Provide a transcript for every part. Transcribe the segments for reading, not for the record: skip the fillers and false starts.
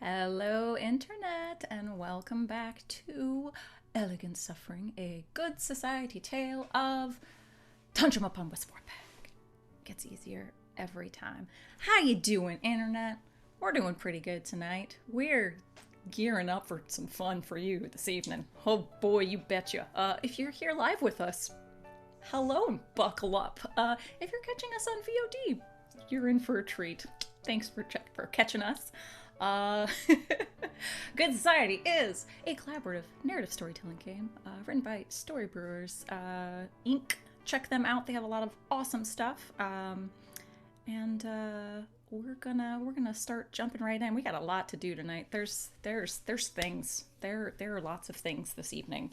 Hello, Internet, and welcome back to Elegant Suffering, a good society tale of Tantrum upon Westwartpack. Gets easier every time. How you doing, Internet? We're doing pretty good tonight. We're gearing up for some fun for you this evening. Oh boy, you betcha. If you're here live with us, hello and buckle up. If you're catching us on VOD, you're in for a treat. Thanks for catching us. Good Society is a collaborative narrative storytelling game written by Story Brewers Inc. Check them out; they have a lot of awesome stuff. And we're gonna start jumping right in. We got a lot to do tonight. There's things. There are lots of things this evening.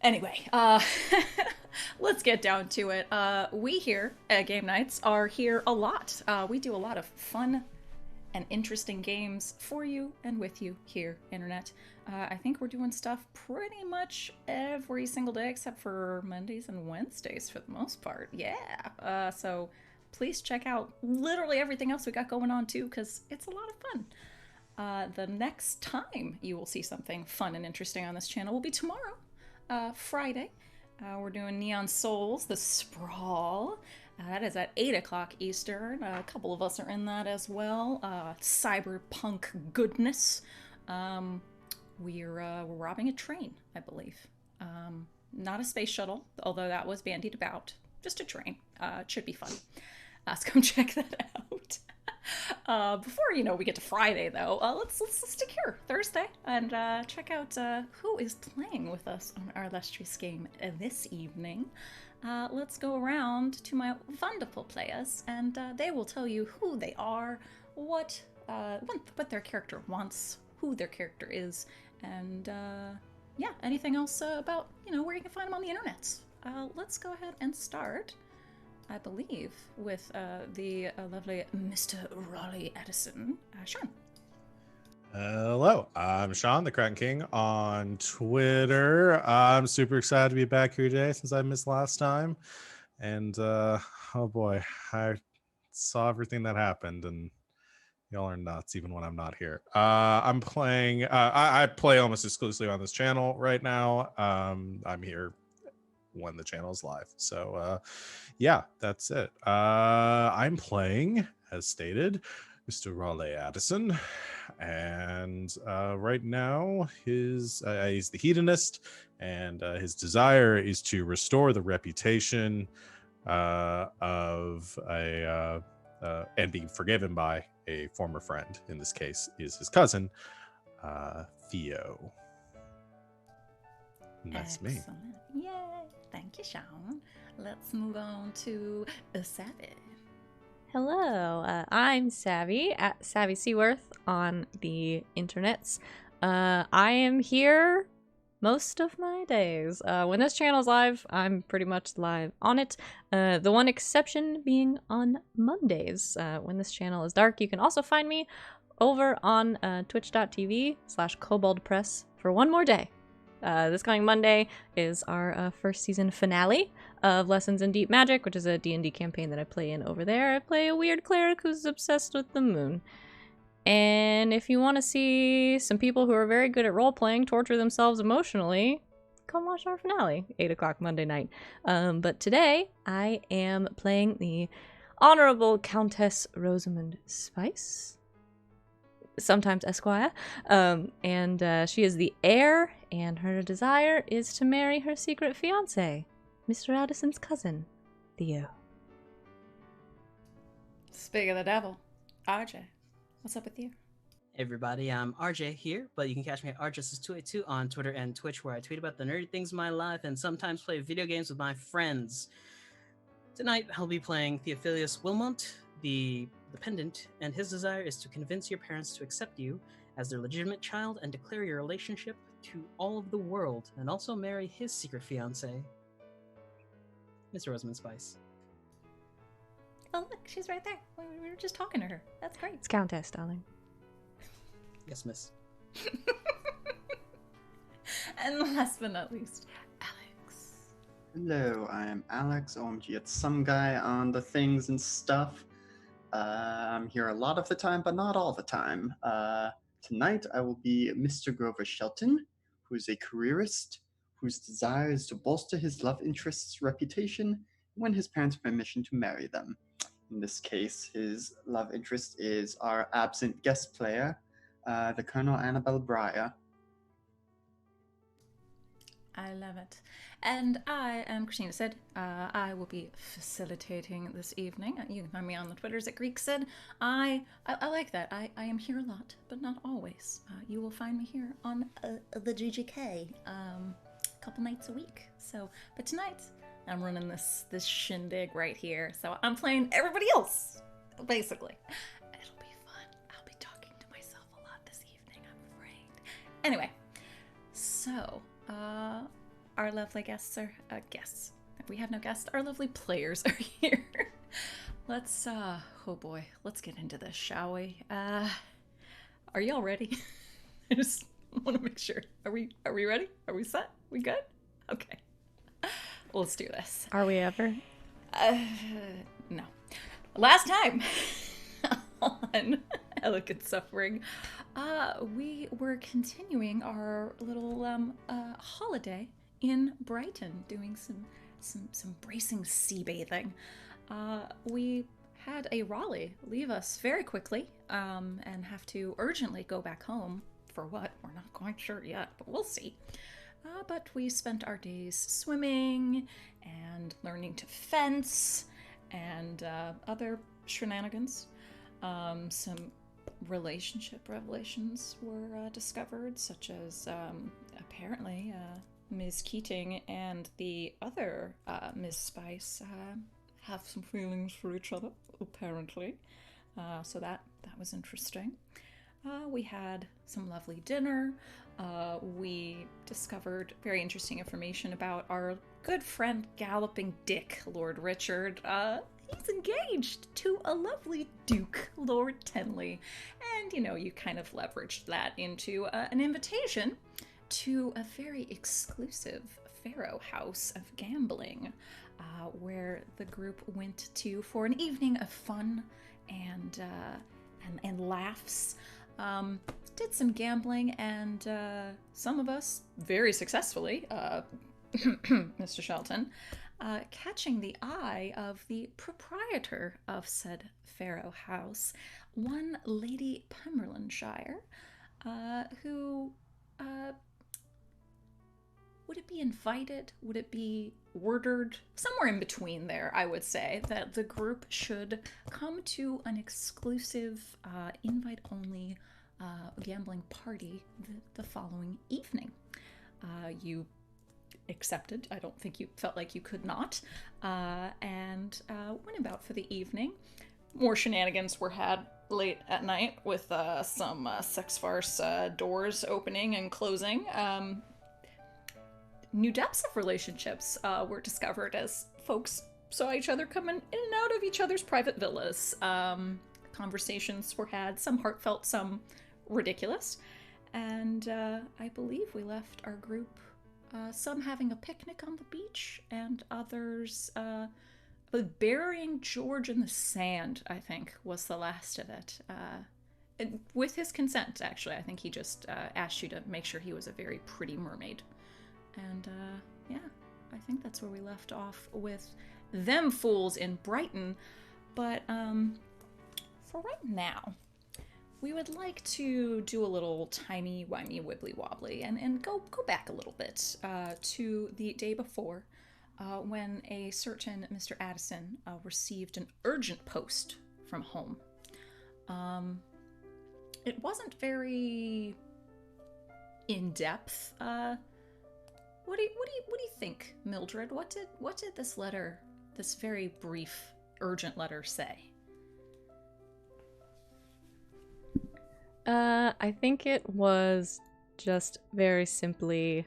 Anyway, let's get down to it. We here at GameKnights are here a lot. We do a lot of fun and interesting games for you and with you here, Internet. I think we're doing stuff pretty much every single day except for Mondays and Wednesdays for the most part. Yeah. So please check out literally everything else we got going on too, because it's a lot of fun. The next time you will see something fun and interesting on this channel will be tomorrow, Friday. We're doing Neon Souls, The Sprawl. That is at 8 o'clock Eastern. A couple of us are in that as well. Cyberpunk goodness. We're robbing a train, I believe. Not a space shuttle, although that was bandied about. Just a train. It should be fun. So come check that out. Before we get to Friday, though, let's stick here Thursday and check out who is playing with us on our illustrious game this evening. Let's go around to my wonderful players, and they will tell you who they are, what their character wants, who their character is, and yeah, anything else about where you can find them on the internet. Let's go ahead and start, I believe, with the lovely Mr. Raleigh Edison. Sean. Hello, I'm Sean, the Kraken King on Twitter. I'm super excited to be back here today since I missed last time. And oh boy, I saw everything that happened, and y'all are nuts even when I'm not here. I'm playing, I play almost exclusively on this channel right now. I'm here when the channel is live. So yeah, that's it. I'm playing, as stated, Mr. Raleigh Addison, and right now he's the Hedonist, and his desire is to restore the reputation of a and be forgiven by a former friend. In this case, is his cousin, Theo. And that's Excellent. me. Yay! Thank you, Sean. Let's move on to Savvy. Hello, I'm Savvy at Savvy Seaworth on the internets. I am here most of my days. When this channel's live, I'm pretty much live on it. The one exception being on Mondays. When this channel is dark, you can also find me over on twitch.tv/koboldpress for one more day. This coming Monday is our first season finale of Lessons in Deep Magic, which is a D&D campaign that I play in over there. I play a weird cleric who's obsessed with the moon. And if you want to see some people who are very good at role-playing torture themselves emotionally, come watch our finale, 8 o'clock Monday night. But today, I am playing the Honorable Countess Rosamund Spice, sometimes Esquire, and she is the heir, and her desire is to marry her secret fiancé, Mr. Addison's cousin, Theo. Speak of the devil, RJ. What's up with you? Hey everybody, I'm RJ here, but you can catch me at rjustice282 on Twitter and Twitch, where I tweet about the nerdy things in my life and sometimes play video games with my friends. Tonight, I'll be playing Theophilus Wilmont, the Dependant, and his desire is to convince your parents to accept you as their legitimate child and declare your relationship to all of the world, and also marry his secret fiancé, Mr. Rosamund Spice. Oh, look, she's right there. We were just talking to her. That's great. It's Countess, darling. Yes, miss. And last but not least, Alex. Hello, I am Alex. OMG, it's some guy on the things and stuff. I'm here a lot of the time, but not all the time. Tonight, I will be Mr. Grover Shelton, who's a careerist, whose desire is to bolster his love interest's reputation and win his parents' permission to marry them. In this case, his love interest is our absent guest player, the Colonel Annabelle Breyer. I love it. And I am Christina Sid. I will be facilitating this evening. You can find me on the Twitters at GreekSid. I like that. I am here a lot, but not always. You will find me here on the GGK a couple nights a week. So, but tonight I'm running this shindig right here. So I'm playing everybody else, basically. It'll be fun. I'll be talking to myself a lot this evening, I'm afraid. Anyway, so our lovely guests are guests. We have no guests. Our lovely players are here. Let's oh boy, let's get into this, shall we? Are y'all ready? I just want to make sure. Are we ready? Are we set? We good? Okay. Let's do this. Are we ever? No. Last time on Elegant Suffering, we were continuing our little holiday in Brighton, doing some bracing sea bathing. We had a Raleigh leave us very quickly and have to urgently go back home. For what? We're not quite sure yet, but we'll see. But we spent our days swimming and learning to fence and other shenanigans. Some relationship revelations were discovered, such as apparently Ms. Keating and the other Ms. Spice have some feelings for each other, apparently. So that was interesting. We had some lovely dinner. We discovered very interesting information about our good friend Galloping Dick, Lord Richard. He's engaged to a lovely Duke, Lord Tenley. And, you kind of leveraged that into an invitation to a very exclusive Pharaoh house of gambling, where the group went to for an evening of fun and laughs. Did some gambling, and some of us very successfully, Mr. Shelton, catching the eye of the proprietor of said Pharaoh house, one Lady Pemberlandshire, who would it be invited? Would it be ordered? Somewhere in between there, I would say, that the group should come to an exclusive, invite-only gambling party the following evening. You accepted. I don't think you felt like you could not. And went about for the evening. More shenanigans were had late at night with some sex farce doors opening and closing. New depths of relationships were discovered as folks saw each other coming in and out of each other's private villas. Conversations were had, some heartfelt, some ridiculous. And I believe we left our group, some having a picnic on the beach, and others burying George in the sand, I think, was the last of it. With his consent, actually. I think he just asked you to make sure he was a very pretty mermaid. And yeah, I think that's where we left off with them fools in Brighton. But for right now, we would like to do a little timey-wimey wibbly-wobbly and go back a little bit to the day before when a certain Mr. Addison received an urgent post from home. It wasn't very in-depth. What do you think, Mildred? What did this letter, this very brief, urgent letter, say? I think it was just very simply,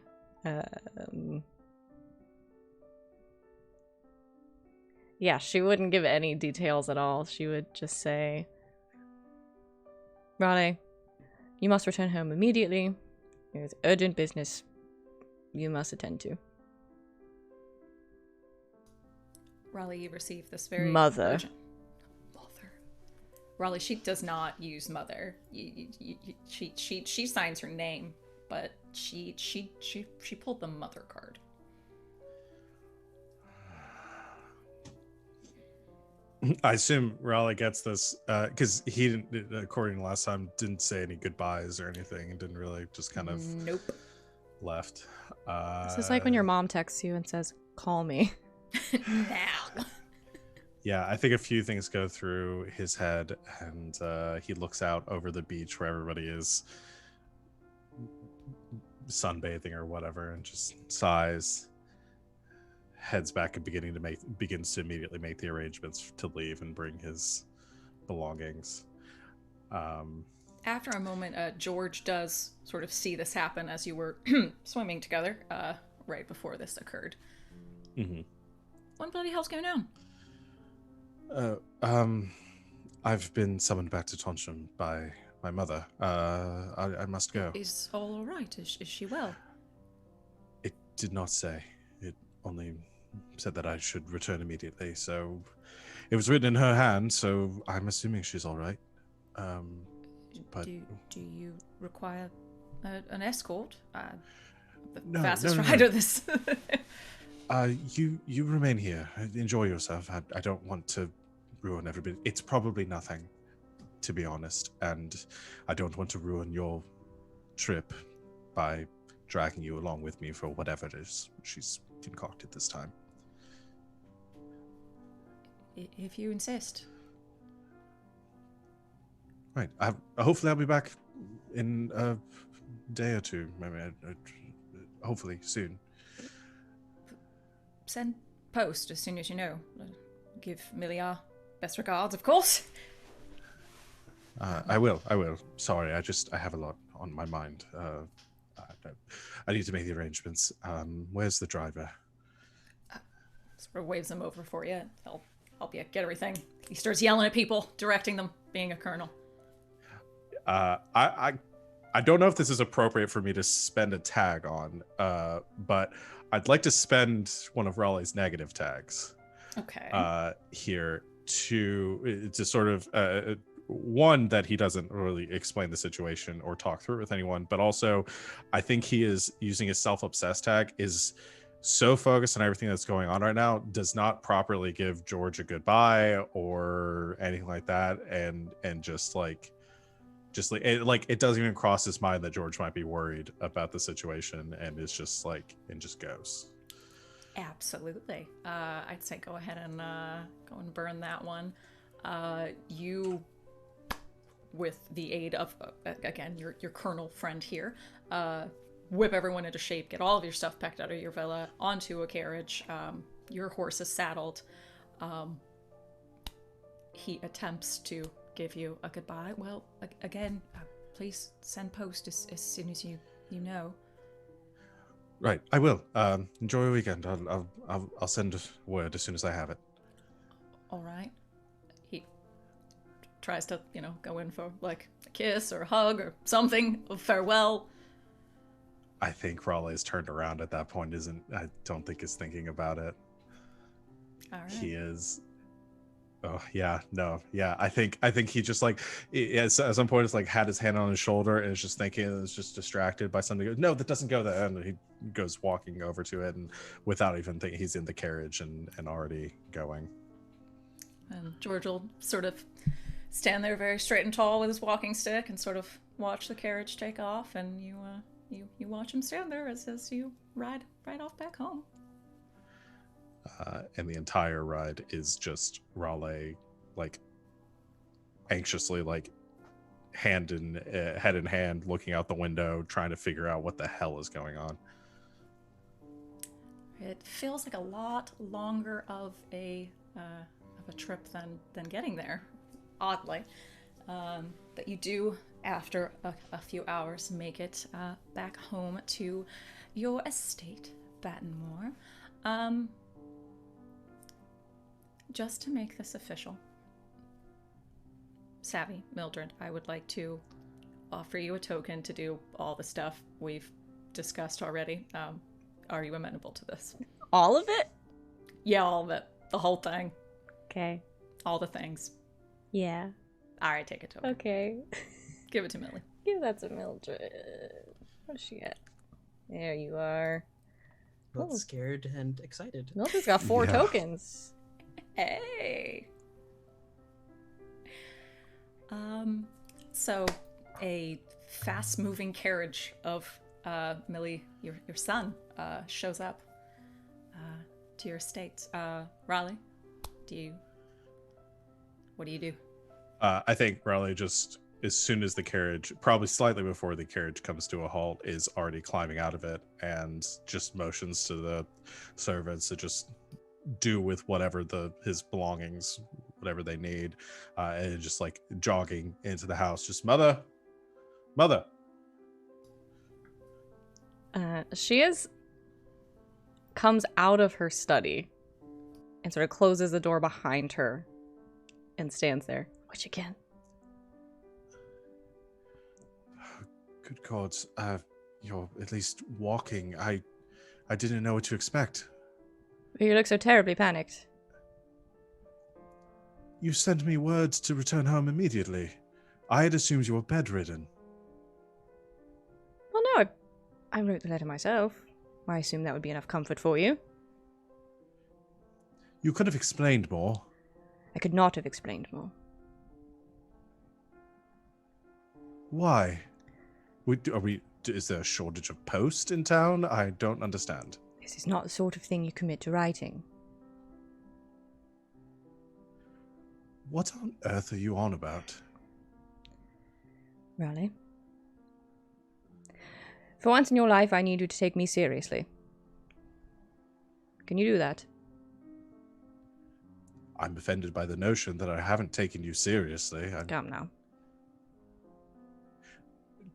yeah, she wouldn't give any details at all. She would just say, Raleigh, you must return home immediately. There's urgent business you must attend to. Raleigh received this very Mother. urgent... Mother. Raleigh, she does not use mother. She signs her name, but she pulled the mother card. I assume Raleigh gets this because he didn't, according to last time, didn't say any goodbyes or anything, and didn't really just kind of Nope. left. This is like when your mom texts you and says, "Call me." Now. Yeah, I think a few things go through his head, and he looks out over the beach where everybody is sunbathing or whatever, and just sighs, heads back and begins to immediately make the arrangements to leave and bring his belongings. After a moment, George does sort of see this happen as you were swimming together right before this occurred. Mm-hmm. What bloody hell's going on? I've been summoned back to Tonsham by my mother. I must go. Is all right? Is she well? It did not say. It only said that I should return immediately. So it was written in her hand, so I'm assuming she's all right. But do you require an escort? The No, fastest no. rider this. You remain here. Enjoy yourself. I don't want to ruin everybody. It's probably nothing, to be honest, and I don't want to ruin your trip by dragging you along with me for whatever it is she's concocted this time. If you insist. Right. Hopefully I'll be back in a day or two. Maybe, hopefully soon. Send post as soon as you know. Give Millie our best regards, of course. I will. Sorry, I have a lot on my mind. I need to make the arrangements. Where's the driver? Sort of waves them over for you. He'll help you get everything. He starts yelling at people, directing them, being a colonel. I don't know if this is appropriate for me to spend a tag on, but I'd like to spend one of Raleigh's negative tags. Okay. Here to sort of one, that he doesn't really explain the situation or talk through it with anyone, but also I think he is using his self-obsessed tag is so focused on everything that's going on right now, does not properly give George a goodbye or anything like that, and just it doesn't even cross his mind that George might be worried about the situation, and it's just like, and just goes. Absolutely. I'd say go ahead and burn that one. You, with the aid of again your colonel friend here, whip everyone into shape, get all of your stuff packed out of your villa onto a carriage. Your horse is saddled. He attempts to give you a goodbye. Well, again, please send post as soon as you know. Right, I will. Enjoy your weekend. I'll send word as soon as I have it. All right. He tries to, go in for like a kiss or a hug or something of farewell. I think Raleigh's turned around at that point. I don't think is thinking about it. All right. He is. Oh yeah, no, yeah. I think he just like at some point it's like had his hand on his shoulder and is just thinking, and is just distracted by something. No, that doesn't go there, and he goes walking over to it, and without even thinking, he's in the carriage and already going. And George will sort of stand there very straight and tall with his walking stick and sort of watch the carriage take off, and you watch him stand there as you ride off back home. And the entire ride is just Raleigh, like, anxiously, like, head in hand, looking out the window, trying to figure out what the hell is going on. It feels like a lot longer of a trip than getting there, oddly. But you do, after a few hours, make it back home to your estate, Battenmore. Just to make this official, Savvy, Mildred, I would like to offer you a token to do all the stuff we've discussed already. Are you amenable to this? All of it? Yeah, all of it. The whole thing. Okay. All the things. Yeah. All right, take it to her. Okay. Give it to Millie. Give that to Mildred. Where's she at? There you are. Both Ooh. scared and excited. Mildred's got 4 Yeah. tokens. Hey. So a fast-moving carriage of Millie, your son, shows up to your estate. Raleigh, what do you do? I think Raleigh just, as soon as the carriage, probably slightly before the carriage comes to a halt, is already climbing out of it and just motions to the servants to just do with whatever his belongings, whatever they need, and just like jogging into the house, just mother. She comes out of her study and sort of closes the door behind her and stands there. What you can? Good gods, you're at least walking. I didn't know what to expect. You look so terribly panicked. You sent me words to return home immediately. I had assumed you were bedridden. Well, no, I wrote the letter myself. I assume that would be enough comfort for you. You could have explained more. I could not have explained more. Why? Is there a shortage of post in town? I don't understand. This is not the sort of thing you commit to writing. What on earth are you on about? Raleigh. For once in your life, I need you to take me seriously. Can you do that? I'm offended by the notion that I haven't taken you seriously. Come now.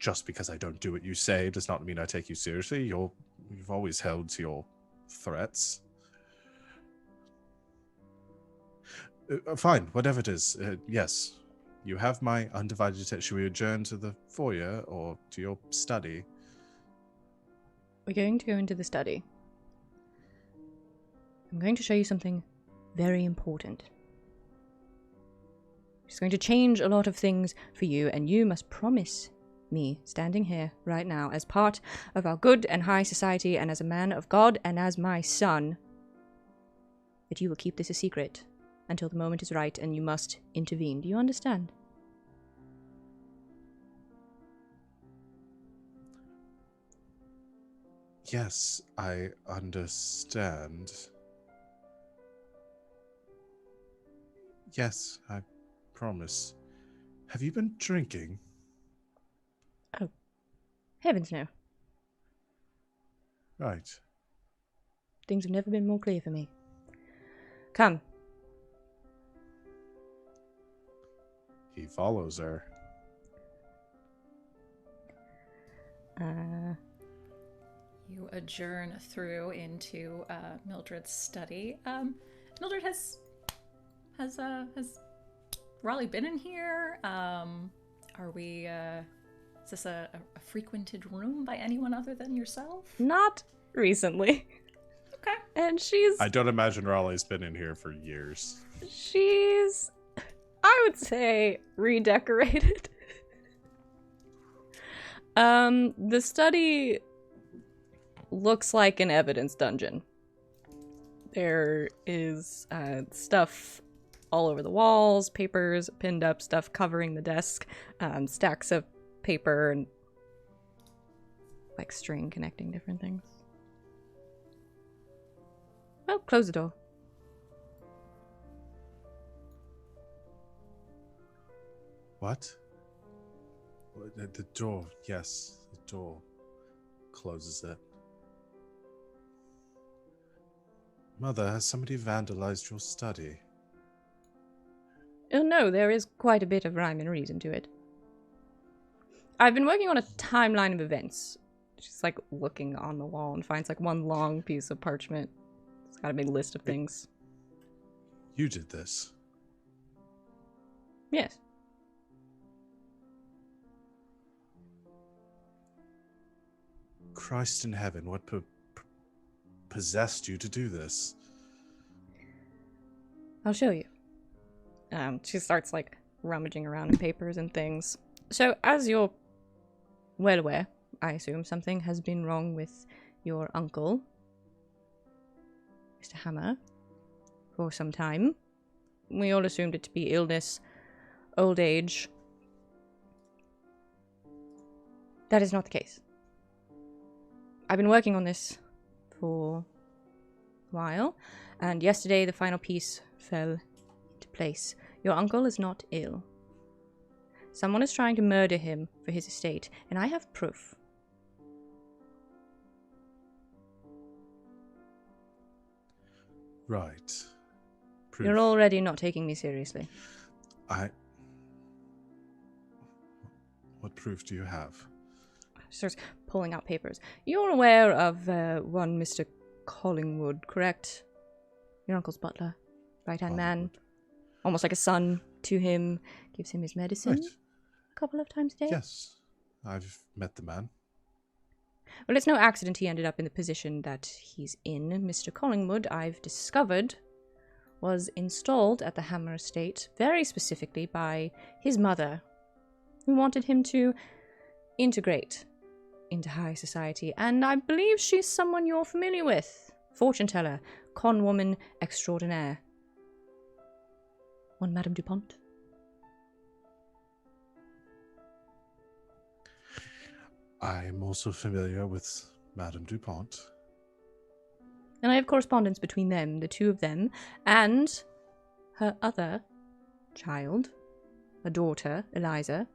Just because I don't do what you say does not mean I take you seriously. You've always held to your threats. Fine, whatever it is. Yes, you have my undivided attention. Should we adjourn to the foyer or to your study? We're going to go into the study. I'm going to show you something very important. It's going to change a lot of things for you, and you must promise me, standing here right now, as part of our good and high society, and as a man of God, and as my son, that you will keep this a secret until the moment is right, and you must intervene. Do you understand? Yes, I understand. Yes, I promise. Have you been drinking? Oh, heavens no. Right. Things have never been more clear for me. Come. He follows her. You adjourn through into Mildred's study. Mildred, has Raleigh been in here? Is this a frequented room by anyone other than yourself? Not recently. Okay. And she's, I don't imagine Raleigh's been in here for years. I would say, redecorated. The study looks like an evidence dungeon. There is stuff all over the walls, papers pinned up, stuff covering the desk, stacks of paper and like string connecting different things. Well, close the door. What? The door, yes, the door closes it. Mother, has somebody vandalized your study? Oh no, there is quite a bit of rhyme and reason to it. I've been working on a timeline of events. She's like looking on the wall and finds like one long piece of parchment. It's got a big list of things. You did this. Yes. Christ in heaven, what possessed you to do this? I'll show you. She starts like rummaging around in papers and things. So, as you're well aware, I assume something has been wrong with your uncle, Mr. Hammer, for some time. We all assumed it to be illness, old age. That is not the case. I've been working on this for a while, and yesterday the final piece fell into place. Your uncle is not ill. Someone is trying to murder him for his estate, and I have proof. Right. Proof. You're already not taking me seriously. What proof do you have? Starts pulling out papers. You're aware of one Mr. Collingwood, correct? Your uncle's butler, right-hand man. Collingwood. Almost like a son to him. Gives him his medicine Right. a couple of times a day. Yes. I've met the man. Well, it's no accident he ended up in the position that he's in. Mr. Collingwood, I've discovered, was installed at the Hammer estate very specifically by his mother, who wanted him to integrate into high society, and I believe she's someone you're familiar with. Fortune teller, con woman extraordinaire. One Madame Dupont. I'm also familiar with Madame Dupont. And I have correspondence between them, the two of them, and her other child, a daughter, Eliza,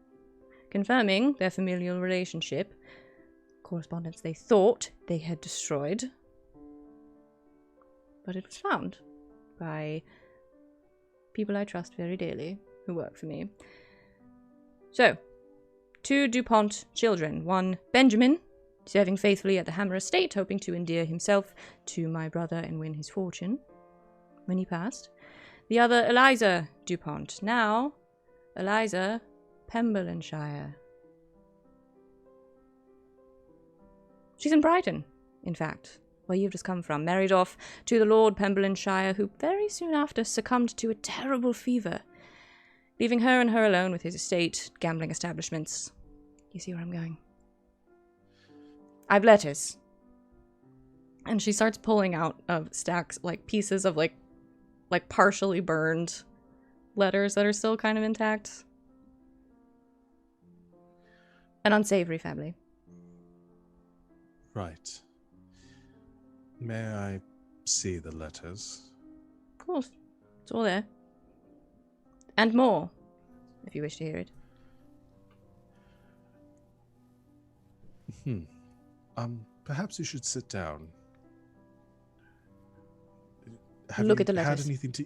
confirming their familial relationship. Correspondence they thought they had destroyed. But it was found by people I trust very dearly, who work for me. So, 2 Dupont children. One, Benjamin, serving faithfully at the Hammer estate, hoping to endear himself to my brother and win his fortune when he passed. The other, Eliza Dupont. Now, Eliza Pemberlenshire. She's in Brighton, in fact, where you've just come from, married off to the Lord Pemberlenshire, who very soon after succumbed to a terrible fever, leaving her and her alone with his estate, gambling establishments. You see where I'm going? I've letters. And she starts pulling out of stacks, like, pieces of, like partially burned letters that are still kind of intact. An unsavory family. Right. May I see the letters? Of course. It's all there. And more, if you wish to hear it. Perhaps you should sit down. Look at the Had letters. anything to...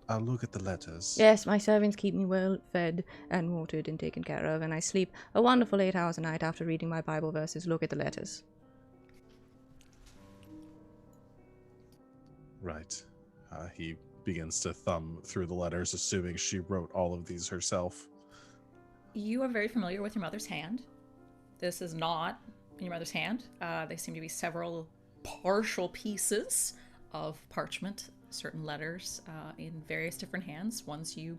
I'll look at the letters. Yes, my servants keep me well fed and watered and taken care of, and I sleep a wonderful 8 hours a night after reading my Bible verses. Look at the letters. Right. He begins to thumb through the letters, assuming she wrote all of these herself. You are very familiar with your mother's hand. This is not in your mother's hand. They seem to be several partial pieces of parchment, certain letters in various different hands, ones you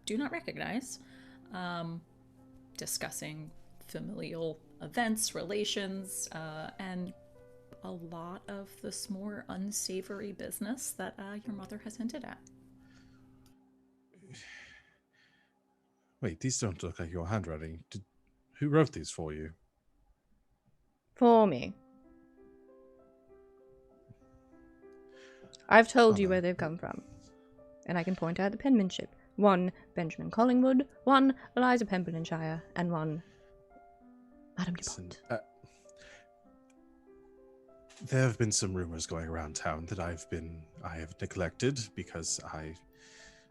do not recognize, discussing familial events, relations, and a lot of this more unsavory business that your mother has hinted at. Wait, these don't look like your handwriting. Who wrote these for you? For me. I've told you where they've come from, and I can point out the penmanship. 1 Benjamin Collingwood, 1 Eliza Pemberlenshire, and 1 Madame Dupont. There have been some rumors going around town that I have neglected because I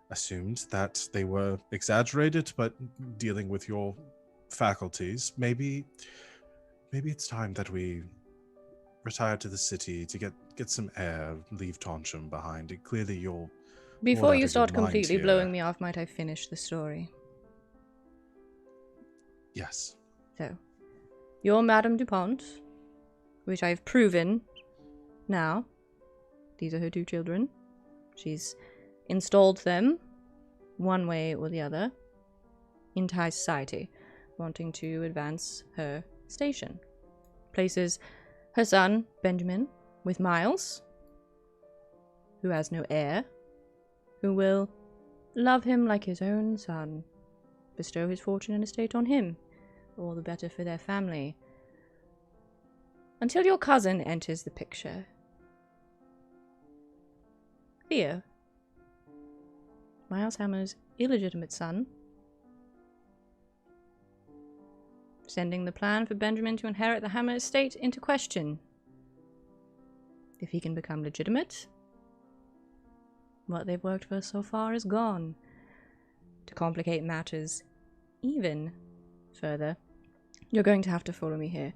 assumed that they were exaggerated, but dealing with your faculties, maybe it's time that we retire to the city to get some air, leave Tonsham behind. Clearly you're Before out you of start your mind completely here. blowing me off, might I finish the story? Yes. So, you're Madame Dupont, which I've proven now. These are her 2 children. She's installed them one way or the other, entire society wanting to advance her station. Places her son, Benjamin, with Miles, who has no heir, who will love him like his own son, bestow his fortune and estate on him, all the better for their family. Until your cousin enters the picture. Theo, Miles Hammer's illegitimate son, sending the plan for Benjamin to inherit the Hammer estate into question. If he can become legitimate, what they've worked for so far is gone. To complicate matters even further, you're going to have to follow me here.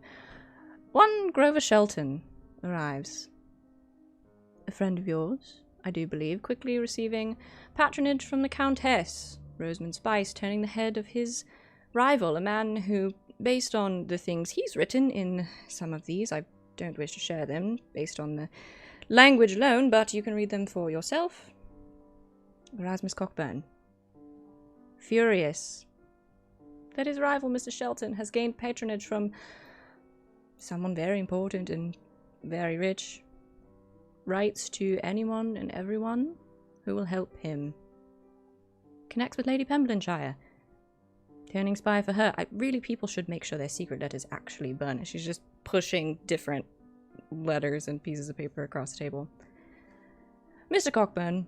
One Grover Shelton arrives. A friend of yours, I do believe, quickly receiving patronage from the Countess, Rosamund Spice, turning the head of his rival, a man who, based on the things he's written in some of these, I don't wish to share them based on the language alone, but you can read them for yourself. Erasmus Cockburn. Furious that his rival, Mr. Shelton, has gained patronage from someone very important and very rich, writes to anyone and everyone who will help him. Connects with Lady Pembertonshire, turning spy for her. People should make sure their secret letters actually burn. She's just pushing different letters and pieces of paper across the table. Mr. Cockburn,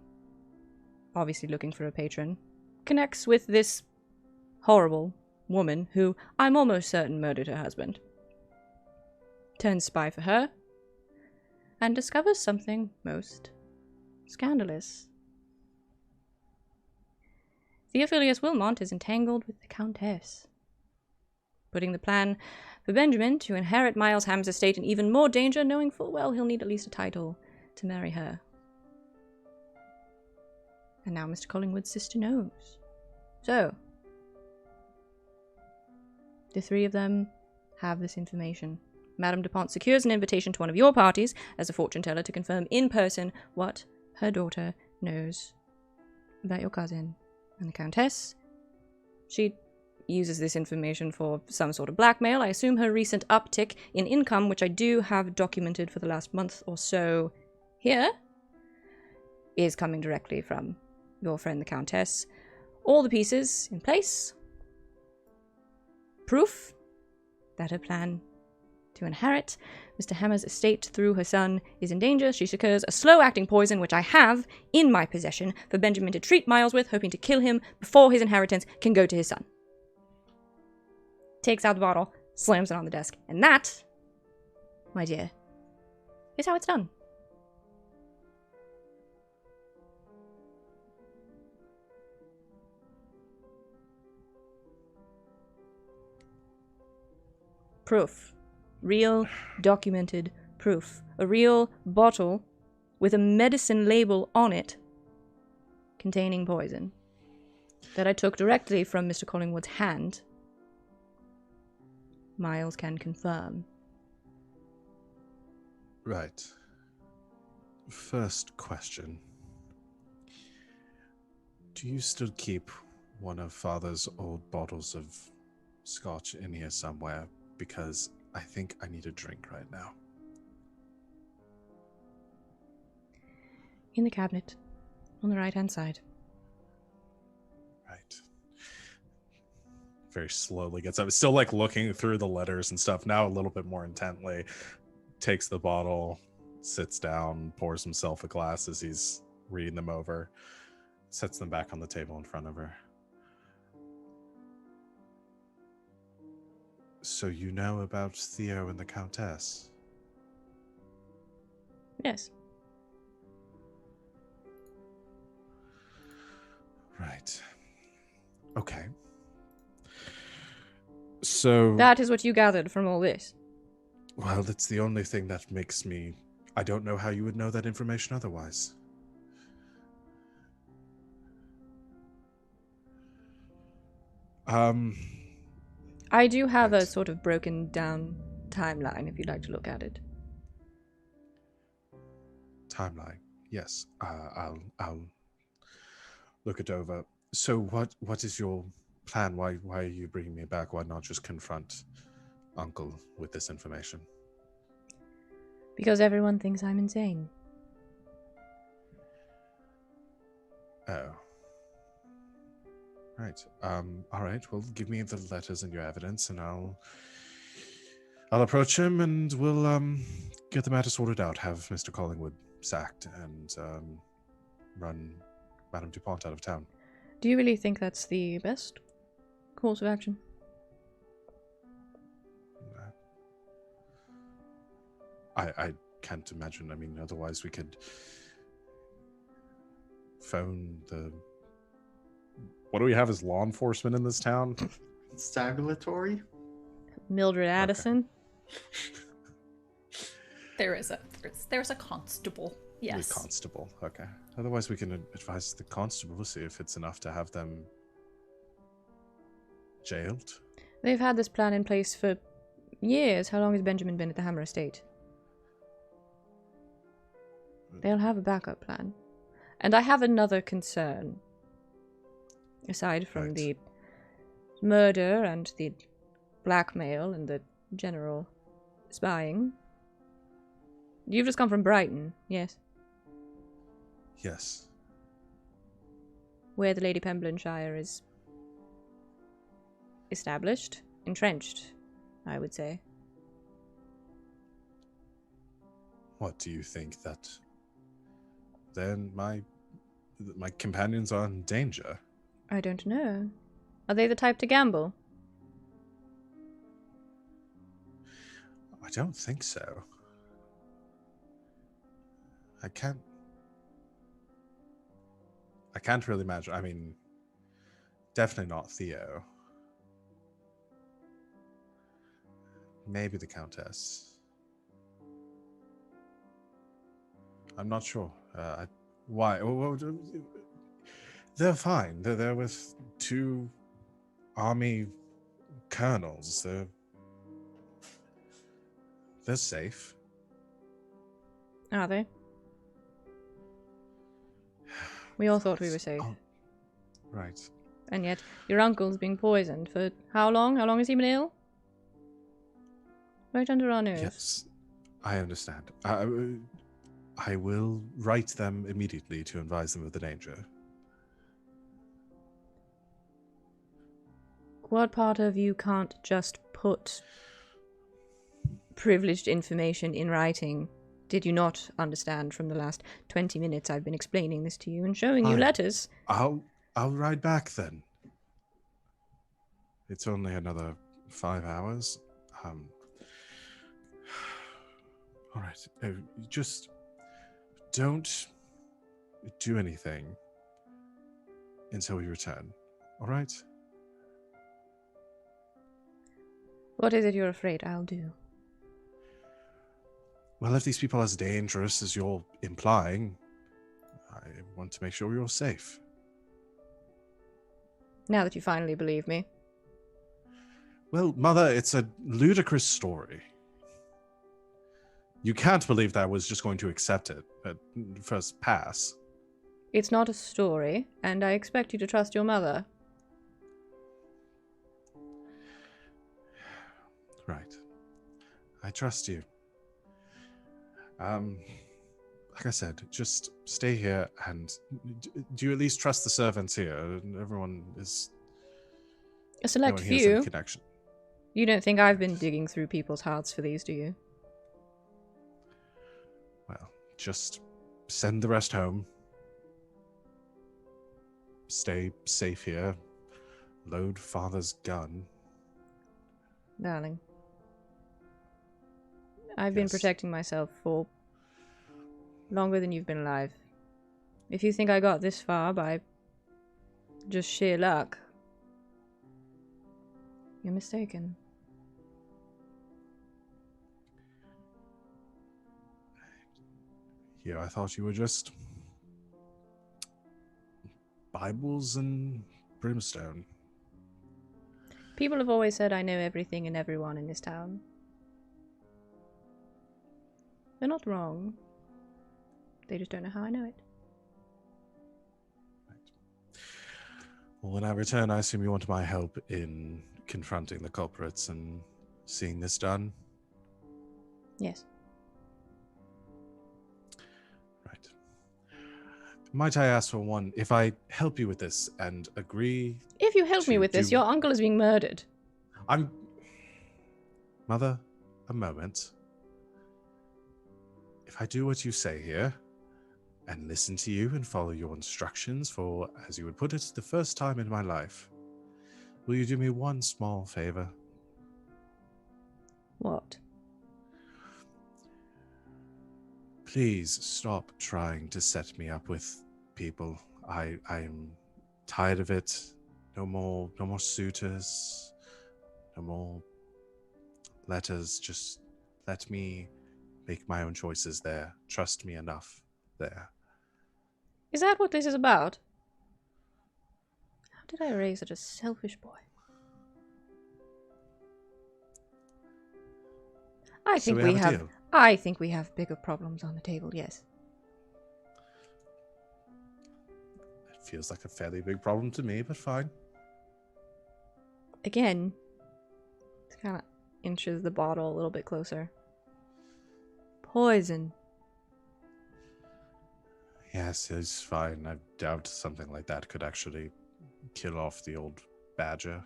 obviously looking for a patron, connects with this horrible woman who I'm almost certain murdered her husband. Turns spy for her, and discovers something most scandalous. Theophilus Wilmot is entangled with the Countess, putting the plan for Benjamin to inherit Miles Ham's estate in even more danger, knowing full well he'll need at least a title to marry her. And now Mr. Collingwood's sister knows. So, the three of them have this information. Madame Dupont secures an invitation to one of your parties as a fortune teller to confirm in person what her daughter knows about your cousin and the Countess. She uses this information for some sort of blackmail. I assume her recent uptick in income, which I do have documented for the last month or so here, is coming directly from your friend the Countess. All the pieces in place. Proof that her plan to inherit Mr. Hammer's estate through her son is in danger. She secures a slow-acting poison, which I have in my possession, for Benjamin to treat Miles with, hoping to kill him before his inheritance can go to his son. Takes out the bottle, slams it on the desk. And that, my dear, is how it's done. Proof. Real, documented proof. A real bottle with a medicine label on it containing poison that I took directly from Mr. Collingwood's hand. Miles can confirm. Right. First question. Do you still keep one of Father's old bottles of scotch in here somewhere? Because I think I need a drink right now. In the cabinet, on the right-hand side. Right. Very slowly gets up. Still like looking through the letters and stuff, now a little bit more intently. Takes the bottle, sits down, pours himself a glass as he's reading them over, sets them back on the table in front of her. So you know about Theo and the Countess? Yes. Right. Okay. So... That is what you gathered from all this. Well, that's the only thing that makes me... I don't know how you would know that information otherwise. I do have Right. a sort of broken down timeline if you'd like to look at it. Timeline. Yes. I'll look it over. So what is your plan? Why are you bringing me back? Why not just confront Uncle with this information? Because everyone thinks I'm insane. Oh. Right. All right. Well, give me the letters and your evidence, and I'll approach him, and we'll get the matter sorted out. Have Mr. Collingwood sacked, and run Madame Dupont out of town. Do you really think that's the best course of action? I can't imagine. I mean, otherwise we could phone the... What do we have as law enforcement in this town? Stagulatory? Mildred Addison? There's a constable. Yes. The constable. Okay. Otherwise we can advise the constable to see if it's enough to have them jailed. They've had this plan in place for years. How long has Benjamin been at the Hammer Estate? They'll have a backup plan. And I have another concern. Aside from the murder and the blackmail and the general spying. You've just come from Brighton, yes? Yes. Where the Lady Pemblinshire is established, entrenched, I would say. What do you think that... Then my companions are in danger? I don't know. Are they the type to gamble? I don't think so. I can't really imagine. I mean, definitely not Theo. Maybe the Countess. I'm not sure. Why? They're fine. They're with 2 army colonels. They're safe. Are they? We all thought we were safe. Oh, right. And yet, your uncle's being poisoned for how long? How long has he been ill? Right under our nose. Yes, I understand. I will write them immediately to advise them of the danger. What part of you can't just put privileged information in writing? Did you not understand from the last 20 minutes I've been explaining this to you and showing you letters? I'll ride back then. It's only another 5 hours. All right. Just don't do anything until we return. All right? What is it you're afraid I'll do? Well, if these people are as dangerous as you're implying, I want to make sure you're safe. Now that you finally believe me. Well, Mother, it's a ludicrous story. You can't believe that I was just going to accept it at first pass. It's not a story, and I expect you to trust your mother. Right. I trust you. Like I said, just stay here, and do you at least trust the servants here? Everyone is... A select no one here has any few. connection. You don't think I've been digging through people's hearts for these, do you? Well, just send the rest home. Stay safe here. Load Father's gun. Darling. I've been Yes. protecting myself for longer than you've been alive. If you think I got this far by just sheer luck, you're mistaken. Yeah, I thought you were just Bibles and brimstone. People have always said I know everything and everyone in this town. They're not wrong. They just don't know how I know it. Well, when I return, I assume you want my help in confronting the culprits and seeing this done? Yes. Right. Might I ask for one, if I help you with this and agree... If you help me to with this, do- your uncle is being murdered. Mother, a moment. If I do what you say here, and listen to you and follow your instructions for, as you would put it, the first time in my life, will you do me one small favor? What? Please stop trying to set me up with people. I'm tired of it. No more suitors. No more letters. Just let me make my own choices there. Trust me enough there. Is that what this is about? How did I raise such a selfish boy? I So think we have a deal. I think we have bigger problems on the table, yes. It feels like a fairly big problem to me, but fine. Again, it kind of inches the bottle a little bit closer. Poison. Yes, it's fine. I doubt something like that could actually kill off the old badger.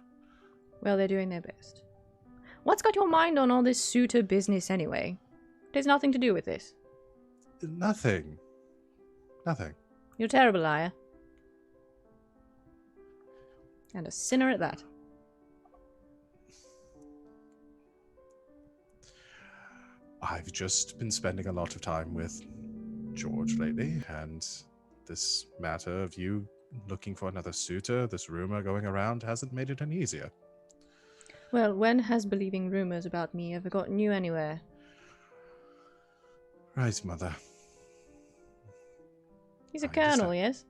Well, they're doing their best. What's got your mind on all this suitor business anyway? It has nothing to do with this. Nothing. You're a terrible liar. And a sinner at that. I've just been spending a lot of time with George lately, and this matter of you looking for another suitor, this rumor going around, hasn't made it any easier. Well, when has believing rumors about me ever gotten you anywhere? Right, Mother. He's a I colonel, understand. yes?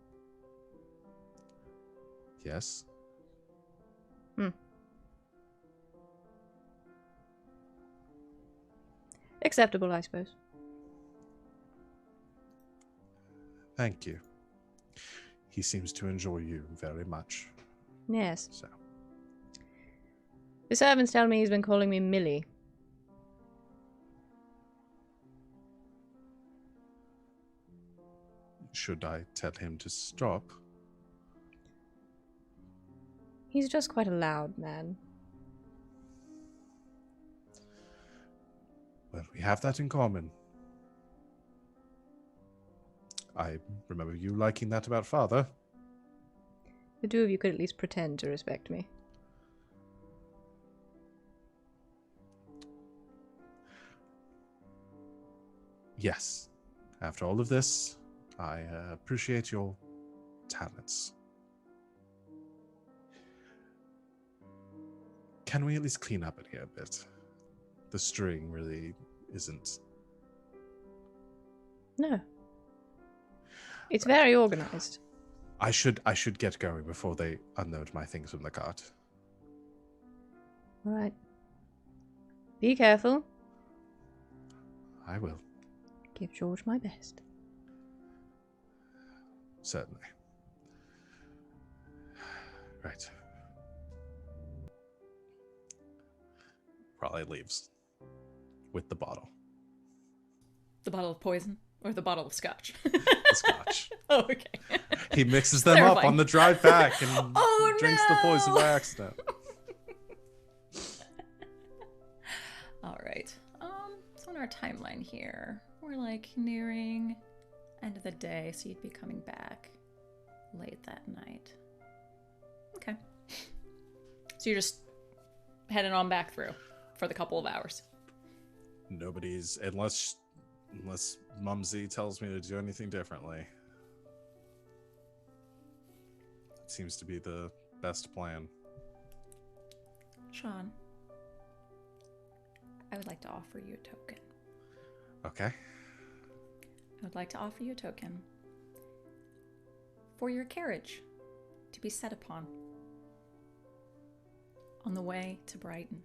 Yes? Acceptable, I suppose. Thank you. He seems to enjoy you very much. Yes. So, The servants tell me he's been calling me Millie. should I tell him to stop? He's just quite a loud man. Well, we have that in common. I remember you liking that about Father. The two of you could at least pretend to respect me. Yes. After all of this, I appreciate your talents. Can we at least clean up in here a bit? The string really isn't. No. It's very organized. I should get going before they unload my things from the cart. All right. Be careful. I will. Give George my best. Certainly. Right. Probably leaves with the bottle. The bottle of poison or the bottle of scotch? The scotch. Oh, okay. He mixes them up on the drive back and drinks the poison by accident. All right. So on our timeline here, we're like nearing end of the day, so you'd be coming back late that night. Okay. So you're just heading on back through for the couple of hours. Nobody's, unless Mumsy tells me to do anything differently. It seems to be the best plan. Sean, I would like to offer you a token. Okay. I would like to offer you a token for your carriage to be set upon on the way to Brighton.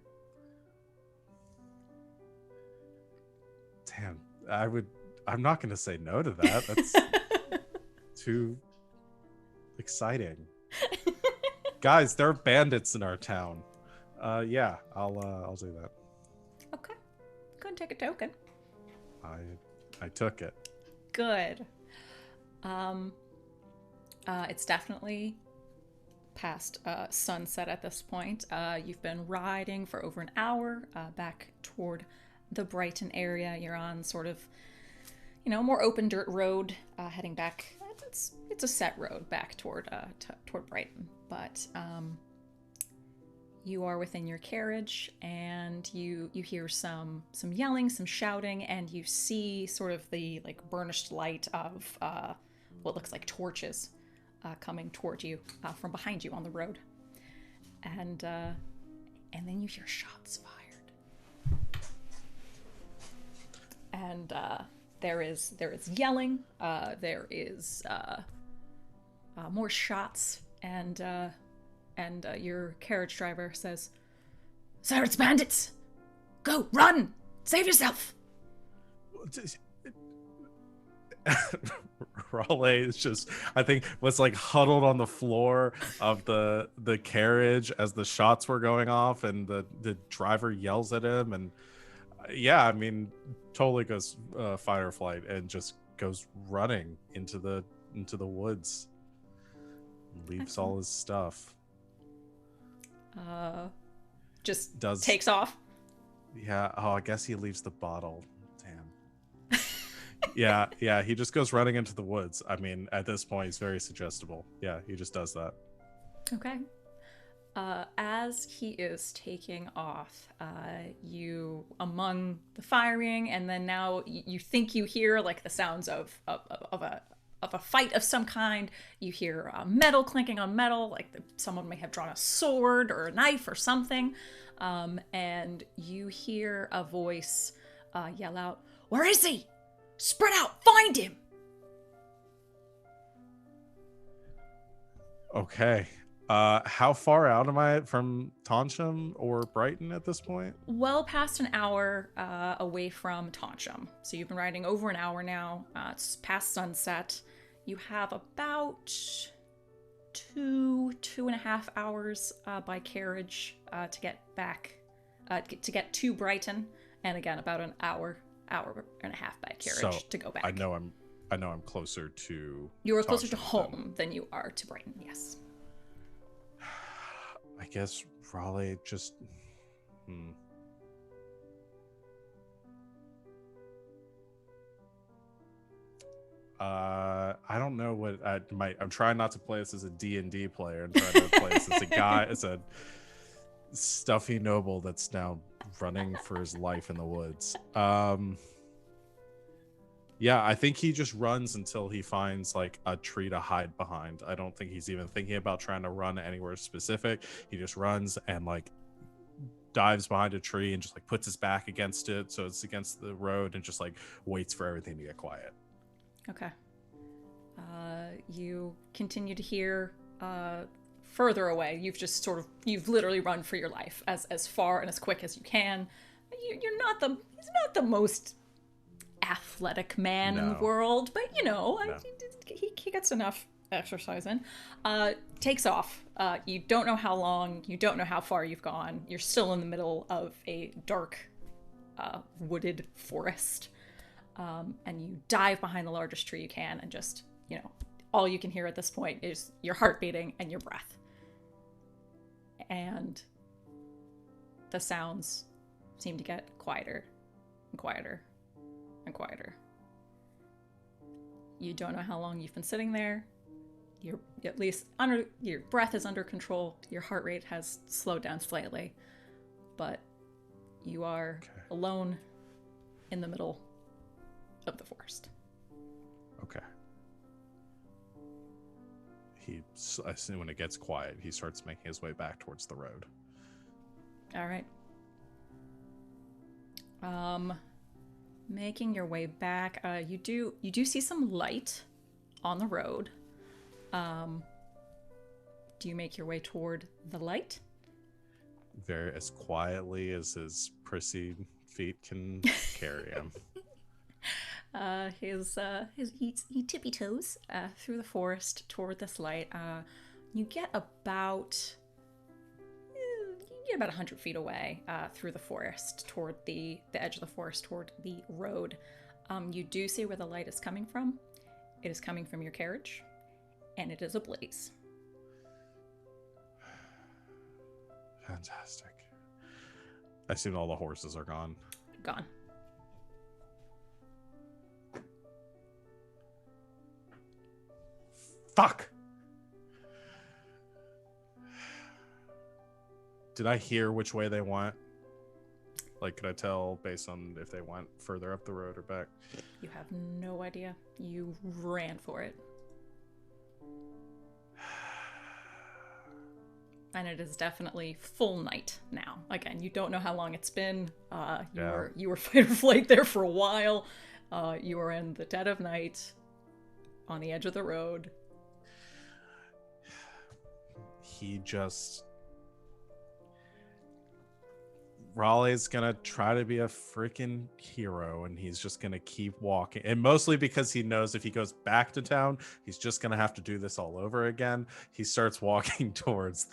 Damn, I'm not going to say no to that. That's too exciting. guys, there are bandits in our town. Yeah, I'll do that. Okay. Go and take a token. I took it. Good. It's definitely past sunset at this point. You've been riding for over an hour back toward the Brighton area. You're on sort of, more open dirt road heading back. It's a set road back toward Brighton, but you are within your carriage, and you hear some yelling, some shouting, and you see sort of the burnished light of what looks like torches coming toward you from behind you on the road, and then you hear shots fired, and there is yelling, there is more shots, and your carriage driver says, "Sir, it's bandits! Go, run! Save yourself!" Raleigh is just, I think, was huddled on the floor of the carriage as the shots were going off, and the driver yells at him, and yeah, I mean, totally goes fight or flight and just goes running into the woods, leaves all his stuff. Just takes off. Yeah. Oh, I guess he leaves the bottle. Damn. Yeah. He just goes running into the woods. I mean, at this point, he's very suggestible. Yeah, he just does that. Okay. As he is taking off, you among the firing, and then now you think you hear the sounds of a fight of some kind. You hear metal clinking on metal, someone may have drawn a sword or a knife or something, and you hear a voice yell out, "Where is he? Spread out, find him!" Okay. How far out am I from Tonsham or Brighton at this point? Well past an hour away from Tonsham. So you've been riding over an hour now. It's past sunset. You have about 2.5 hours by carriage to get back, to get to Brighton, and again about an hour and a half by carriage to go back. I know I'm closer to. You are closer to home than you are to Brighton. Yes. I guess Raleigh just. I don't know what I'm trying not to play this as a D&D player. I'm trying to play this as a guy, as a stuffy noble that's now running for his life in the woods. Yeah, I think he just runs until he finds a tree to hide behind. I don't think he's even thinking about trying to run anywhere specific. He just runs and dives behind a tree and just puts his back against it, so it's against the road, and just waits for everything to get quiet. Okay. You continue to hear further away. You've literally run for your life as far and as quick as you can. He's not the most athletic man in the world, but he gets enough exercise in. Takes off. You don't know how long, you don't know how far you've gone. You're still in the middle of a dark wooded forest, and you dive behind the largest tree you can, and just all you can hear at this point is your heart beating and your breath, and the sounds seem to get quieter and quieter and quieter. You don't know how long you've been sitting there. You're at least your breath is under control. Your heart rate has slowed down slightly, but you are alone in the middle of the forest. Okay. As soon when it gets quiet, he starts making his way back towards the road. All right. Making your way back, you do see some light on the road. Do you make your way toward the light? Very as quietly as his prissy feet can carry him. He tippy toes through the forest toward this light. You get about 100 feet away through the forest toward the edge of the forest toward the road. You do see where the light is coming from. It is coming from your carriage, and it is ablaze. Fantastic. I assume all the horses are gone. Gone. Fuck! Did I hear which way they went? Like, could I tell based on if they went further up the road or back? You have no idea. You ran for it. And it is definitely full night now. Again, you don't know how long it's been. You were fight or flight there for a while. You were in the dead of night on the edge of the road. Raleigh's gonna try to be a freaking hero, and he's just gonna keep walking, and mostly because he knows if he goes back to town, he's just gonna have to do this all over again. He starts walking towards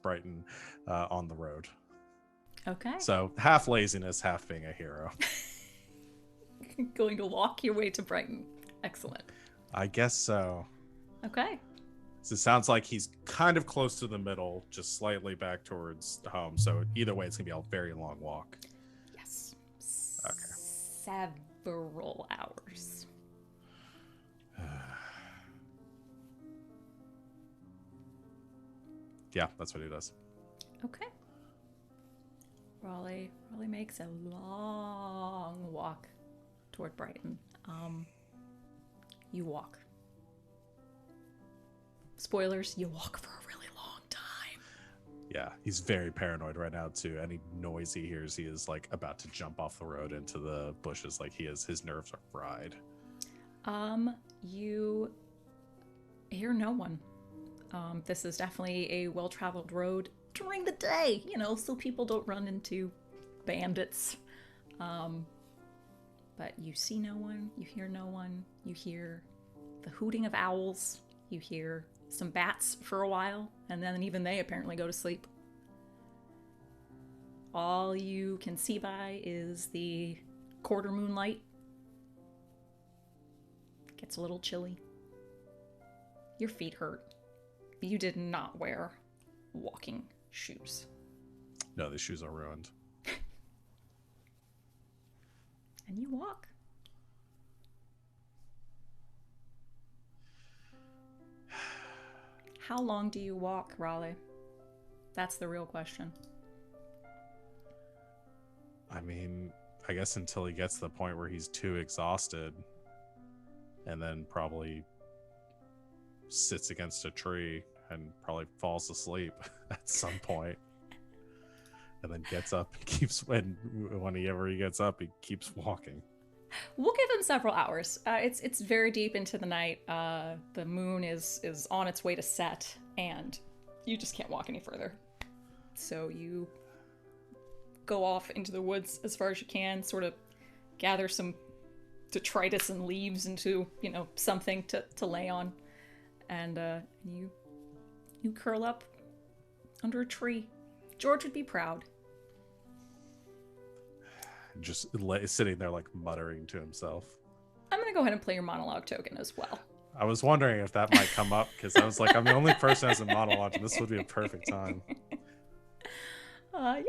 Brighton on the road. Okay. So half laziness, half being a hero. Going to walk your way to Brighton. Excellent. I guess so. Okay. So it sounds like he's kind of close to the middle, just slightly back towards home. So either way, it's going to be a very long walk. Yes. Okay. Several hours. Yeah, that's what he does. Okay. Raleigh makes a long walk toward Brighton. You walk. Spoilers, you walk for a really long time. Yeah, he's very paranoid right now too. Any noise he hears, he is like about to jump off the road into the bushes. Like his nerves are fried. You hear no one. This is definitely a well-traveled road during the day, so people don't run into bandits. But you see no one, you hear no one, you hear the hooting of owls, you hear some bats for a while, and then even they apparently go to sleep. All you can see by is the quarter moonlight. Gets a little chilly. Your feet hurt. You did not wear walking shoes. No, these shoes are ruined. And you walk. How long do you walk, Raleigh? That's the real question. I mean, I guess until he gets to the point where he's too exhausted, and then probably sits against a tree and probably falls asleep at some point. And then gets up and keeps, whenever he gets up, he keeps walking. We'll give him several hours. It's very deep into the night. The moon is on its way to set, and you just can't walk any further. So you go off into the woods as far as you can, sort of gather some detritus and leaves into, something to lay on. And you curl up under a tree. George would be proud. Just sitting there, like, muttering to himself. I'm going to go ahead and play your monologue token as well. I was wondering if that might come up, because I was like, I'm the only person who has a monologue, and this would be a perfect time. We'll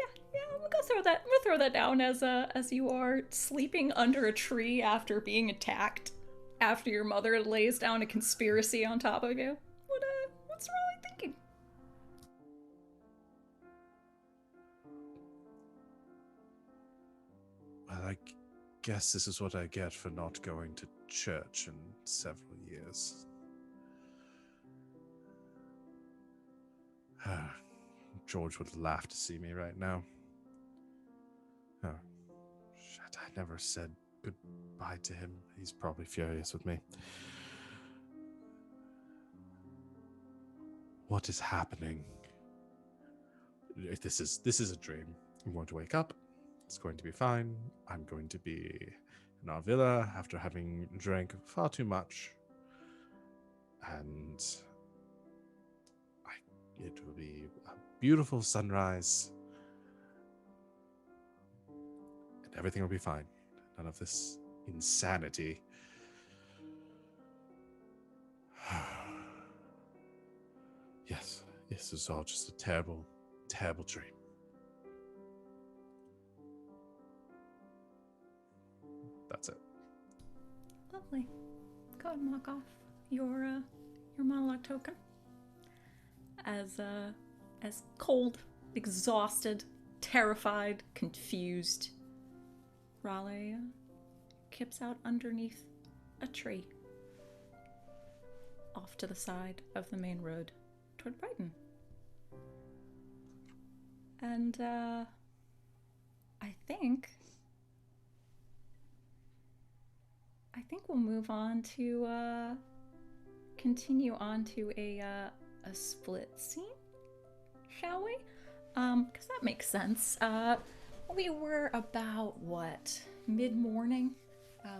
throw that down as you are sleeping under a tree after being attacked, after your mother lays down a conspiracy on top of you. What's Raleigh thinking? Well, I guess this is what I get for not going to church in several years. George would laugh to see me right now. Oh, shit, I never said goodbye to him. He's probably furious with me. What is happening? This is a dream. I'm going to wake up. It's going to be fine. I'm going to be in our villa after having drank far too much. And It will be a beautiful sunrise. And everything will be fine. None of this insanity. Yes, this is all just a terrible, terrible dream. That's it. Lovely. Go ahead and mark off your monologue token. As cold, exhausted, terrified, confused, Raleigh kips out underneath a tree off to the side of the main road toward Brighton. And I think we'll move on to continue on to a split scene, shall we? Because that makes sense. We were about mid-morning,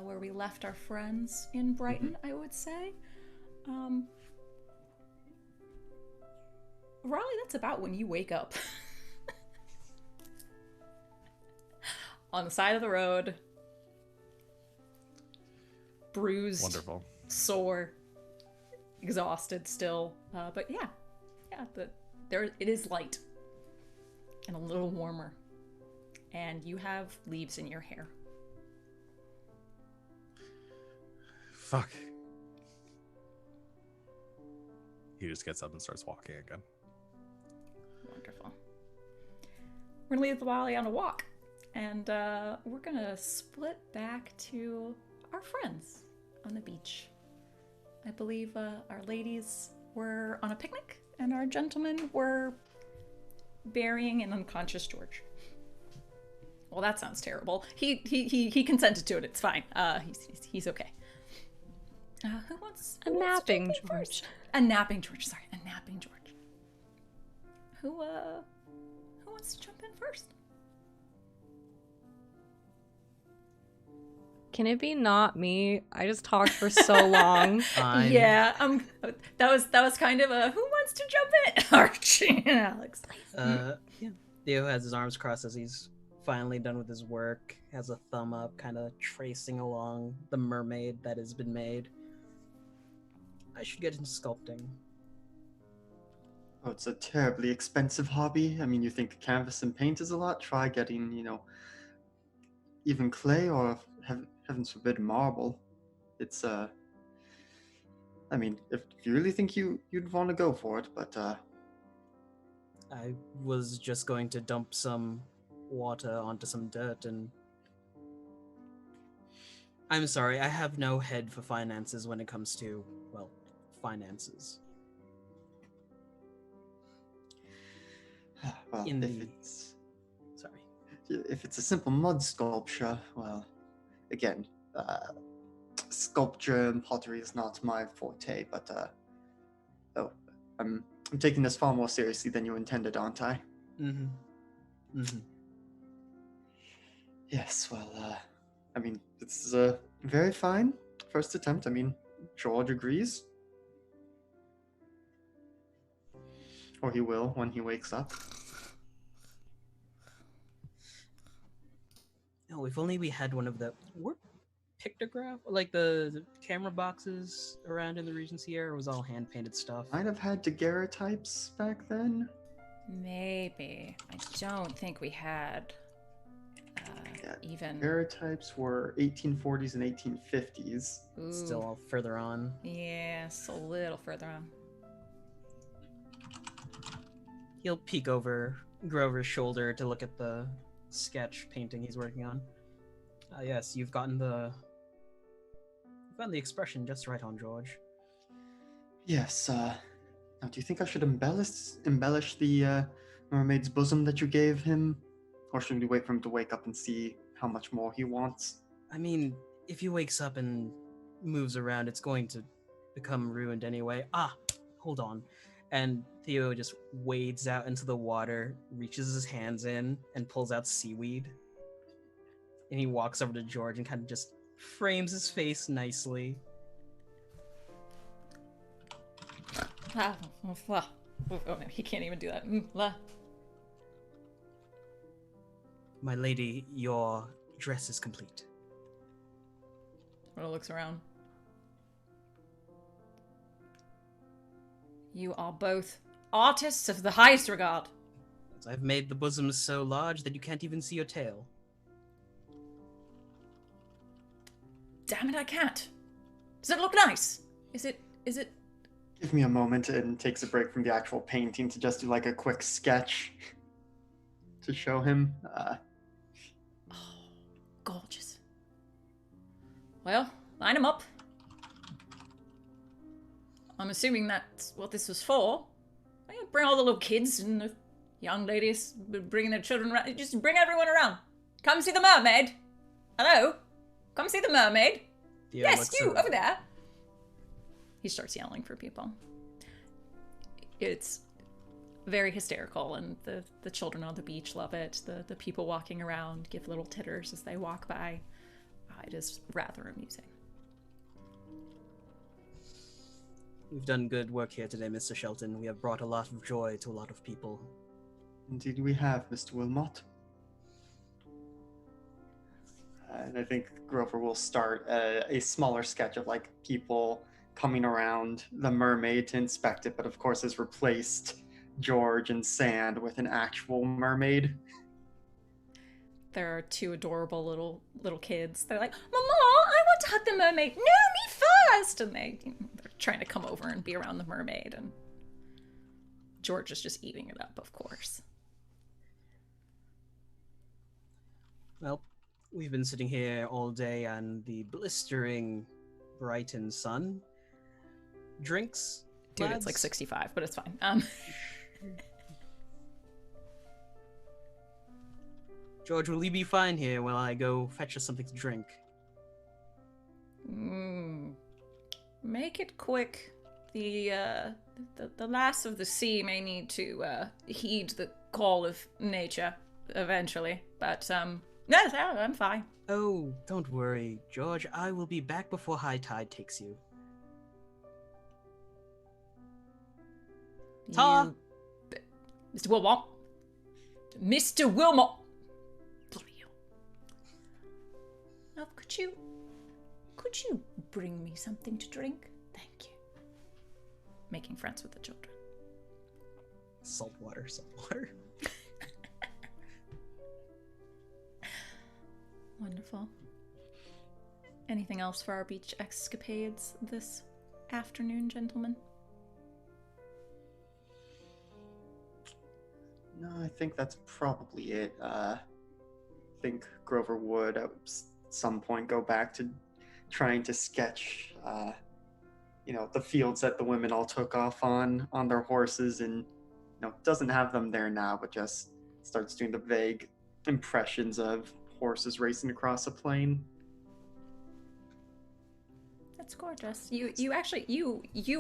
where we left our friends in Brighton, I would say. Raleigh, that's about when you wake up. On the side of the road, bruised, Wonderful. sore, exhausted still, but yeah, there it is light and a little warmer, and you have leaves in your hair. Fuck. He just gets up and starts walking again. Wonderful. We're gonna leave the Wally on a walk, and we're gonna split back to our friends on the beach. I believe our ladies were on a picnic, and our gentlemen were burying an unconscious George. Well, that sounds terrible. He consented to it. It's fine. He's okay. Who wants A to napping jump in George. first? A napping George. Sorry, a napping George. Who wants to jump in first? Can it be not me? I just talked for so long. Yeah, that was kind of a who wants to jump in? Archie and Alex. Yeah. Theo has his arms crossed as he's finally done with his work, has a thumb up, kind of tracing along the mermaid that has been made. I should get into sculpting. Oh, it's a terribly expensive hobby. I mean, you think canvas and paint is a lot? Try getting, even clay or heavens forbid marble. It's I mean, if you really think you'd want to go for it, but I was just going to dump some water onto some dirt and I'm sorry, I have no head for finances when it comes to, well, finances. well, In if the- it's Sorry. if it's a simple mud sculpture, well, again, sculpture and pottery is not my forte, but I'm taking this far more seriously than you intended, aren't I? Mm-hmm. Mm-hmm. Yes, well, I mean, this is a very fine first attempt. I mean, George agrees. Or he will when he wakes up. Oh, if only we had one of the pictograph, like the camera boxes around in the Regency era. It was all hand painted stuff. Might have had daguerreotypes back then. Maybe. I don't think we had even. Daguerreotypes were 1840s and 1850s. Ooh, Still all further on. yes, a little further on. He'll peek over Grover's shoulder to look at the sketch painting he's working on. Yes, you've gotten the expression just right on George. Yes, now do you think I should embellish the mermaid's bosom that you gave him? Or should we wait for him to wake up and see how much more he wants? I mean, if he wakes up and moves around, it's going to become ruined anyway. Ah, hold on. And Theo just wades out into the water, reaches his hands in, and pulls out seaweed. And he walks over to George and kind of just frames his face nicely. Oh no, he can't even do that. My lady, your dress is complete. Rhoda looks around. You are both artists of the highest regard. I've made the bosoms so large that you can't even see your tail. Damn it, I can't. Does it look nice? Is it... Give me a moment, and takes a break from the actual painting to just do like a quick sketch to show him. Oh, gorgeous. Well, line them up. I'm assuming that's what this was for. Bring all the little kids and the young ladies, bringing their children around. Just bring everyone around. Come see the mermaid. Hello? Come see the mermaid. Theo Yes, looks you, around. over there. He starts yelling for people. It's very hysterical, and the children on the beach love it. The people walking around give little titters as they walk by. It is rather amusing. We've done good work here today, Mr. Shelton. We have brought a lot of joy to a lot of people. Indeed, we have, Mr. Wilmot. And I think Grover will start a smaller sketch of like people coming around the mermaid to inspect it, but of course has replaced George and Sand with an actual mermaid. There are two adorable little kids. They're like, Mama, I want to hug the mermaid. No, me first! And they're trying to come over and be around the mermaid. And George is just eating it up, of course. Well, we've been sitting here all day on the blistering Brighton sun. Drinks? Dude, lads? it's like 65, but it's fine. George, will you be fine here while I go fetch us something to drink? Make it quick. The lass of the sea may need to heed the call of nature eventually, but no, I'm fine. Oh, don't worry, George. I will be back before high tide takes you. Ta! Mr. Wilmot. Mr. Wilmot. Bloody hell. Now, could you bring me something to drink? Thank you. Making friends with the children. Salt water, salt water. Wonderful. Anything else for our beach escapades this afternoon, gentlemen? No, I think that's probably it. I think Grover would at some point go back to trying to sketch, the fields that the women all took off on their horses, and doesn't have them there now, but just starts doing the vague impressions of horses racing across a plain. That's gorgeous. You actually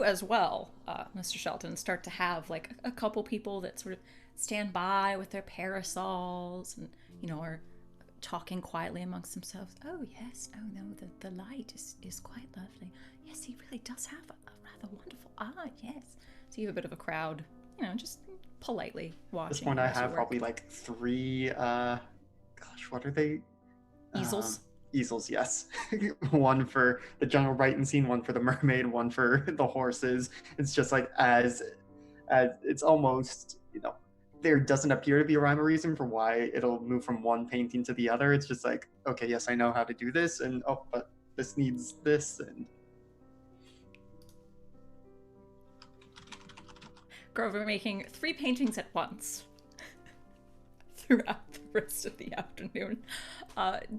as well, Mr. Shelton, start to have like a couple people that sort of stand by with their parasols and are talking quietly amongst themselves. Oh yes, oh no, the light is quite lovely. Yes, he really does have a rather wonderful eye. Yes, so you have a bit of a crowd, just politely watching. At this point, I as you have work. probably like three. What are they? Easels. Easels, yes. One for the general Brighton scene, one for the mermaid, one for the horses. It's just like as it's almost there doesn't appear to be a rhyme or reason for why it'll move from one painting to the other. It's just like, okay, yes, I know how to do this, and oh, but this needs this, and Grover making 3 paintings at once throughout the rest of the afternoon.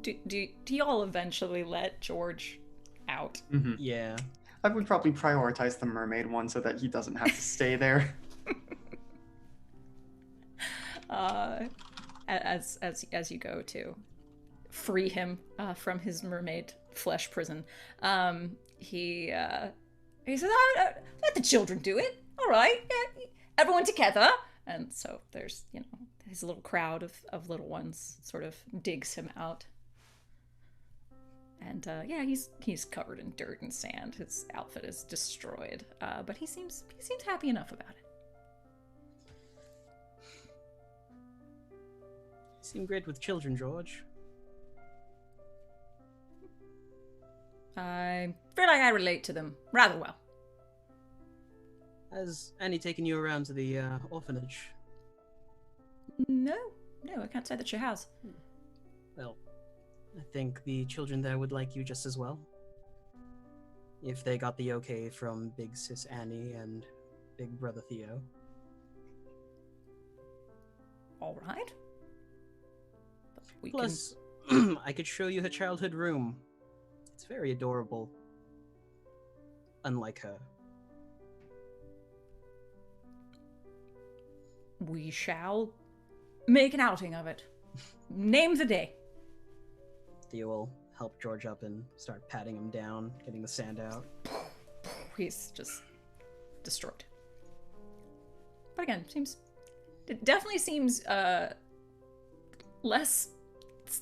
Do y'all eventually let George out? mm-hmm. Yeah. I would probably prioritize the mermaid one so that he doesn't have to stay there. As you go to free him from his mermaid flesh prison, he says, "Let the children do it. All right, yeah, everyone together." And so there's his little crowd of little ones sort of digs him out. And he's covered in dirt and sand. His outfit is destroyed, but he seems happy enough about it. seem great with children, George. I feel like I relate to them rather well. Has Annie taken you around to the orphanage? No, I can't say that she has. Well, I think the children there would like you just as well. If they got the okay from Big Sis Annie and Big Brother Theo. All right. But we Plus, I could show you her childhood room. It's very adorable. Unlike her. we shall make an outing of it. Name the day. Theo will help George up and start patting him down, getting the sand out. He's just destroyed. But again, it definitely seems less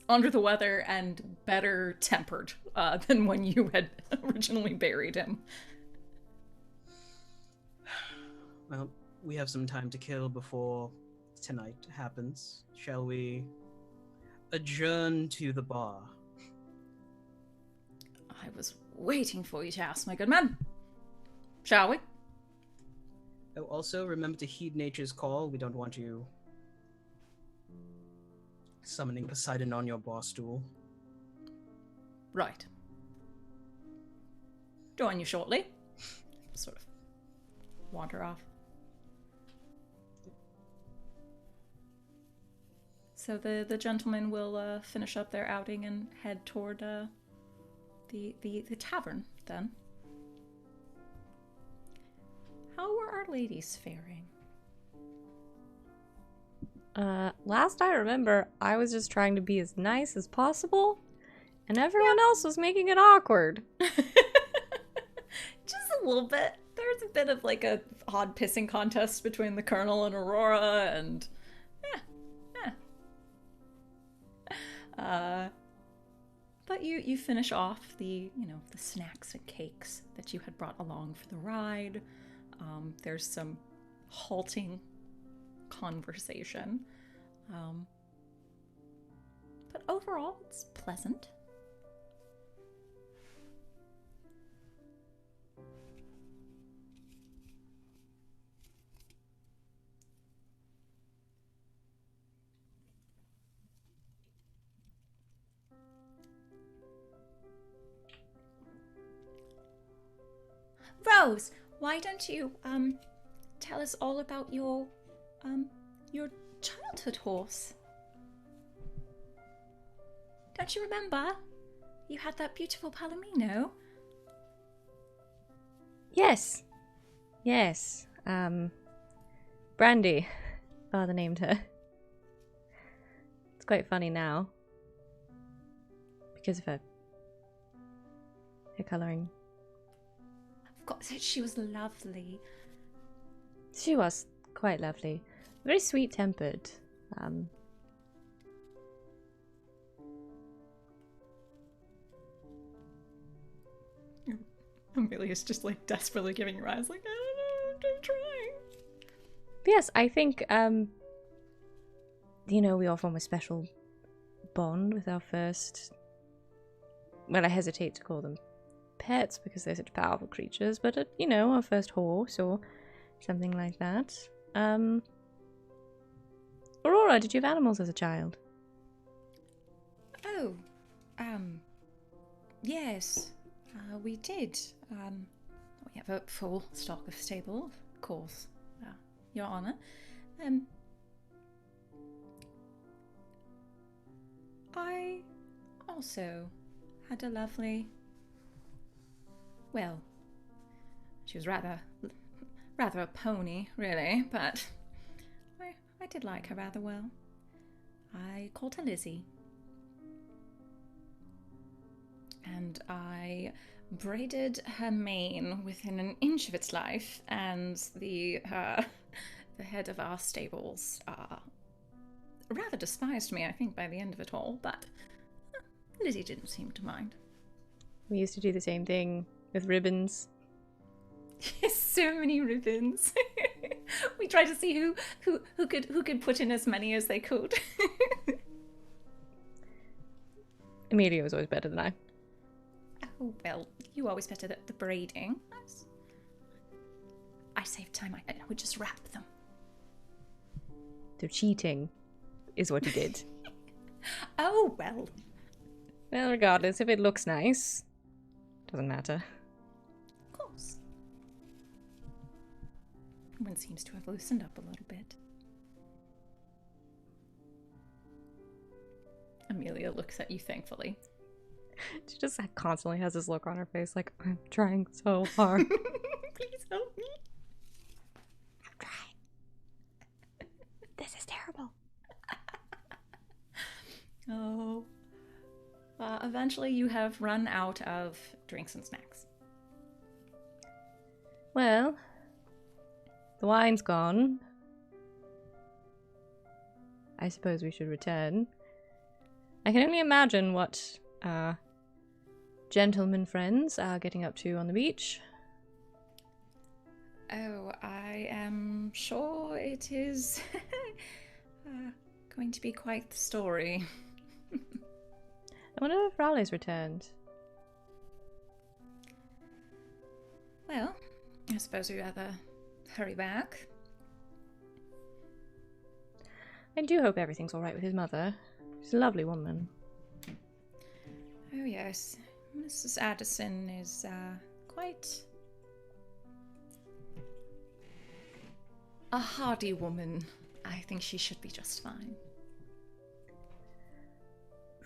under the weather and better tempered than when you had originally buried him. Well, we have some time to kill before tonight happens. Shall we adjourn to the bar? I was waiting for you to ask, my good man. Shall we? Oh, also, remember to heed nature's call. We don't want you summoning Poseidon on your bar stool. Right. Join you shortly. Sort of wander off. So the gentlemen will finish up their outing and head toward the tavern then. How were our ladies faring? Last I remember, I was just trying to be as nice as possible, and everyone else was making it awkward. Just a little bit. There's a bit of like a odd pissing contest between the Colonel and Aurora, and but you finish off the snacks and cakes that you had brought along for the ride. There's some halting conversation, but overall it's pleasant. Rose, why don't you tell us all about your childhood horse? Don't you remember? You had that beautiful Palomino. Yes. Brandy, father named her. It's quite funny now. Because of her colouring. Of course, she was lovely. She was quite lovely. Very sweet-tempered. Amelia's just like desperately giving her eyes like, I don't know, I'm trying. But yes, I think, we all form a special bond with our first... Well, I hesitate to call them pets because they're such powerful creatures, but, our first horse or something like that. Aurora, did you have animals as a child? Oh, yes, we did. We have a full stock of stable, of course, Your Honour. I also had a lovely... Well, she was rather a pony, really, but I did like her rather well. I called her Lizzie. And I braided her mane within an inch of its life, and the head of our stables rather despised me, I think, by the end of it all, but Lizzie didn't seem to mind. We used to do the same thing with ribbons. So many ribbons. We tried to see who could put in as many as they could. Amelia was always better than I. Oh, well, you always better the braiding. I saved time. I would just wrap them. So cheating is what you did. Oh, well. Well, regardless, if it looks nice, doesn't matter. Of course. One seems to have loosened up a little bit. Amelia looks at you thankfully. She just constantly has this look on her face like, I'm trying so hard. Please help me. I'm trying. This is terrible. Oh. Eventually you have run out of drinks and snacks. Well, the wine's gone. I suppose we should return. I can only imagine what gentlemen friends are getting up to on the beach. Oh, I am sure it is going to be quite the story. I wonder if Raleigh's returned. Well, I suppose we rather hurry back. I do hope everything's alright with his mother. She's a lovely woman. Oh yes, Mrs. Addison is quite a hardy woman. I think she should be just fine.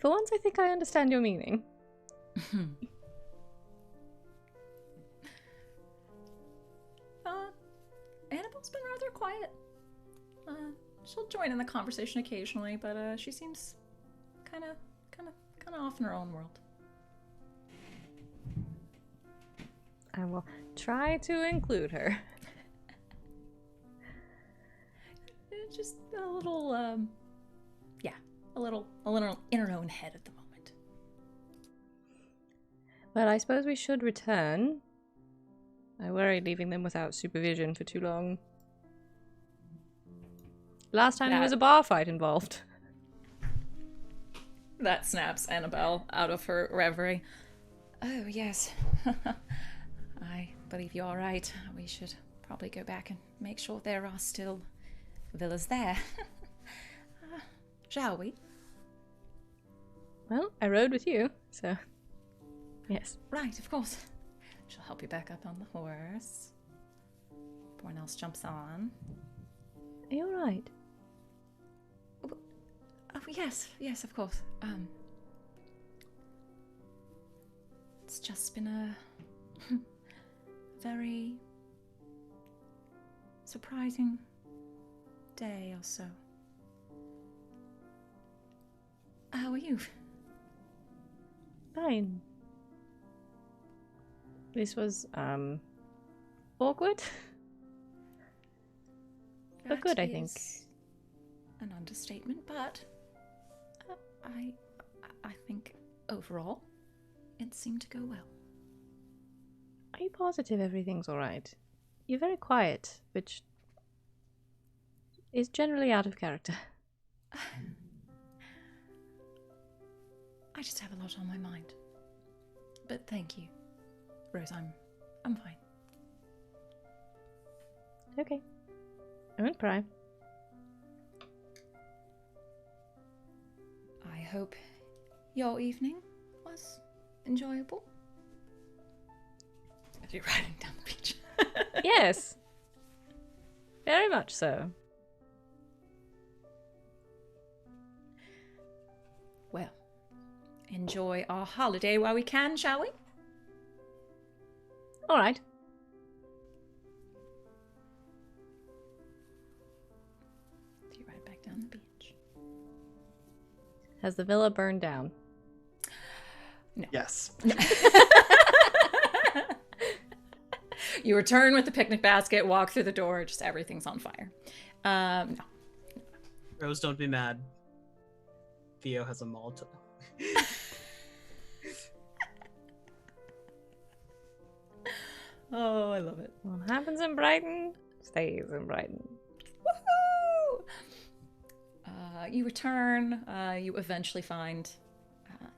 For once, I think I understand your meaning. Annabelle's been rather quiet. She'll join in the conversation occasionally, but she seems kind of off in her own world. I will try to include her. Just a little, a little in her own head at the moment. Well, I suppose we should return. I worry leaving them without supervision for too long. Last time there was a bar fight involved. That snaps Annabelle out of her reverie. Oh, yes. I believe you are right. We should probably go back and make sure there are still villas there. Shall we? Well, I rode with you, so yes. Right, of course. She'll help you back up on the horse. Everyone else jumps on. Are you alright? Oh, yes, of course. It's just been a very surprising day or so. How are you? Fine. This was, awkward. But good, I think. An understatement, but I think overall it seemed to go well. Are you positive everything's alright? You're very quiet, which is generally out of character. I just have a lot on my mind. But thank you, Rose. I'm fine. Okay. I won't pry. I hope your evening was enjoyable. As you're riding down the beach. Yes. Very much so. Well, enjoy our holiday while we can, shall we? Alright. So you ride back down the beach. Has the villa burned down? No. Yes. You return with the picnic basket, walk through the door, just everything's on fire. No. Rose, don't be mad. Theo has a Molotov. Oh, I love it. What happens in Brighton stays in Brighton. Woohoo! You return. You eventually find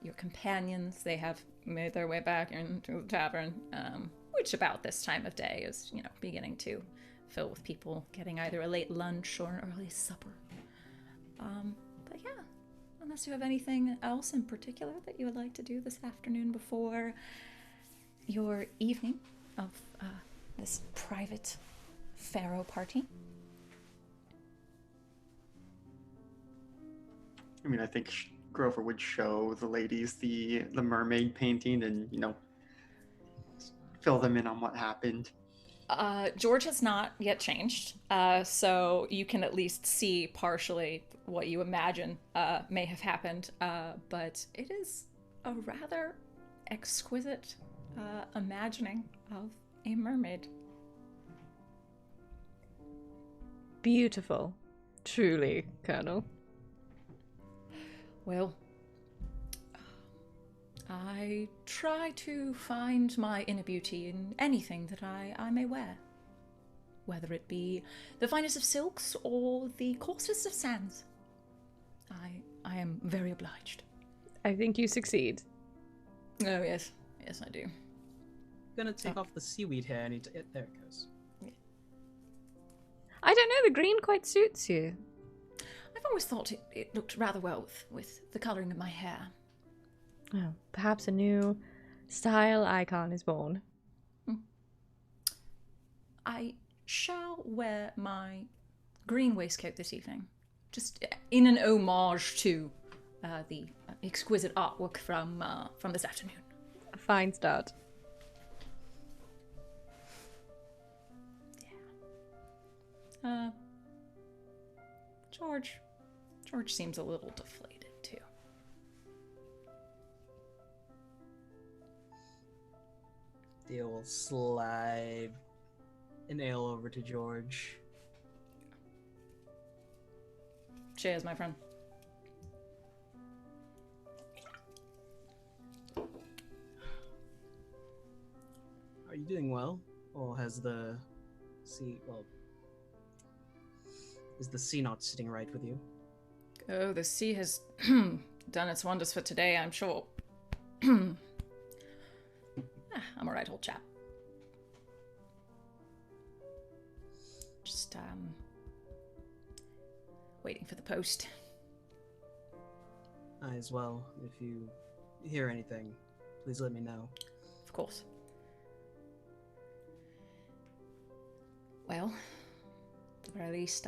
your companions, they have made their way back into the tavern, which about this time of day is, beginning to fill with people getting either a late lunch or an early supper. But yeah, unless you have anything else in particular that you would like to do this afternoon before your evening of this private pharaoh party. I mean, I think Grover would show the ladies the mermaid painting and, fill them in on what happened. George has not yet changed, so you can at least see partially what you imagine may have happened, but it is a rather exquisite imagining of a mermaid. Beautiful. Truly, Colonel. Well, I try to find my inner beauty in anything that I may wear, whether it be the finest of silks or the coarsest of sands. I am very obliged. I think you succeed. Oh, yes. Yes, I do. Gonna take off the seaweed hair. I need to. There it goes. I don't know, the green quite suits you. I've always thought it looked rather well with the colouring of my hair. Well, perhaps a new style icon is born. I shall wear my green waistcoat this evening, just in an homage to the exquisite artwork from this afternoon. A fine start. Yeah. George seems a little deflated too. Theo will slide an ale over to George. Cheers, my friend. Are you doing well? Or has the sea, is the sea not sitting right with you? Oh, the sea has done its wonders for today, I'm sure. I'm alright, old chap. Just, waiting for the post. I as well. If you hear anything, please let me know. Of course. Well, at the very least,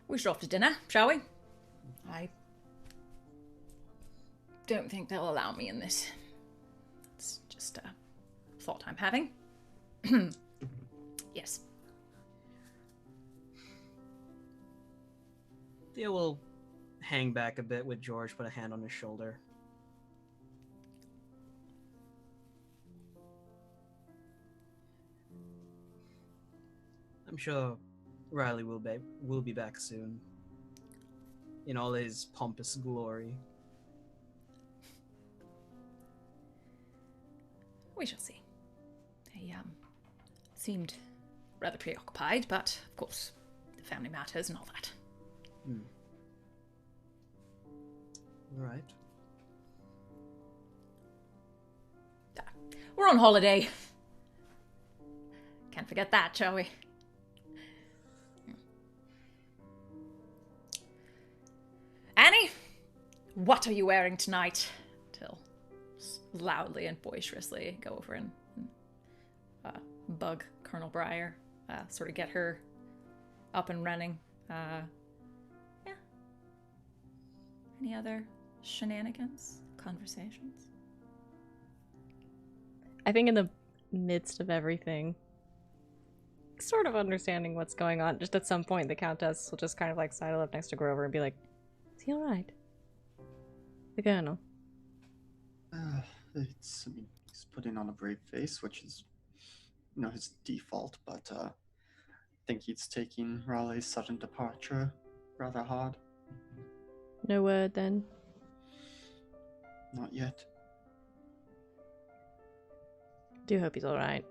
we should off to dinner, shall we? I don't think they'll allow me in this. It's just a thought I'm having. Yes. Theo will hang back a bit with George, put a hand on his shoulder. I'm sure Riley will be back soon, in all his pompous glory. We shall see. He seemed rather preoccupied, but of course, the family matters and all that. All right. We're on holiday. Can't forget that, shall we? Annie, what are you wearing tonight? Till loudly and boisterously go over and bug Colonel Breyer, sort of get her up and running. Yeah. Any other shenanigans, conversations? I think in the midst of everything, sort of understanding what's going on, just at some point the Countess will just kind of like sidle up next to Grover and be like, "Is he alright? The Colonel." He's putting on a brave face, which is, his default, but I think he's taking Raleigh's sudden departure rather hard. No word then? Not yet. Do hope he's alright.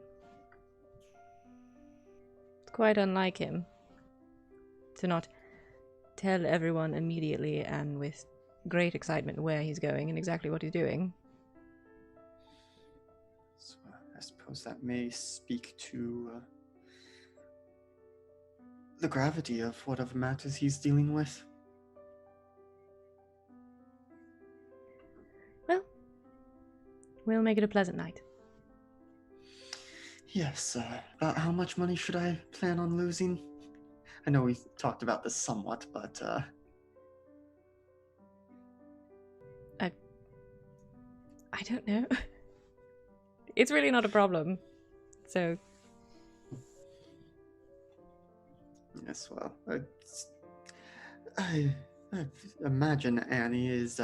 It's quite unlike him to not tell everyone immediately and with great excitement where he's going and exactly what he's doing. So I suppose that may speak to the gravity of whatever matters he's dealing with. Well, we'll make it a pleasant night. Yes, about how much money should I plan on losing? I know we talked about this somewhat, but I don't know. It's really not a problem. So yes, well, I imagine Annie is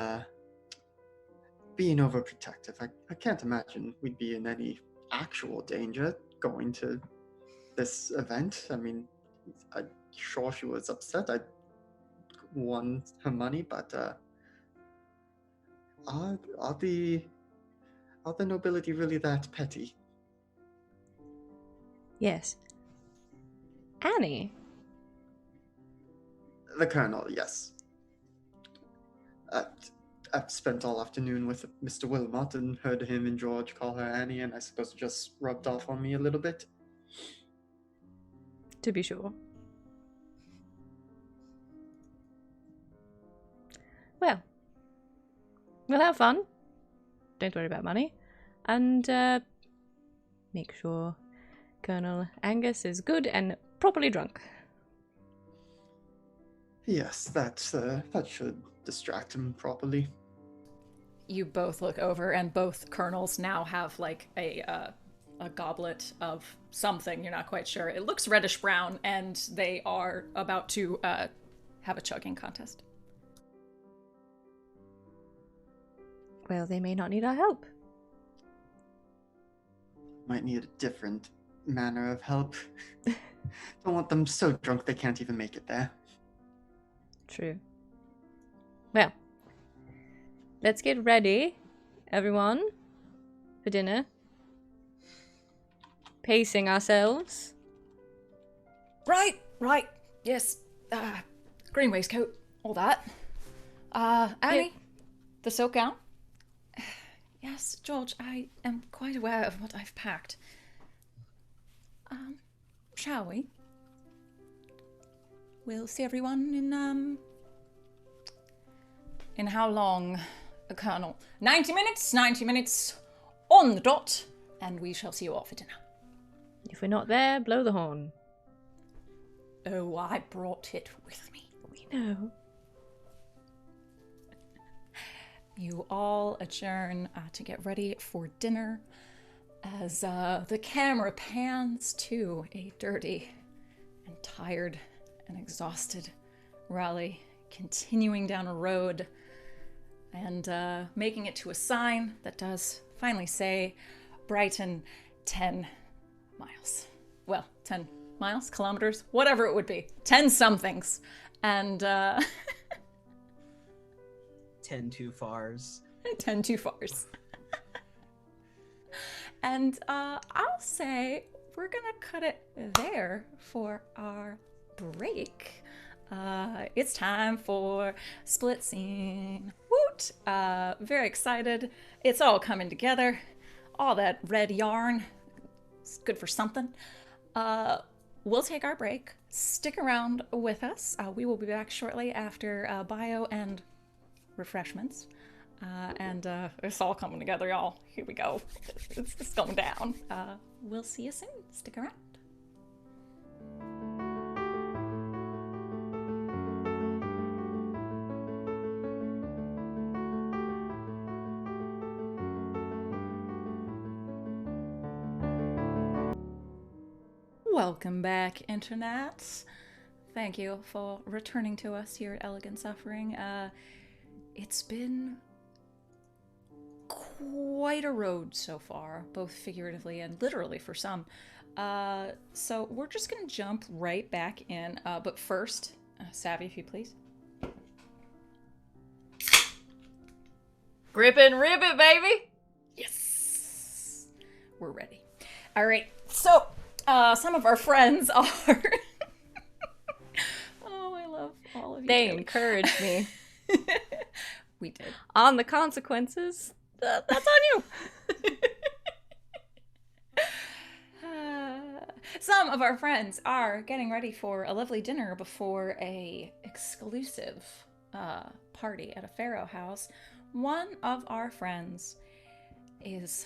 being overprotective. I can't imagine we'd be in any actual danger going to this event. I mean, I'm sure she was upset I won her money, but are the nobility really that petty? yes. Annie? The Colonel, yes. I've spent all afternoon with Mr. Wilmot and heard him and George call her Annie, and I suppose it just rubbed off on me a little bit. To be sure. Well, we'll have fun. Don't worry about money. And make sure Colonel Angus is good and properly drunk. Yes, that should distract him properly. You both look over, and both colonels now have like a goblet of something. You're not quite sure. It looks reddish brown, and they are about to have a chugging contest. Well, they may not need our help. Might need a different manner of help. Don't want them so drunk they can't even make it there. True. Well, let's get ready, everyone, for dinner. Pacing ourselves. Right. Yes. Green waistcoat, all that. Annie, the silk gown. Yes, George, I am quite aware of what I've packed. Shall we? We'll see everyone in how long, Colonel? 90 minutes? 90 minutes on the dot, and we shall see you all for dinner. If we're not there, blow the horn. Oh, I brought it with me. We know. You all adjourn to get ready for dinner as the camera pans to a dirty and tired and exhausted Raleigh continuing down a road and making it to a sign that does finally say Brighton 10 miles. Well, 10 miles, kilometers, whatever it would be. 10 somethings. And 10 too fars. 10 too fars. And I'll say we're gonna cut it there for our break. It's time for split scene. Woot! Very excited. It's all coming together. All that red yarn. It's good for something. We'll take our break. Stick around with us. We will be back shortly after bio and refreshments. And it's all coming together, y'all. Here we go. It's going down. We'll see you soon. Stick around. Welcome back, Internet. Thank you for returning to us here at Elegant Suffering. It's been quite a road so far, both figuratively and literally for some. So we're just gonna jump right back in. But first, Savvy, if you please. Grip and rip it, baby! Yes! We're ready. All right, so some of our friends are... Oh, I love all of you. They encouraged me. We did. On the consequences, that's on you. Some of our friends are getting ready for a lovely dinner before a exclusive party at a pharaoh house. One of our friends is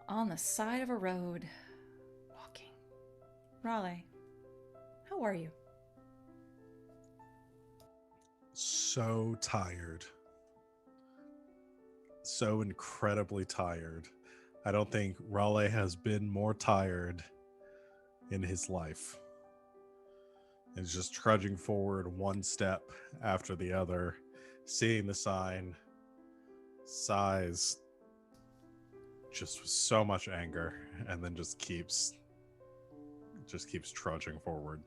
on the side of a road walking. Raleigh, how are you? So tired. So incredibly tired. I don't think Raleigh has been more tired in his life. And just trudging forward one step after the other, seeing the sign, sighs, just with so much anger, and then just keeps trudging forward.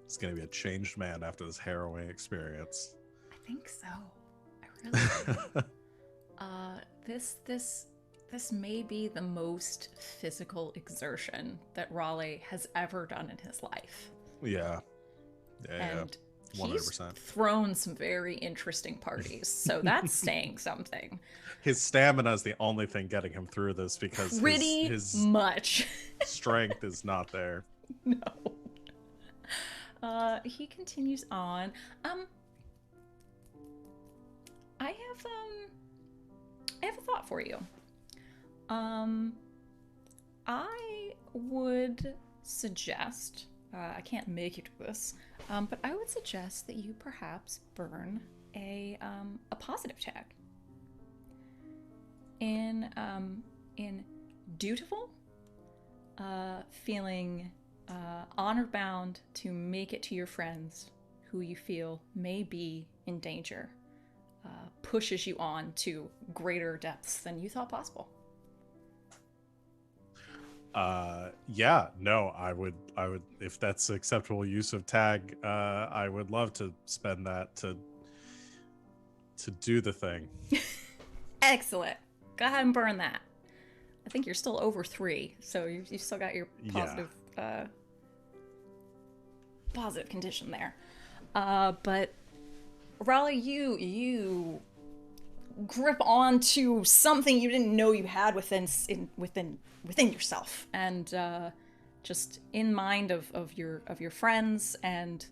He's gonna be a changed man after this harrowing experience. I think so. I really do. This may be the most physical exertion that Raleigh has ever done in his life. Yeah. And 100%. he's thrown some very interesting parties, so that's saying something. His stamina is the only thing getting him through this because Pretty his much. strength is not there. No. He continues on. I have a thought for you. I would suggest, I can't make you do this, but I would suggest that you perhaps burn a positive tag. In dutiful, feeling honor-bound to make it to your friends who you feel may be in danger, pushes you on to greater depths than you thought possible. I would if that's acceptable use of tag, I would love to spend that to do the thing. Excellent. Go ahead and burn that. I think you're still over 3, so you've still got your positive positive condition there. But Raleigh, you grip onto something you didn't know you had within yourself, and just in mind of your friends, and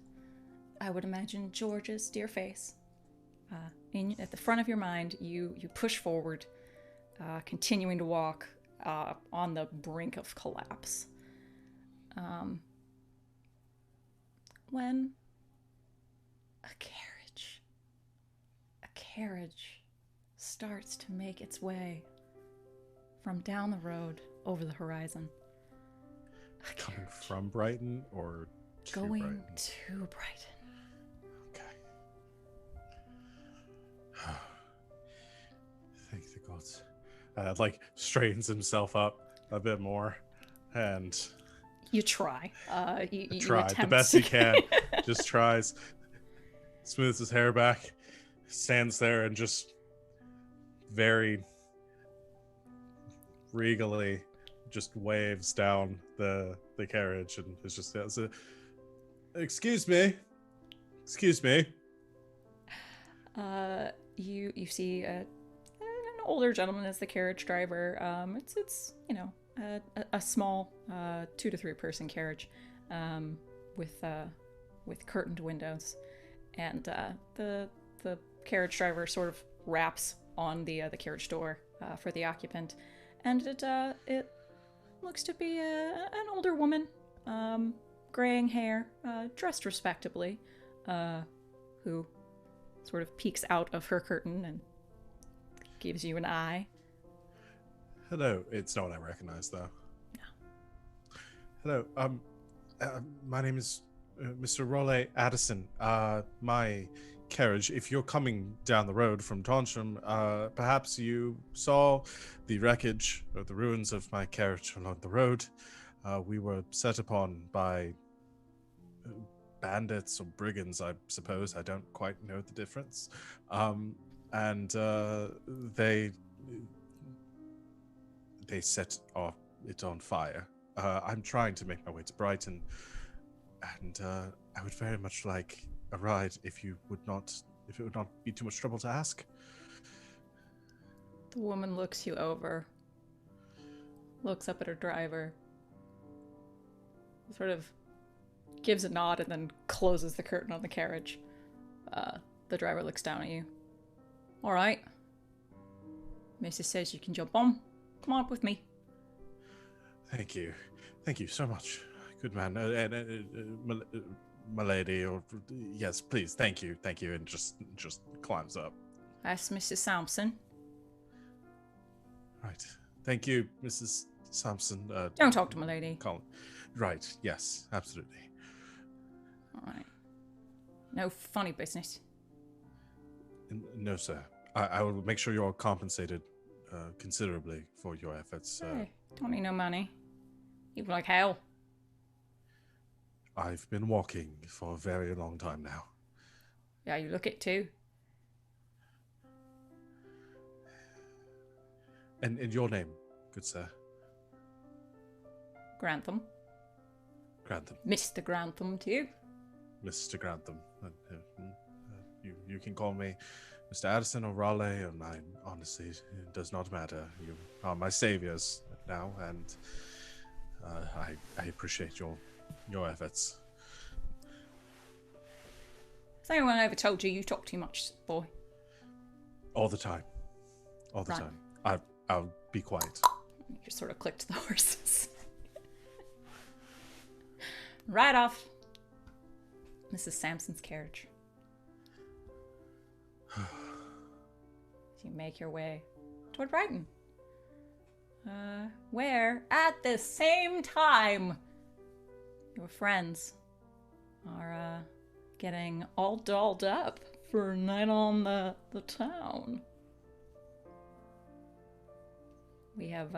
I would imagine George's dear face. At the front of your mind, you push forward, continuing to walk on the brink of collapse. When a carriage starts to make its way from down the road over the horizon. Coming from Brighton or to going Brighton? to Brighton. Okay. Thank the gods. Straightens himself up a bit more, and you try. You try the attempt best he can. Just tries. Smooths his hair back, stands there, and just very regally just waves down the carriage, and it's just excuse me. You see an older gentleman as the carriage driver. It's a small 2 to 3 person carriage, with curtained windows, and the carriage driver sort of raps on the carriage door for the occupant, and it looks to be an older woman, graying hair, dressed respectably, who sort of peeks out of her curtain and gives you an eye. Hello. It's not what I recognize, though. No. Hello. My name is Mr. Raleigh Addison. My carriage, if you're coming down the road from Tonsham, perhaps you saw the wreckage or the ruins of my carriage along the road. We were set upon by bandits or brigands, I suppose. I don't quite know the difference. And they set it on fire. I'm trying to make my way to Brighton, and I would very much like a ride if it would not be too much trouble to ask. The woman looks you over, looks up at her driver, sort of gives a nod, and then closes the curtain on the carriage. The driver looks down at you. All right. Mrs. says you can jump on. Come on up with me. Thank you. Thank you so much. Good man. My lady, or yes, please. Thank you. Thank you. And just climbs up. That's Mrs. Sampson. Right. Thank you, Mrs. Sampson. Don't talk to my lady. Right. Yes, absolutely. All right. No funny business. No, sir. I will make sure you're compensated considerably for your efforts. Hey, don't need no money. You look like hell. I've been walking for a very long time now. Yeah, you look it too. And your name, good sir? Grantham. Grantham. Mr. Grantham to you. Mr. Grantham. You can call me Mr. Addison or Raleigh, or mine. Honestly, it does not matter. You are my saviors now, and I appreciate your efforts. Has anyone ever told you talk too much, boy? All the time. All the Right. time. I'll be quiet. You just sort of clicked the horses. Right off Mrs. Sampson's carriage. You make your way toward Brighton. Where, at the same time, your friends are getting all dolled up for a night on the town. We have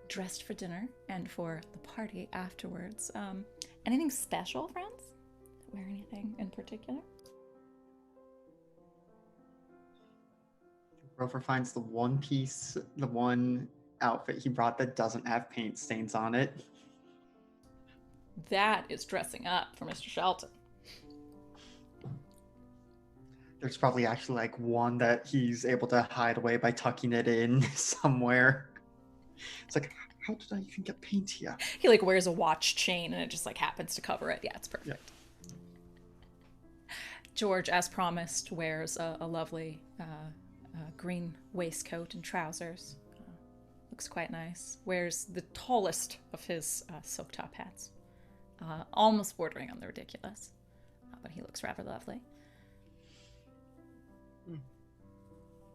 dressed for dinner and for the party afterwards. Anything special, friends? Wear anything in particular? Rover finds the one piece, the one outfit he brought that doesn't have paint stains on it. That is dressing up for Mr. Shelton. There's probably actually like one that he's able to hide away by tucking it in somewhere. It's like, how did I even get paint here? He like wears a watch chain and it just like happens to cover it. Yeah, it's perfect. Yeah. George, as promised, wears a lovely green waistcoat and trousers. Looks quite nice. Wears the tallest of his silk top hats. Almost bordering on the ridiculous. But he looks rather lovely.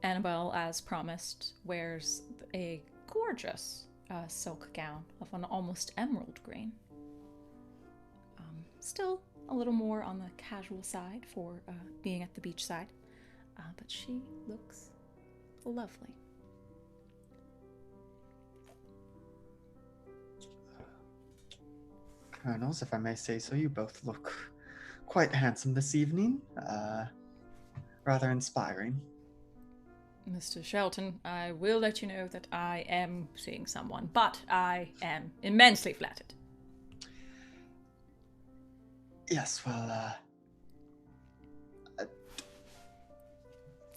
Annabelle, as promised, wears a gorgeous silk gown of an almost emerald green. Still a little more on the casual side for being at the beach side, but she looks lovely. Colonels, if I may say so, you both look quite handsome this evening. Rather inspiring. Mr. Shelton, I will let you know that I am seeing someone, but I am immensely flattered. Yes, well,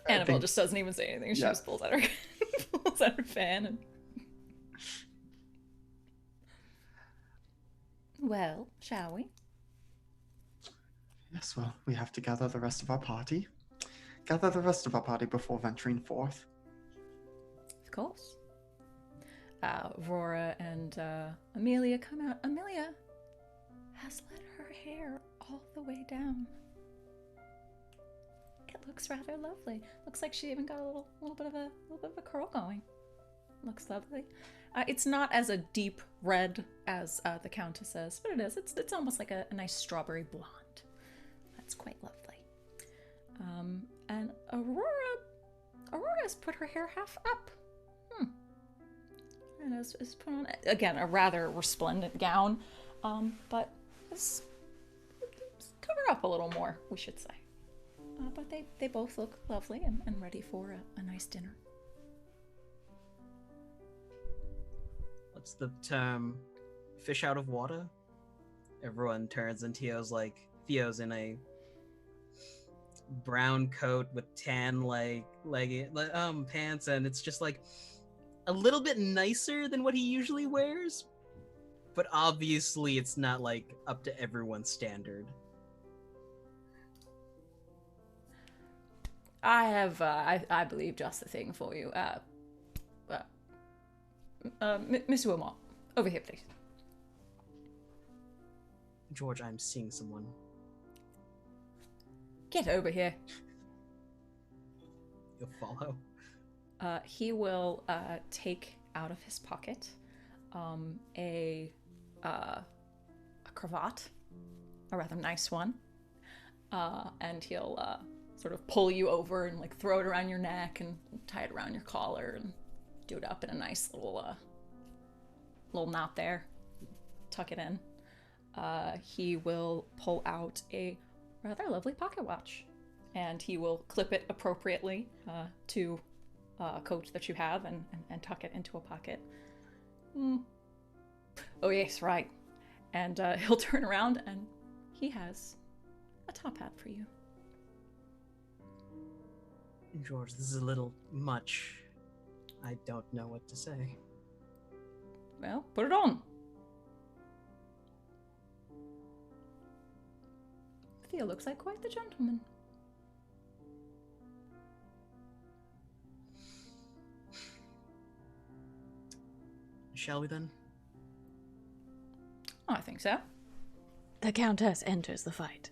Annabelle just doesn't even say anything. She Yeah. just pulls out her fan and... Well, shall we? Yes, well, we have to gather the rest of our party. Gather the rest of our party before venturing forth. Of course. Aurora and Amelia come out. Amelia has let her hair all the way down. It looks rather lovely. Looks like she even got a little bit of a curl going. Looks lovely. It's not as a deep red as the Countess is, but it is. It's almost like a nice strawberry blonde. That's quite lovely. And Aurora has put her hair half up. And is put on, again, a rather resplendent gown, but it's covered up a little more, we should say. But they both look lovely and ready for a nice dinner. What's the term? Fish out of water? Everyone turns and Theo's in a brown coat with tan pants, and it's just like a little bit nicer than what he usually wears, but obviously it's not like up to everyone's standard. I have, I believe, just the thing for you. Miss Wilmot, over here, please. George, I'm seeing someone. Get over here. You'll follow. He will take out of his pocket a cravat, a rather nice one, and he'll sort of pull you over and like throw it around your neck and tie it around your collar and do it up in a nice little knot there. Tuck it in. He will pull out a rather lovely pocket watch, and he will clip it appropriately to a coat that you have and tuck it into a pocket. Oh yes, right. And he'll turn around and he has a top hat for you. George, this is a little much. I don't know what to say. Well, put it on. Theo looks like quite the gentleman. Shall we then? Oh, I think so. The Countess enters the fight.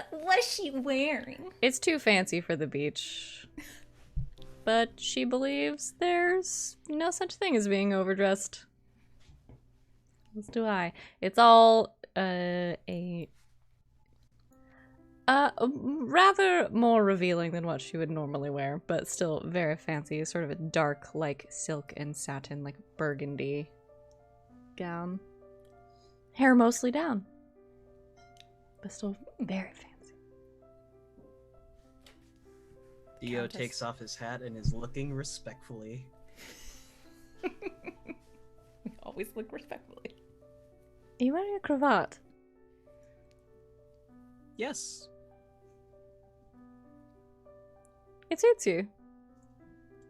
What is she wearing? It's too fancy for the beach. But she believes there's no such thing as being overdressed. As do I. It's all a rather more revealing than what she would normally wear, but still very fancy. Sort of a dark, like silk and satin, like burgundy gown. Hair mostly down, but still very fancy. Theo Countess. takes off his hat and is looking respectfully. We always look respectfully. Are you wearing a cravat? Yes. It suits you.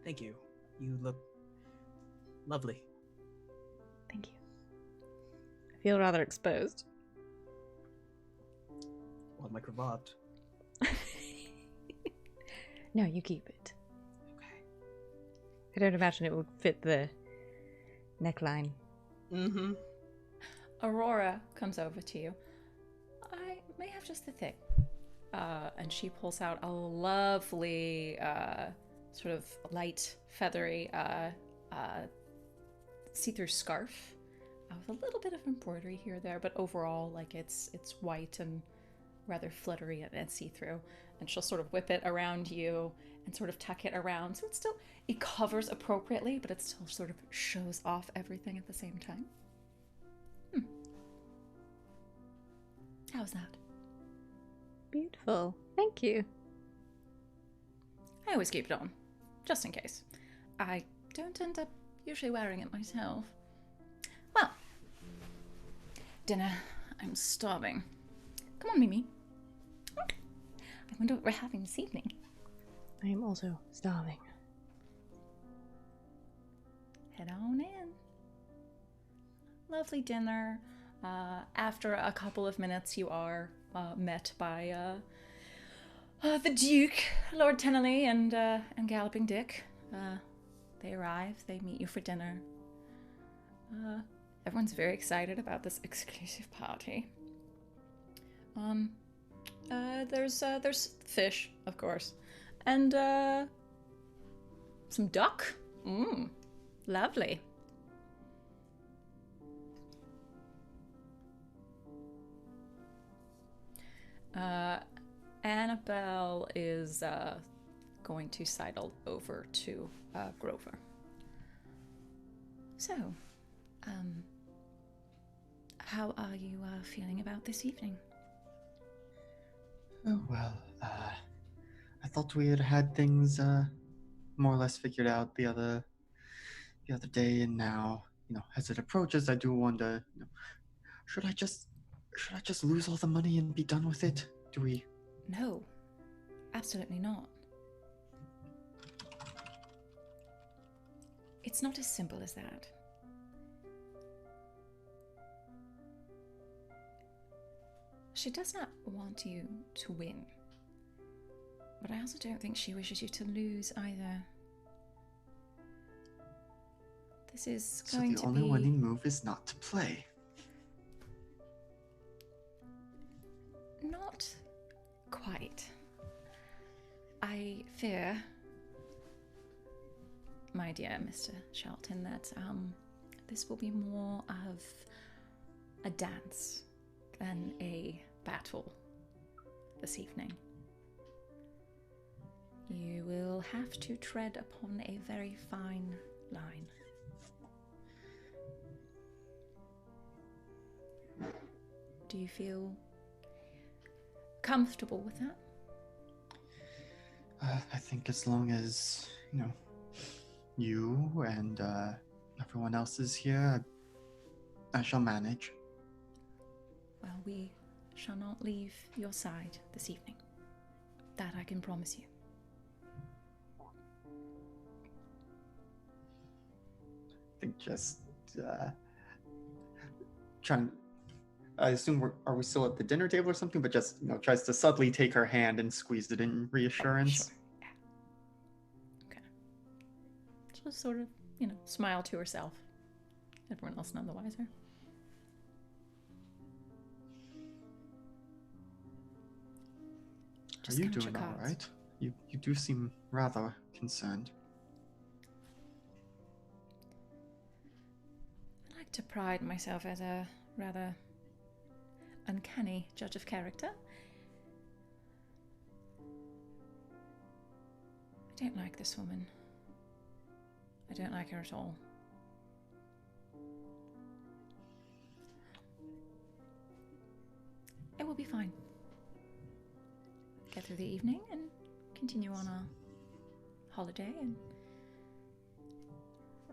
Thank you. You look lovely. Thank you. I feel rather exposed. Well, my cravat. No, you keep it. Okay. I don't imagine it would fit the neckline. Mm-hmm. Aurora comes over to you. I may have just the thing. And she pulls out a lovely, sort of light, feathery, see-through scarf with a little bit of embroidery here or there, but overall, like it's white and rather fluttery and see-through. And she'll sort of whip it around you and sort of tuck it around, so it covers appropriately, but it still sort of shows off everything at the same time. How's that? Beautiful. Thank you. I always keep it on, just in case. I don't end up usually wearing it myself. Well, dinner. I'm starving. Come on, Mimi. I wonder what we're having this evening. I am also starving. Head on in. Lovely dinner. After a couple of minutes, you are met by the Duke, Lord Tennelly, and Galloping Dick. They arrive. They meet you for dinner. Everyone's very excited about this exclusive party. There's fish, of course, and some duck. Lovely. Annabelle is going to sidle over to Grover. So, how are you feeling about this evening? Oh, well, I thought we had things more or less figured out the other day, and now, as it approaches, I do wonder, should I just lose all the money and be done with it? Do we No, absolutely not. It's not as simple as that. She does not want you to win, but I also don't think she wishes you to lose either. This is going to be... So the only winning move is not to play. Not quite. I fear, my dear Mr. Shelton, that this will be more of a dance than a battle this evening. You will have to tread upon a very fine line. Do you feel comfortable with that? I think as long as, you and everyone else is here, I shall manage. Well, we shall not leave your side this evening. That I can promise you. I think just trying. I assume are we still at the dinner table or something? But just tries to subtly take her hand and squeeze it in reassurance. Sure. Yeah. Okay. Just sort of, smile to herself. Everyone else none the wiser. Are you doing all right? You do seem rather concerned. I like to pride myself as a rather uncanny judge of character. I don't like this woman. I don't like her at all. It will be fine. Get through the evening and continue on our holiday and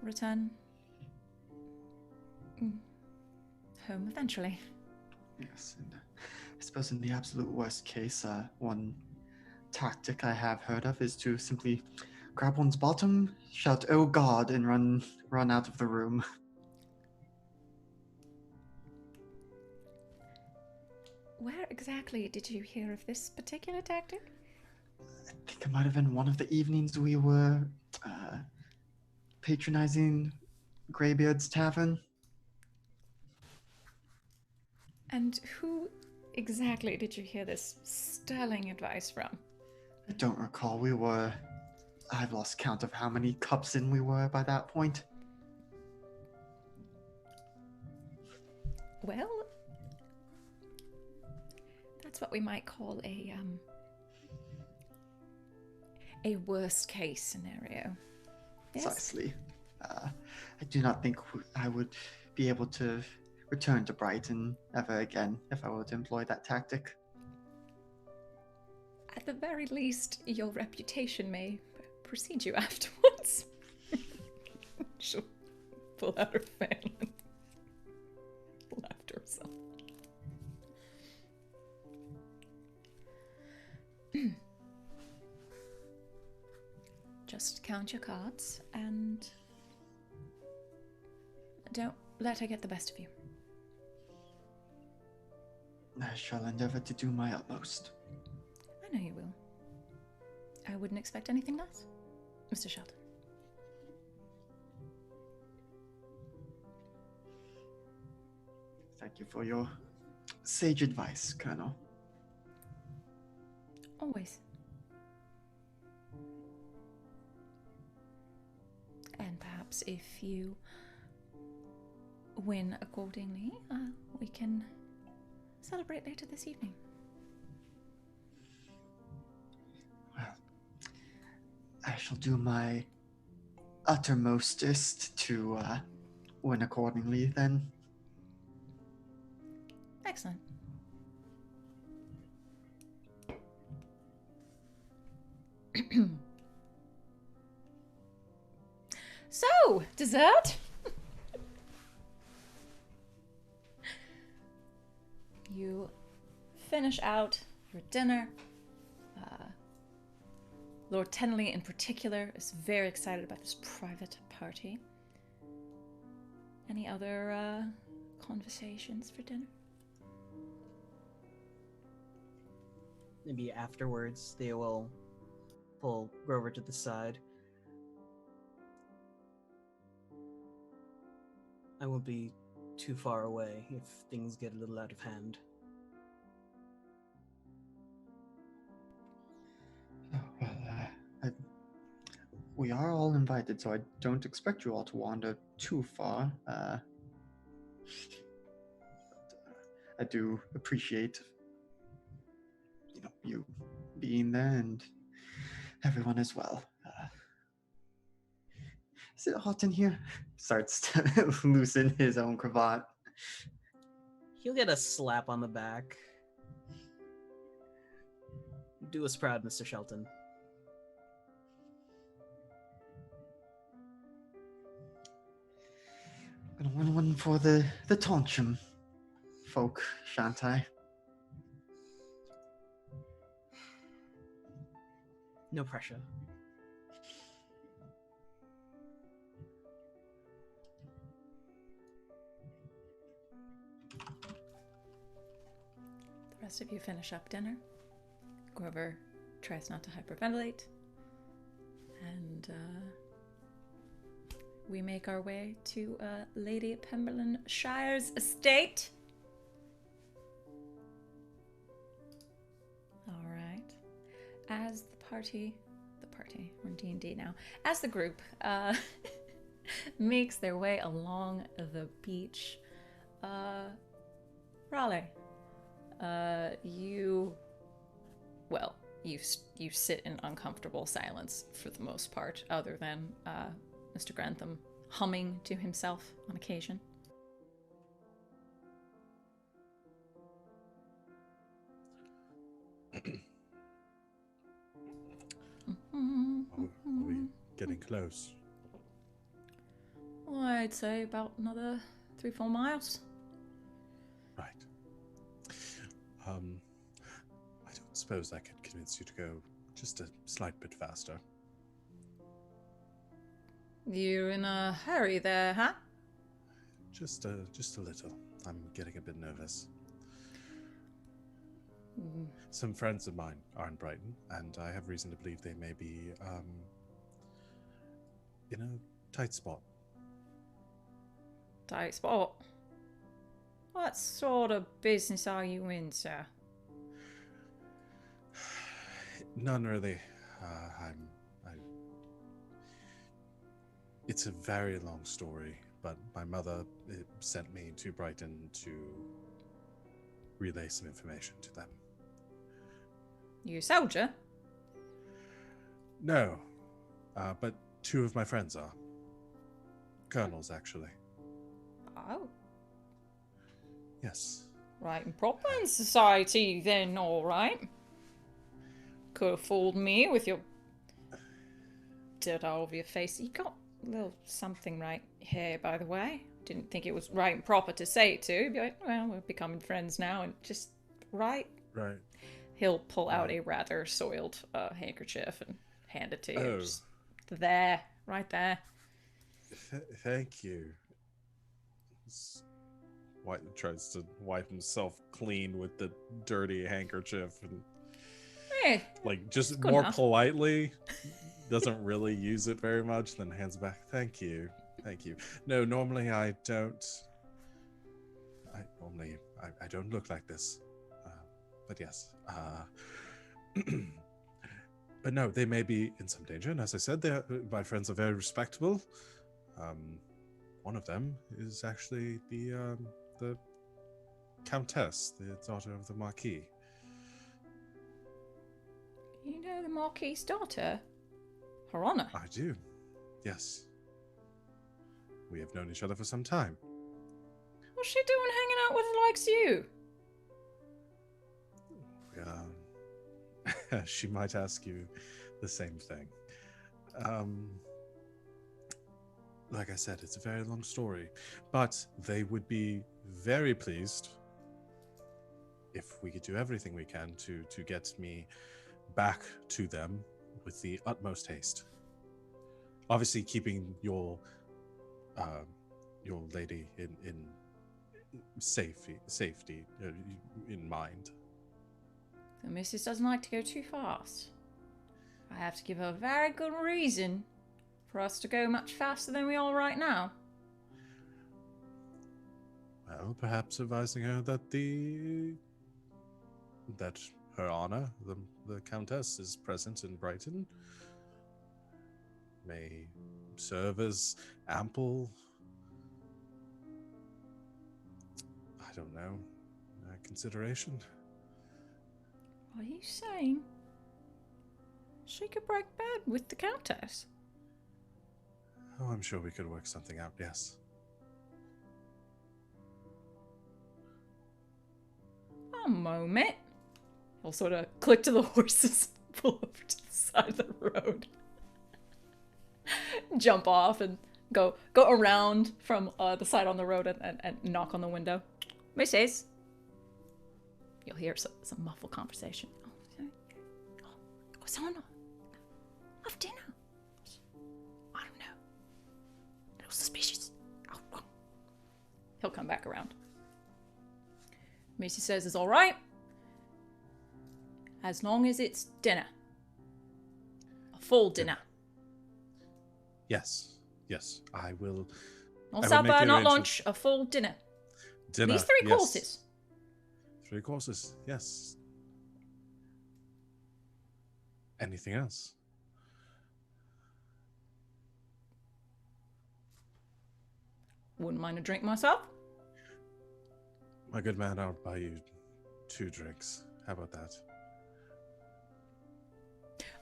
return home eventually. Yes, and I suppose in the absolute worst case, one tactic I have heard of is to simply grab one's bottom, shout "Oh God," and run out of the room. Where exactly did you hear of this particular tactic? I think it might have been one of the evenings we were patronizing Greybeard's Tavern. And who exactly did you hear this sterling advice from? I don't recall. I've lost count of how many cups in we were by that point. Well, that's what we might call a worst case scenario. Yes? Precisely. I do not think I would be able to return to Brighton ever again if I were to employ that tactic. At the very least, your reputation may precede you afterwards. She'll pull out her fan and laugh to herself. Just count your cards and don't let her get the best of you. I shall endeavor to do my utmost. I know you will. I wouldn't expect anything less, Mr. Shelton. Thank you for your sage advice, Colonel. Always. And perhaps if you win accordingly, we can celebrate later this evening. Well, I shall do my uttermostest to win accordingly then. Excellent. So, dessert? You finish out your dinner, Lord Tenley in particular is very excited about this private party. Any other conversations for dinner? Maybe afterwards, they will pull Grover to the side. I won't be too far away if things get a little out of hand. Oh, well, we are all invited, so I don't expect you all to wander too far. I do appreciate, you being there and everyone as well. Is it hot in here? Starts to loosen his own cravat. He'll get a slap on the back. Do us proud, Mr. Shelton. Gonna win one for the Toncham folk, shan't I? No pressure. The rest of you finish up dinner. Grover tries not to hyperventilate. And we make our way to Lady Pemberlin Shire's estate. All right. As the party, we're in D&D now, as the group makes their way along the beach, Raleigh, you sit in uncomfortable silence for the most part, other than Mr. Grantham humming to himself on occasion. Are we getting close? Well, I'd say about another 3-4 miles. Right. I don't suppose I could convince you to go just a slight bit faster. You're in a hurry there, huh? Just a little. I'm getting a bit nervous. Some friends of mine are in Brighton, and I have reason to believe they may be in a tight spot. Tight spot? What sort of business are you in, sir? None really. It's a very long story, but my mother sent me to Brighton to relay some information to them. You a soldier? No, but 2 of my friends are. Colonels, actually. Oh. Yes. Right and proper in society, then, all right. Could have fooled me with your dirt all over your face. You got a little something right here, by the way. Didn't think it was right and proper to say it to. Be like, well, we're becoming friends now, and just right. Right. He'll pull out a rather soiled handkerchief and hand it to you. Oh. Just there, right there. Thank you. White tries to wipe himself clean with the dirty handkerchief and Hey, just good more enough. politely. Doesn't really use it very much, then hands it back. Thank you. No, normally I don't. I don't look like this. But yes. But no, they may be in some danger, and as I said, my friends are very respectable. One of them is actually the Countess, the daughter of the Marquis. You know the Marquis's daughter? Her Honor. I do, yes. We have known each other for some time. What's she doing hanging out with the likes of you? She might ask you the same thing. Like I said, it's a very long story, but they would be very pleased if we could do everything we can to get me back to them with the utmost haste. Obviously, keeping your lady in safety in mind. The missus doesn't like to go too fast. I have to give her a very good reason for us to go much faster than we are right now. Well, perhaps advising her that her honor, the Countess, is present in Brighton, may serve as ample, I don't know, consideration. Are you saying she could break bed with the Countess? Oh, I'm sure we could work something out, yes. A moment. He'll sort of click to the horses, pull over to the side of the road, jump off, and go around from the side on the road and knock on the window. Mrs. You'll hear some muffled conversation. What's on? Have dinner? I don't know. A little suspicious. Oh. He'll come back around. Missy says it's all right, as long as it's dinner. A full dinner. Yes, I will. Not supper, not lunch, a full dinner. Dinner. These 3 courses. 3 courses, yes. Anything else? Wouldn't mind a drink myself. My good man, I'll buy you 2 drinks. How about that?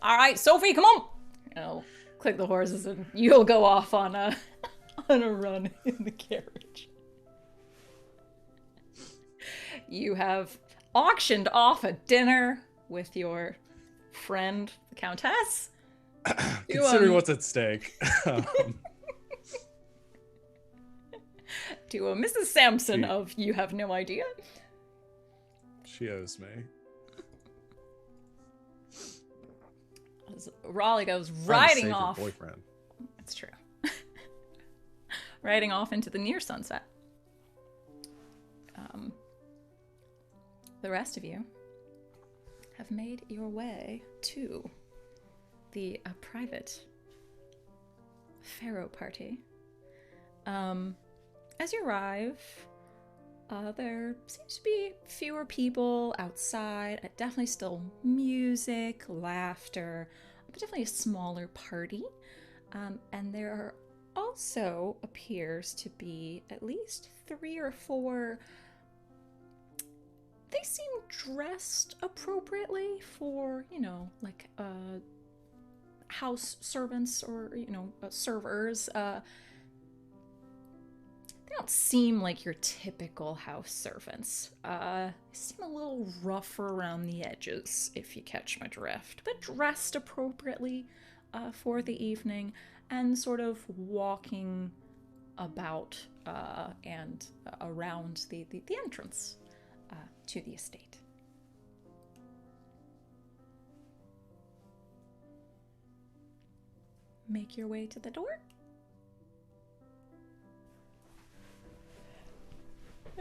All right, Sophie, come on. I'll click the horses and you'll go off on a run in the carriage. You have auctioned off a dinner with your friend, the Countess. Considering what's at stake. To a Mrs. Sampson of you have no idea. She owes me. As Raleigh goes riding off. Boyfriend. That's true. Riding off into the near sunset. The rest of you have made your way to the private Pharaoh party. As you arrive, there seems to be fewer people outside. Definitely still music, laughter, but definitely a smaller party. And there also appears to be at least 3 or 4. They seem dressed appropriately for, like house servants or, servers. They don't seem like your typical house servants. They seem a little rougher around the edges, if you catch my drift, but dressed appropriately for the evening and sort of walking about and around the entrance to the estate. Make your way to the door.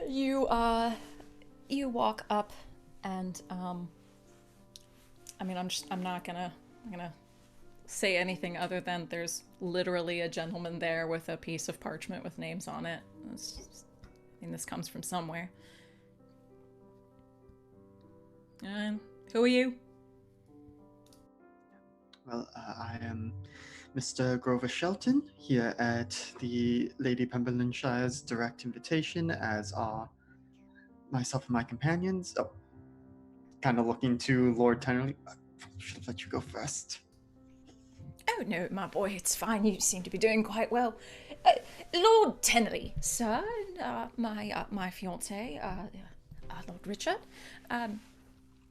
You walk up and I'm not gonna say anything other than there's literally a gentleman there with a piece of parchment with names on it. This comes from somewhere. And who are you? Well, I am Mr. Grover Shelton here at the Lady Pemberlonshire's direct invitation, as are myself and my companions. Oh, kind of looking to Lord Tennerly. I should let you go first. Oh no, my boy, it's fine. You seem to be doing quite well. Lord Tennerly, sir, my fiance, Lord Richard.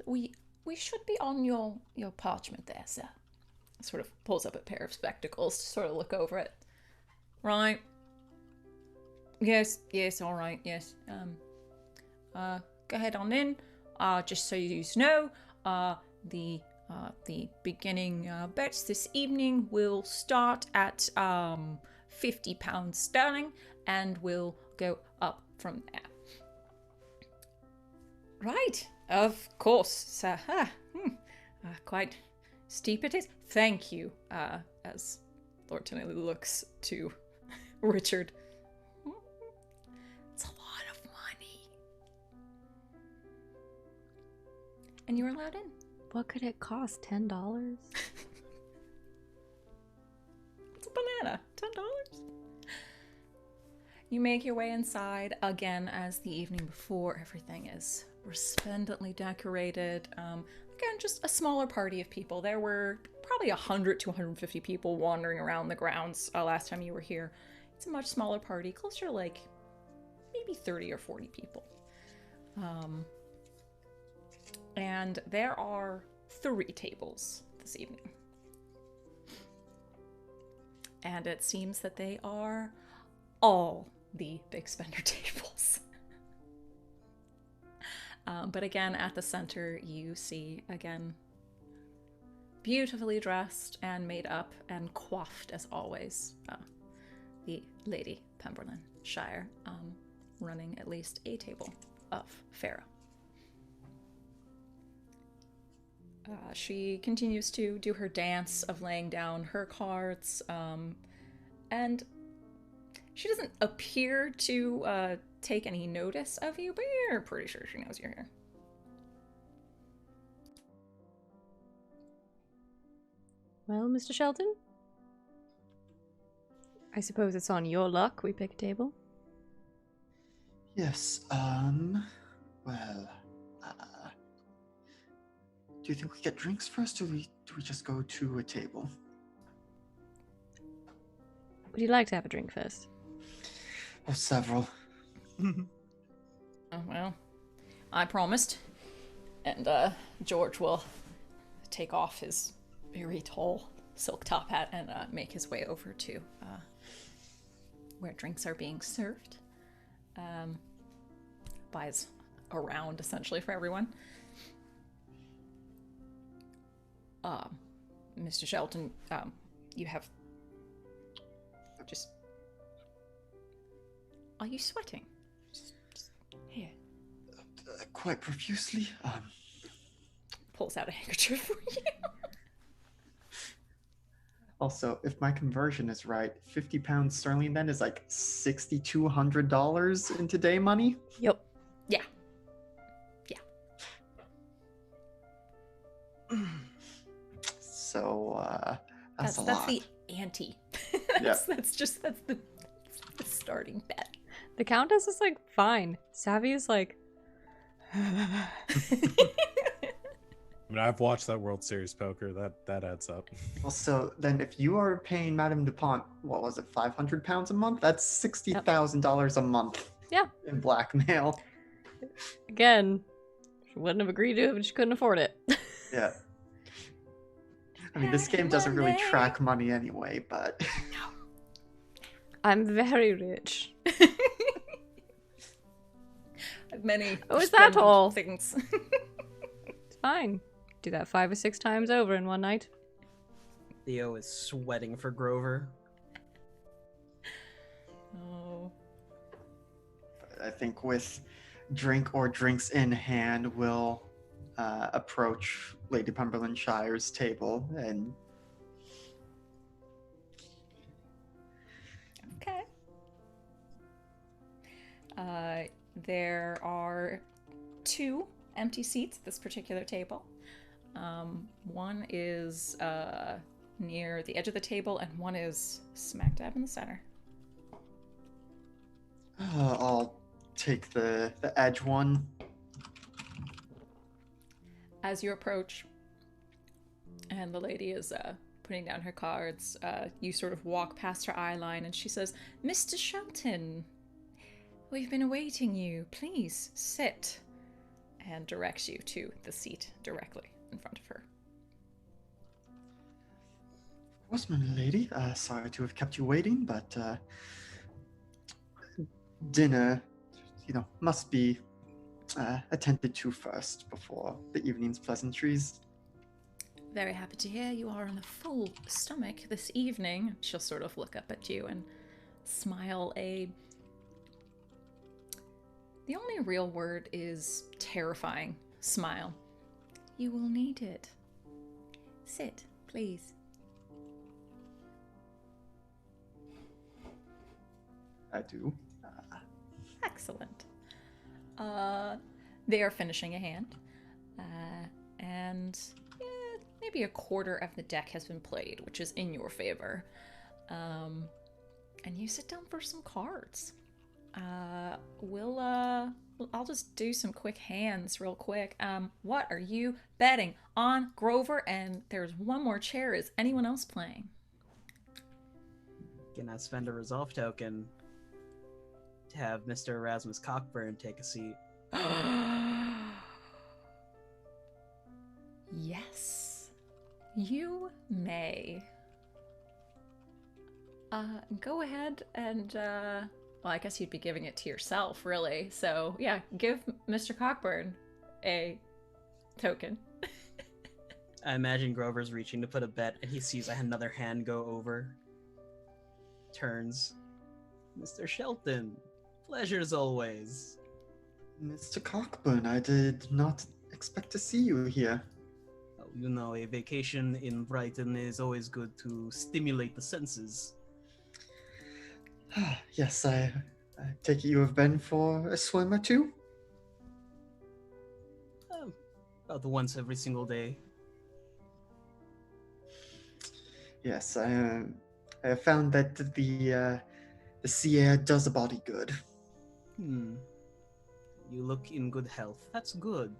We should be on your parchment there, sir. Sort of pulls up a pair of spectacles to sort of look over it. Right. Yes, all right, yes. Go ahead on in. Just so you know, the The beginning bets this evening will start at £50 sterling and will go up from there. Right, of course, sir. Quite steep it is. Thank you. As Lord Tennelly looks to Richard. It's a lot of money. And you're allowed in. What could it cost? $10? It's a banana. $10. You make your way inside again as the evening before. Everything is resplendently decorated. Again, just a smaller party of people. There were probably 100 to 150 people wandering around the grounds last time you were here. It's a much smaller party, closer to like maybe 30 or 40 people. And there are 3 tables this evening. And it seems that they are all the big spender tables. But again, at the center, you see, again, beautifully dressed and made up and coiffed as always, the Lady Pemberlin Shire, running at least a table of faro. She continues to do her dance of laying down her cards, and she doesn't appear to take any notice of you, but you're pretty sure she knows you're here. Well, Mr. Shelton? I suppose it's on your luck we pick a table. Yes, well, do you think we get drinks first, or do we just go to a table? Would you like to have a drink first? Or several. Oh, well, I promised. And George will take off his very tall silk top hat and make his way over to where drinks are being served. Buys a round, essentially, for everyone. Mr. Shelton, you have... just... Are you sweating? Just here. Quite profusely. Pulls out a handkerchief for you. Also, if my conversion is right, £50 sterling then is like $6,200 in today money? Yep. Yeah. So, that's a That's lot. the ante. Yep. That's the starting bet. The Countess is like, fine. Savvy is like... I mean, I've watched that World Series poker. That adds up. Well, so then if you are paying Madame DuPont, what was it, £500 a month? That's $60,000 a month. Yeah. In blackmail. Again, she wouldn't have agreed to it, but she couldn't afford it. Yeah. I mean, this game doesn't really track money anyway, but... I'm very rich. Many. Oh, is that splendid all? Things. It's fine. Do that 5 or 6 times over in one night. Theo is sweating for Grover. Oh. I think with drink or drinks in hand, we'll approach Lady Pemberlin Shire's table and... Okay. There are 2 empty seats at this particular table. One is near the edge of the table, and one is smack dab in the center. I'll take the edge one. As you approach, and the lady is putting down her cards, you sort of walk past her eye line, and she says, "Mr. Shelton, we've been awaiting you. Please sit," and directs you to the seat directly in front of her. Of course, my lady. Sorry to have kept you waiting, but dinner, must be attended to first before the evening's pleasantries. very happy to hear you are on a full stomach this evening. She'll sort of look up at you and smile the only real word is terrifying smile. You will need it. Sit, please. I do. Excellent. They are finishing a hand. And maybe a quarter of the deck has been played, which is in your favor. And you sit down for some cards. I'll just do some quick hands real quick. What are you betting on, Grover? And there's one more chair. Is anyone else playing? Can I spend a resolve token to have Mr. Erasmus Cockburn take a seat? Yes, you may. Go ahead and, well, I guess you'd be giving it to yourself, really. So, yeah, give Mr. Cockburn a token. I imagine Grover's reaching to put a bet, and he sees another hand go over. Turns. Mr. Shelton, pleasure as always. Mr. Cockburn, I did not expect to see you here. Oh, you know, a vacation in Brighton is always good to stimulate the senses. Yes, I take it you have been for a swim or two? About once every single day. Yes, I have found that the sea air does a body good. You look in good health. That's good.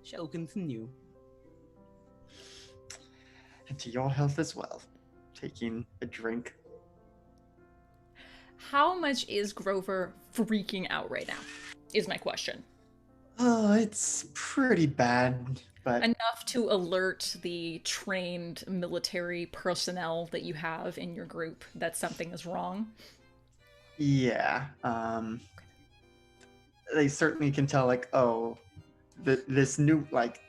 Shall continue. And to your health as well. Taking a drink. How much is Grover freaking out right now, is my question. Oh, it's pretty bad, but... Enough to alert the trained military personnel that you have in your group that something is wrong? Yeah, they certainly can tell, like, oh, this new, like,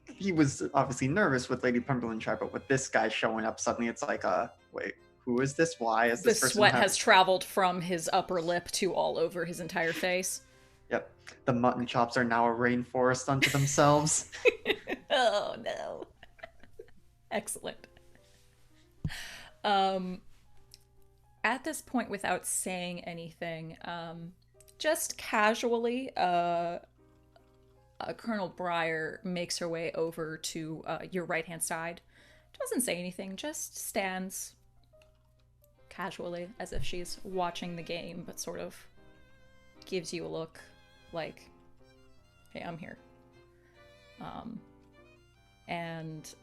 he was obviously nervous with Lady Pemberley, but with this guy showing up, suddenly it's like, wait, who is this? Why is this person? The sweat has traveled from his upper lip to all over his entire face. Yep. The mutton chops are now a rainforest unto themselves. Oh, no. Excellent. At this point, without saying anything, just casually, Colonel Breyer makes her way over to your right-hand side. Doesn't say anything, just stands casually as if she's watching the game, but sort of gives you a look like, hey, I'm here. And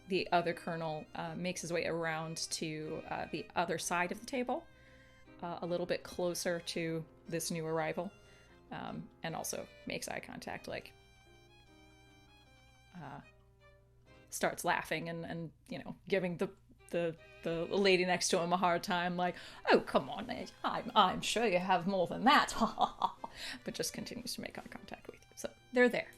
the other colonel makes his way around to the other side of the table, a little bit closer to this new arrival, and also makes eye contact, like, starts laughing and you know, giving the lady next to him a hard time, like, oh, come on, I'm sure you have more than that, but just continues to make eye contact with you. So they're there.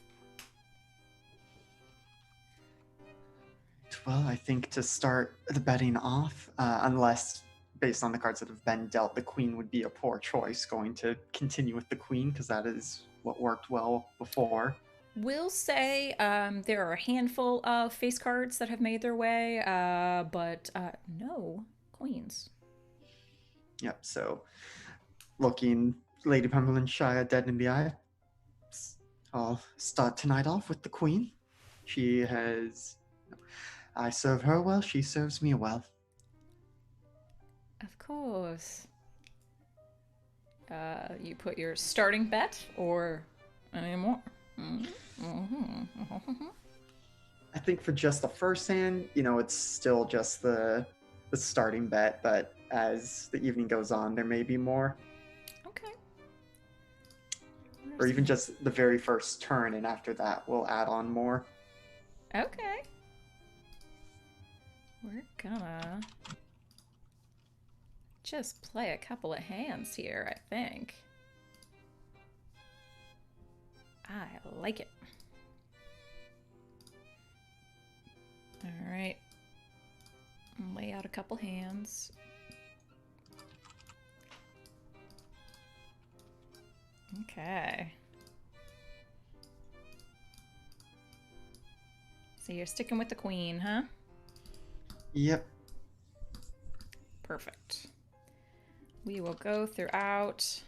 Well, I think to start the betting off, unless based on the cards that have been dealt, the queen would be a poor choice. Going to continue with the queen because that is what worked well before. We'll say there are a handful of face cards that have made their way, but no queens. Yep, so looking Lady Pemberley Shire dead in the eye, I'll start tonight off with the queen. She has... I serve her well, she serves me well. Of course. You put your starting bet or any more? I think for just the first hand, you know, it's still just the starting bet, but as the evening goes on, there may be more. Okay. Or even just the very first turn, and after that, we'll add on more. Okay. We're gonna just play a couple of hands here, I think. I like it. All right. Lay out a couple hands. Okay. So you're sticking with the queen, huh? Yep. Perfect. We will go throughout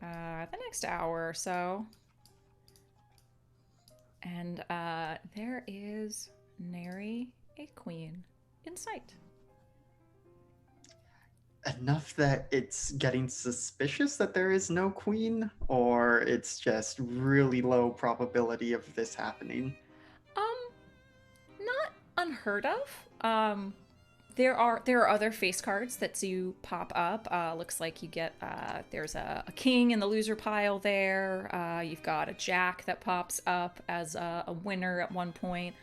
the next hour or so. And there is nary a queen in sight. Enough that it's getting suspicious that there is no queen, or it's just really low probability of this happening. Not unheard of. There are other face cards that do pop up. Looks like you get there's a king in the loser pile there. You've got a jack that pops up as a winner at one point,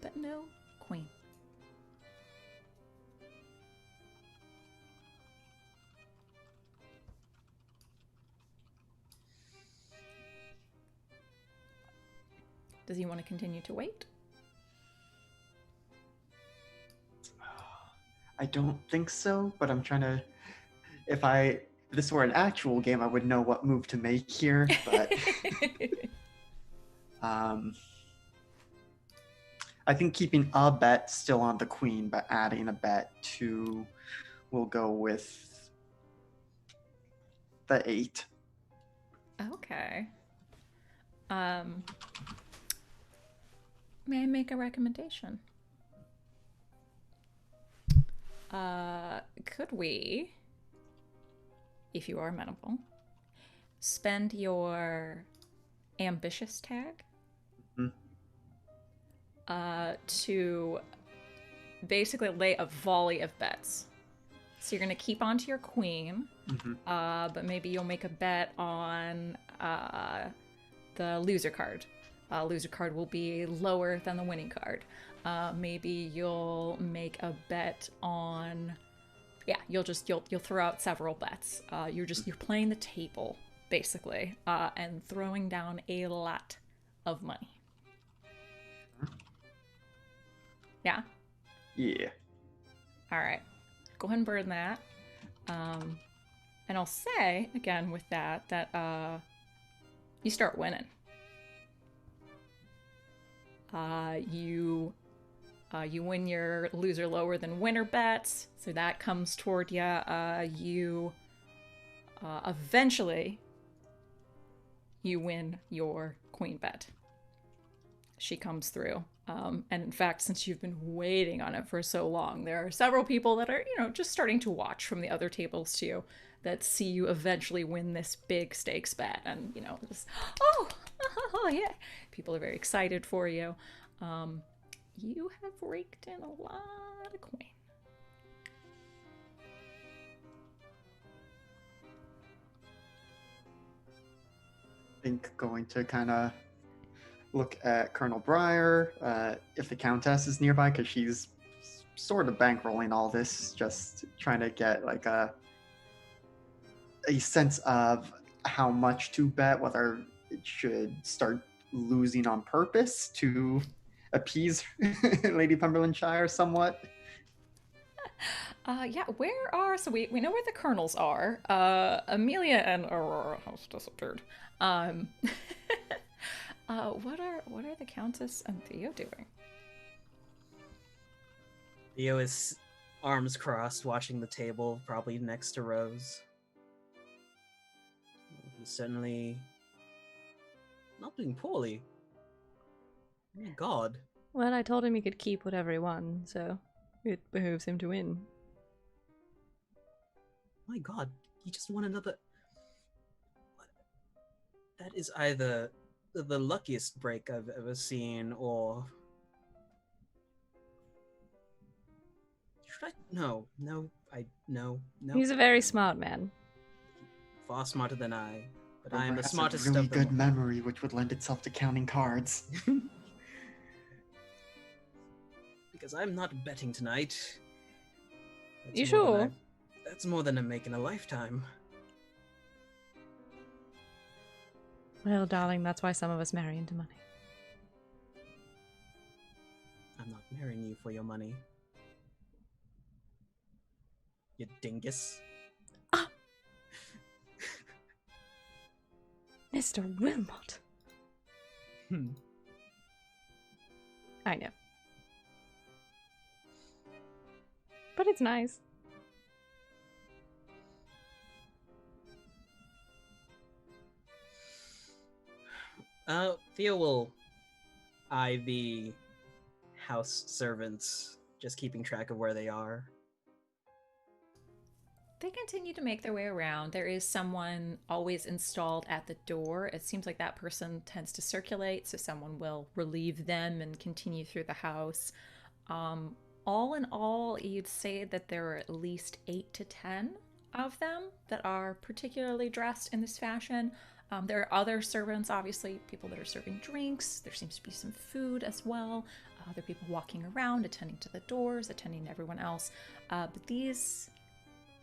but no queen. Does he want to continue to wait? I don't think so, but I'm trying to. If this were an actual game, I would know what move to make here. But I think keeping a bet still on the queen, but adding a bet to, we'll go with the 8. Okay. May I make a recommendation? Could we, if you are amenable, spend your ambitious tag to basically lay a volley of bets? So you're gonna keep on to your queen, but maybe you'll make a bet on the loser card. Loser card will be lower than the winning card. Maybe you'll make a bet on, you'll throw out several bets. You're playing the table basically, and throwing down a lot of money. Yeah. Yeah. All right. Go ahead and burn that. And I'll say again with that you start winning. You win your loser lower than winner bets, so that comes toward you. You eventually you win your queen bet. She comes through. And in fact, since you've been waiting on it for so long, there are several people that are, just starting to watch from the other tables too, that see you eventually win this big stakes bet. And, just, oh, yeah. People are very excited for you. You have raked in a lot of coin. I think going to kind of look at Colonel Breyer, if the Countess is nearby, because she's sort of bankrolling all this, just trying to get like a sense of how much to bet, whether it should start losing on purpose to appease Lady Pemberlandshire somewhat. So we know where the colonels are. Amelia and Aurora has disappeared. What are the Countess and Theo doing? Theo is arms crossed, watching the table, probably next to Rose. He's certainly not doing poorly. Oh my god. Well, I told him he could keep whatever he won, so it behooves him to win. My god, he just won another... That is either the luckiest break I've ever seen, or... Should I? No. He's a very smart man. Far smarter than I, but Or I am the perhaps smartest a really of them. good memory, which would lend itself to counting cards. Because I'm not betting tonight. That's You more than sure? that's more than I make in a lifetime. Well, darling, that's why some of us marry into money. I'm not marrying you for your money. You dingus. Mr. Wilmot. I know. But it's nice. Theo will eye the house servants, just keeping track of where they are. They continue to make their way around. There is someone always installed at the door. It seems like that person tends to circulate, so someone will relieve them and continue through the house. All in all, you'd say that there are at least 8 to 10 of them that are particularly dressed in this fashion. There are other servants, obviously, people that are serving drinks. There seems to be some food as well. Other people walking around, attending to the doors, attending to everyone else. But these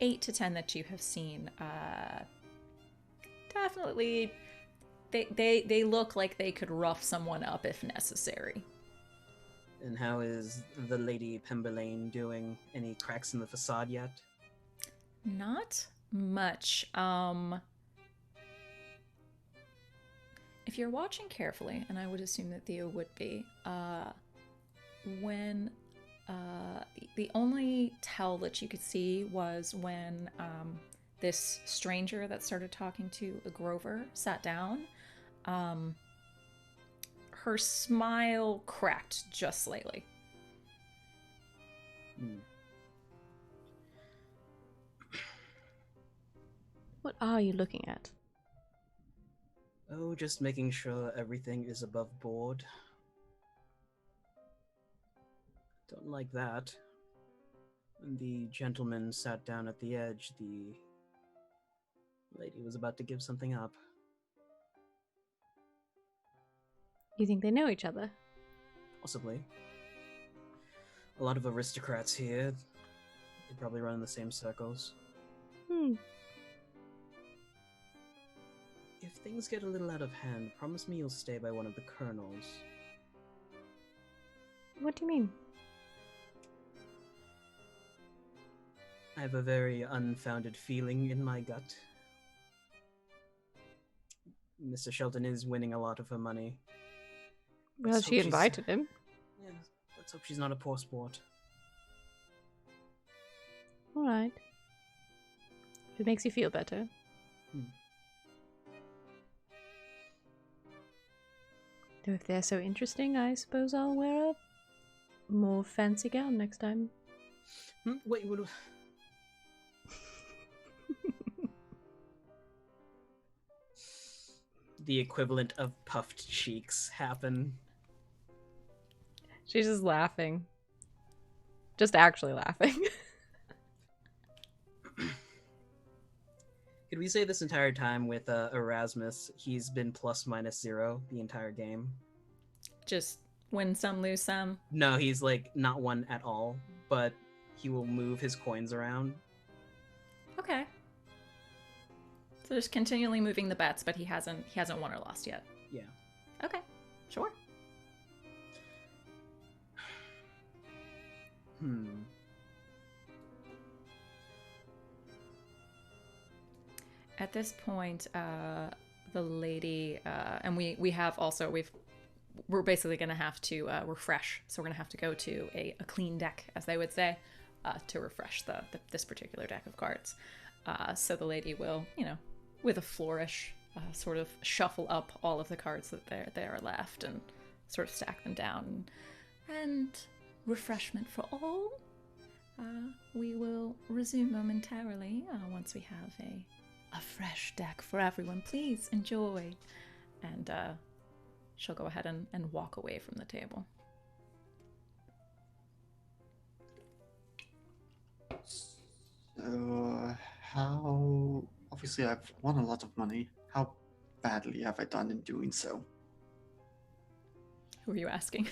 8 to 10 that you have seen, definitely, they look like they could rough someone up if necessary. And how is the Lady Pemberlane doing? Any cracks in the facade yet? Not much. If you're watching carefully, and I would assume that Theo would be, when the only tell that you could see was when this stranger that started talking to Grover sat down. Her smile cracked just slightly. What are you looking at? Oh, just making sure everything is above board. Don't like that. When the gentleman sat down at the edge, the lady was about to give something up. You think they know each other? Possibly. A lot of aristocrats here. They probably run in the same circles. If things get a little out of hand, promise me you'll stay by one of the colonels. What do you mean? I have a very unfounded feeling in my gut. Mr. Shelton is winning a lot of her money. Well, Let's she hope she's- invited him. Yeah, let's hope she's not a poor sport. Alright. If it makes you feel better. Though if they're so interesting, I suppose I'll wear a more fancy gown next time. Wait, what? The equivalent of puffed cheeks happen. She's just laughing. Just actually laughing. Could we say this entire time with Erasmus, he's been ±0 the entire game? Just win some, lose some. No, he's like not won at all, but he will move his coins around. Okay. So just continually moving the bets, but he hasn't won or lost yet. Yeah. Okay, sure. At this point, the lady, and we have also, we're basically going to have to refresh. So we're going to have to go to a clean deck, as they would say, to refresh this particular deck of cards. So the lady will, with a flourish, sort of shuffle up all of the cards that there are left and sort of stack them down. And refreshment for all. We will resume momentarily once we have a fresh deck for everyone. Please enjoy. And she'll go ahead and walk away from the table. So, how... Obviously, I've won a lot of money. How badly have I done in doing so? Who are you asking?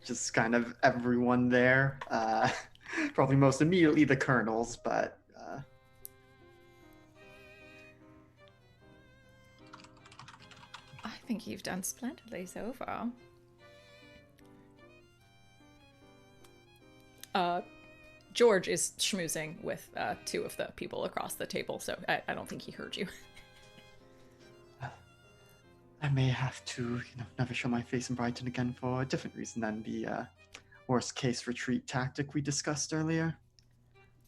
Just kind of everyone there. Probably most immediately the colonels, but... I think you've done splendidly so far. George is schmoozing with 2 of the people across the table, so I don't think he heard you. I may have to, never show my face in Brighton again for a different reason than the worst case retreat tactic we discussed earlier.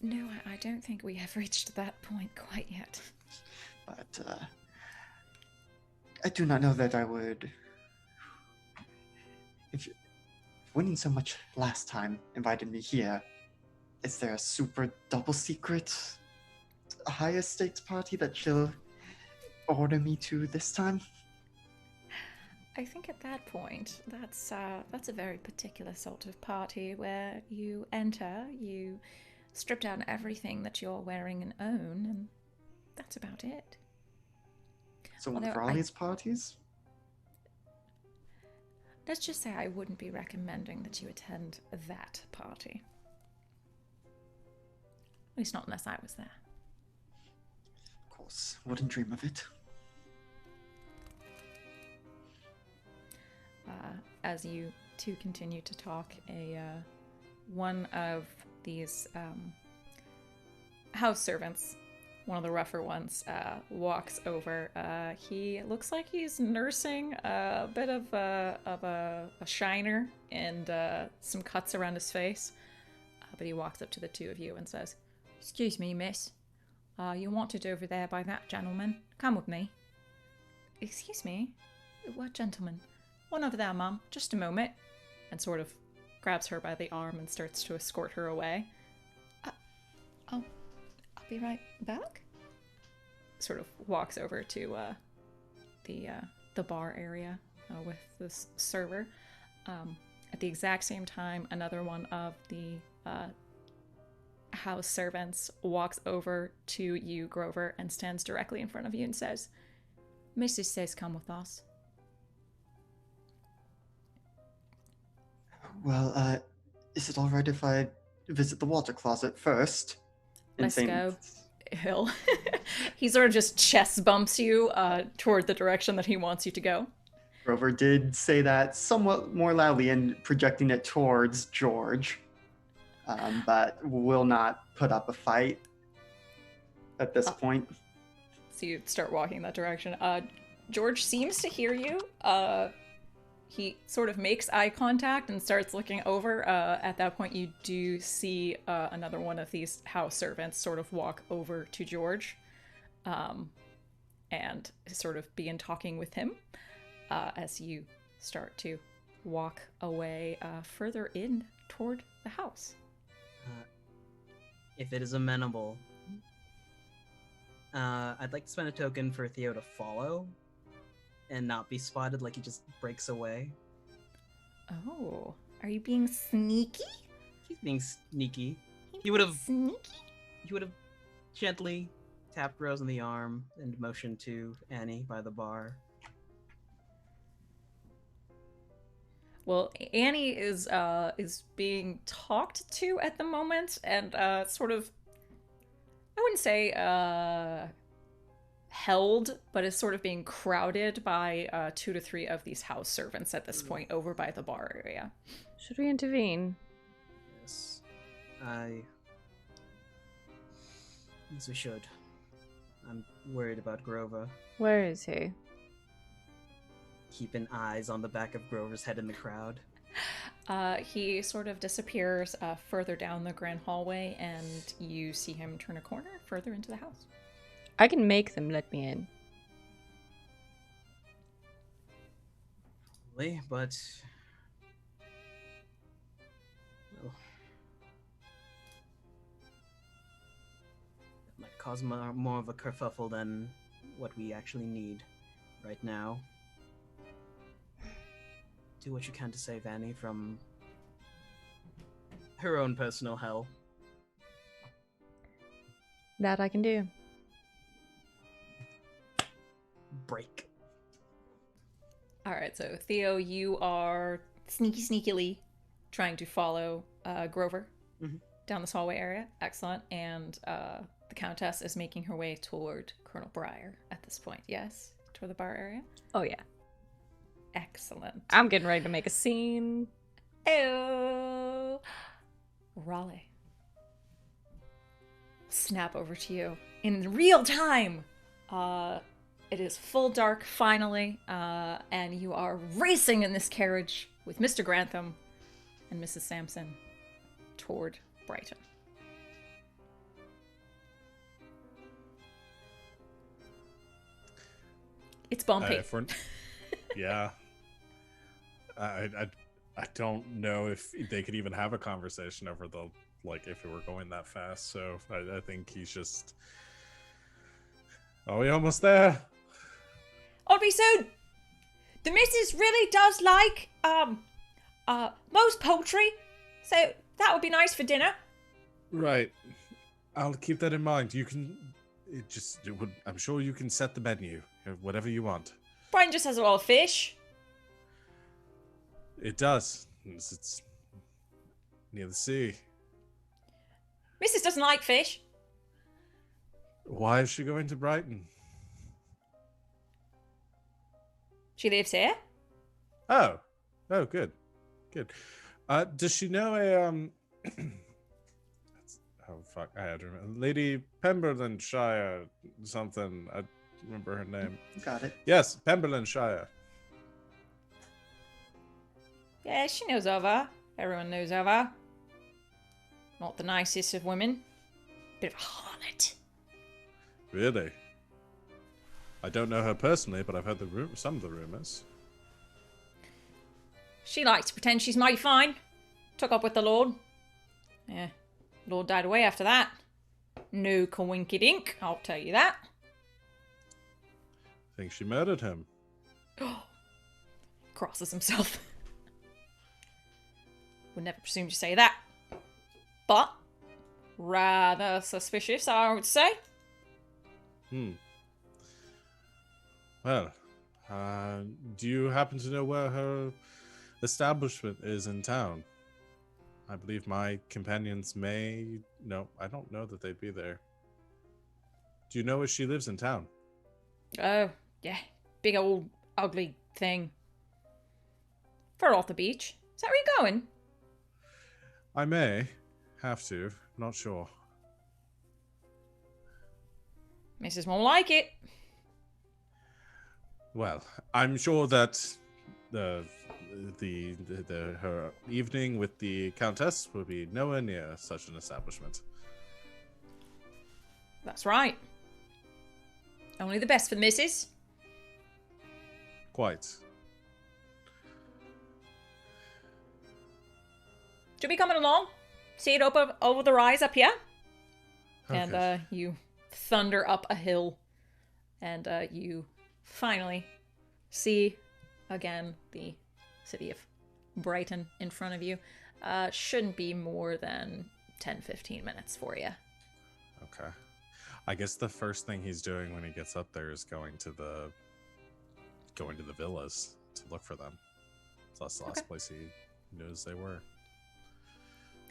No, I don't think we have reached that point quite yet. But I do not know that I would. If winning so much last time invited me here, is there a super double secret higher stakes party that she'll order me to this time? I think at that point, that's a very particular sort of party where you enter, you strip down everything that you're wearing and own, and that's about it. So one of Raleigh's parties? Let's just say I wouldn't be recommending that you attend that party. At least not unless I was there. Of course, wouldn't dream of it. As you two continue to talk, one of these house servants, one of the rougher ones, walks over. He looks like he's nursing a bit of a shiner and some cuts around his face. But he walks up to the 2 of you and says, "Excuse me, miss. You're wanted over there by that gentleman. Come with me." "Excuse me? What gentleman?" "One over there, Mum. Just a moment." And sort of grabs her by the arm and starts to escort her away. I'll be right back. Sort of walks over to the bar area with this server. At the exact same time, another one of the house servants walks over to you, Grover, and stands directly in front of you and says, "Mrs. says come with us." Well, is it alright if I visit the water closet first? Let's go. He sort of just chest bumps you toward the direction that he wants you to go. Grover did say that somewhat more loudly and projecting it towards George, but will not put up a fight at this point. So you start walking in that direction. George seems to hear you. He sort of makes eye contact and starts looking over. At that point, you do see another one of these house servants sort of walk over to George and sort of begin talking with him as you start to walk away further in toward the house. If it is amenable, I'd like to spend a token for Theo to follow and not be spotted like he just breaks away. Oh, are you being sneaky? He's being sneaky. He would have Sneaky? He would have gently tapped Rose on the arm and motioned to Annie by the bar. Well, Annie is being talked to at the moment, and sort of, I wouldn't say held, but is sort of being crowded by 2 to 3 of these house servants at this point over by the bar area. Should we intervene? Yes, yes, we should. I'm worried about Grover. Where is he? Keeping eyes on the back of Grover's head in the crowd. He sort of disappears further down the grand hallway, and you see him turn a corner further into the house. I can make them let me in. Probably, but well, that might cause more of a kerfuffle than what we actually need right now. Do what you can to save Annie from her own personal hell. That I can do. Break. All right, so Theo, you are sneakily trying to follow Grover down this hallway area. Excellent. And the Countess is making her way toward Colonel Breyer at this point. Yes? Toward the bar area? Oh yeah. Excellent. I'm getting ready to make a scene. Oh. Raleigh. Snap over to you in real time. It is full dark finally, and you are racing in this carriage with Mr. Grantham and Mrs. Sampson toward Brighton. It's bumpy. Yeah. I don't know if they could even have a conversation over the, like, if it were going that fast. So I think he's just. Are we almost there? I'll be soon. The missus really does like most poultry, so that would be nice for dinner. Right. I'll keep that in mind. You can. I'm sure you can set the menu, whatever you want. Brian just has a lot of fish. It does. It's near the sea. Mrs. doesn't like fish. Why is she going to Brighton? She lives here. Oh, good. Does she know a oh fuck, I had to remember. Lady Pemberlandshire something. I remember her name. Got it. Yes, Pemberlandshire. Yeah, she knows of her. Everyone knows of her. Not the nicest of women. Bit of a harlot. Really? I don't know her personally, but I've heard some of the rumors. She likes to pretend she's mighty fine. Took up with the Lord. Yeah, Lord died away after that. No coinkydink, I'll tell you that. Think she murdered him. Crosses himself. Would never presume to say that. But, rather suspicious, I would say. Well, do you happen to know where her establishment is in town? I believe my companions may... No, I don't know that they'd be there. Do you know where she lives in town? Oh, yeah. Big old ugly thing. Further off the beach. Is that where you're going? I may have to. Not sure. Mrs. won't like it. Well, I'm sure that her evening with the Countess will be nowhere near such an establishment. That's right. Only the best for the missus. Quite. She'll be coming along. See it over the rise up here. Okay. And you thunder up a hill. And you finally see again the city of Brighton in front of you. Shouldn't be more than 10-15 minutes for you. Okay. I guess the first thing he's doing when he gets up there is going to the villas to look for them. So that's the last place he knows they were.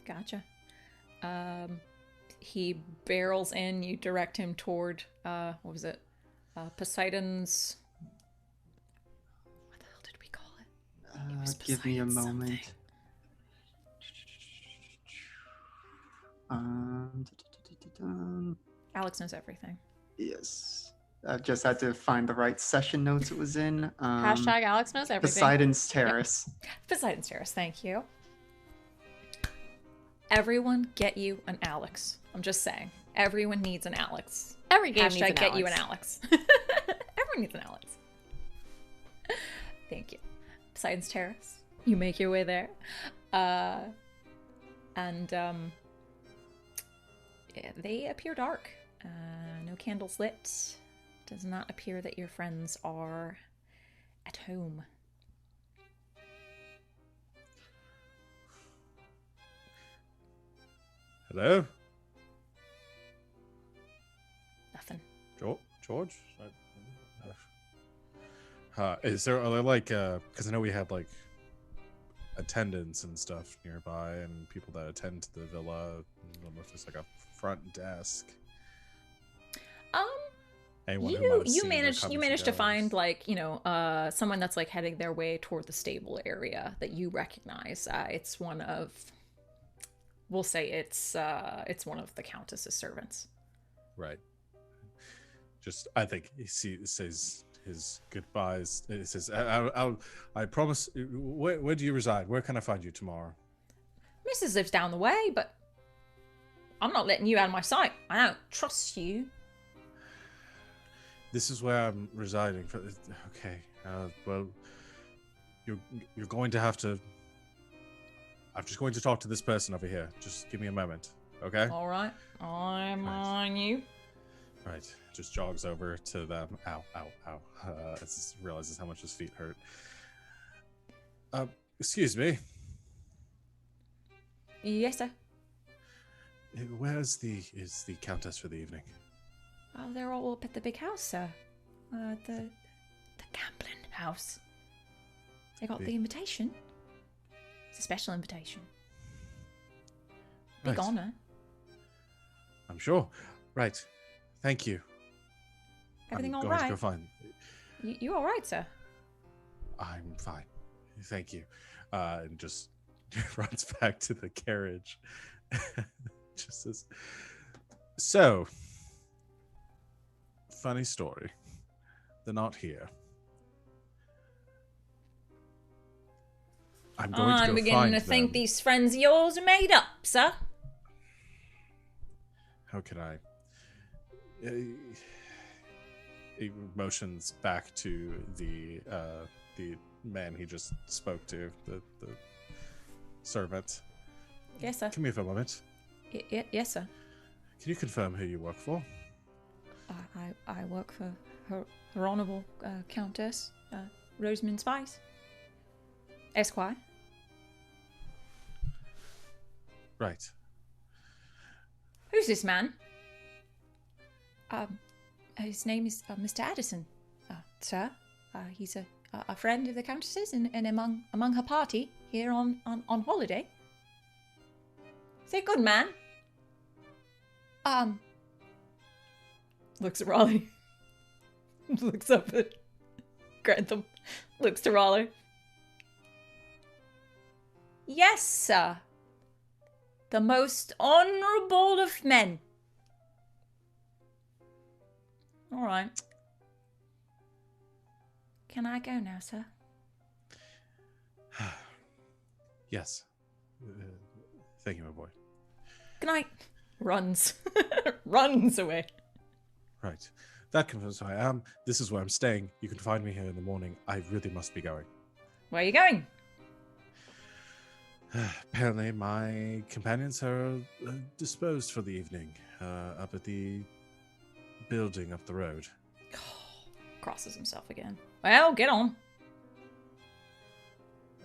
Gotcha. He barrels in. You direct him toward what was it? Poseidon's. What the hell did we call it? Give me a moment. Alex knows everything. Yes. I just had to find the right session notes it was in. Hashtag Alex knows everything. Poseidon's Terrace. Yep. Poseidon's Terrace, thank you. Everyone get you an Alex. I'm just saying. Everyone needs an Alex. Every game Hashtag needs an get Alex. you an Alex. Everyone needs an Alex. Thank you. Poseidon's Terrace. You make your way there. Yeah, they appear dark. No candles lit. Does not appear that your friends are at home. Hello? Nothing. George? Are there like, because I know we had like attendants and stuff nearby and people that attend to the villa. I don't know if there's like a front desk. Anyone who might have you seen or managed come to goes. find like someone that's like heading their way toward the stable area that you recognize. It's one of we'll say it's one of the Countess's servants. Right. Just, I think he says his goodbyes. He says, I promise. Where do you reside? Where can I find you tomorrow? Mrs. lives down the way, but I'm not letting you out of my sight. I don't trust you. This is where I'm residing. Okay. Well, you're going to have to. I'm just going to talk to this person over here. Just give me a moment, okay? All right. I'm Right. on you. Right. Just jogs over to them. Ow, ow, ow. Just realizes how much his feet hurt. Excuse me. Yes, sir. Where is the Countess for the evening? Oh, they're all up at the big house, sir. The gambling house. They got the invitation. It's a special invitation. Big Right. honor. I'm sure. Right. Thank you. Everything I'm all going to right? go find. You all right, sir? I'm fine. Thank you. And just runs back to the carriage. Just says, so, funny story. They're not here. I'm going to go beginning find to them. think these friends of yours are made up, sir. How can I? He motions back to the man he just spoke to, the servant. Yes, sir. Come here for a moment. Yes, sir. Can you confirm who you work for? I work for her honourable Countess Rosamund Spice, Esquire. Right. Who's this man? His name is Mr. Addison, sir. He's a friend of the Countess's and among her party here on holiday. Is he a good man? Looks at Raleigh. Looks up at Grantham. Looks to Raleigh. Yes, sir. The most honourable of men. All right. Can I go now, sir? Yes. Thank you, my boy. Good night. Runs. Runs away. Right. That confirms who I am. This is where I'm staying. You can find me here in the morning. I really must be going. Where are you going? Apparently, my companions are disposed for the evening up at the building up the road. Crosses himself again. Well, get on.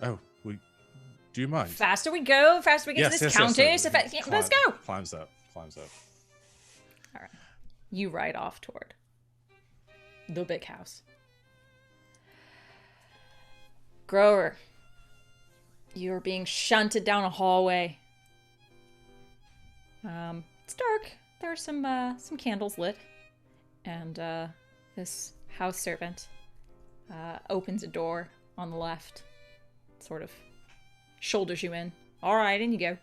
Oh, do you mind? Faster we go, faster we get to this countess. Let's go. Climbs up. All right. You ride off toward the big house. Grower, you're being shunted down a hallway. It's dark. There are some candles lit, and this house servant opens a door on the left, sort of shoulders you in. All right, in you go.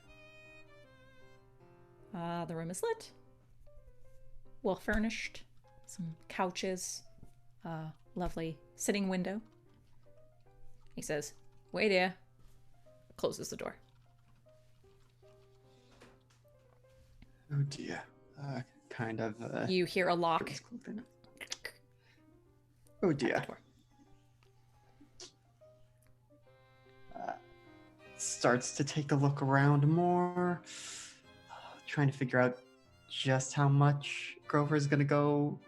The room is lit, well furnished, some couches, lovely sitting window. He says, "Wait here." Closes the door. Oh dear. Kind of. You hear a lock. Oh at the dear. door. Starts to take a look around more, trying to figure out just how much Grover's gonna go.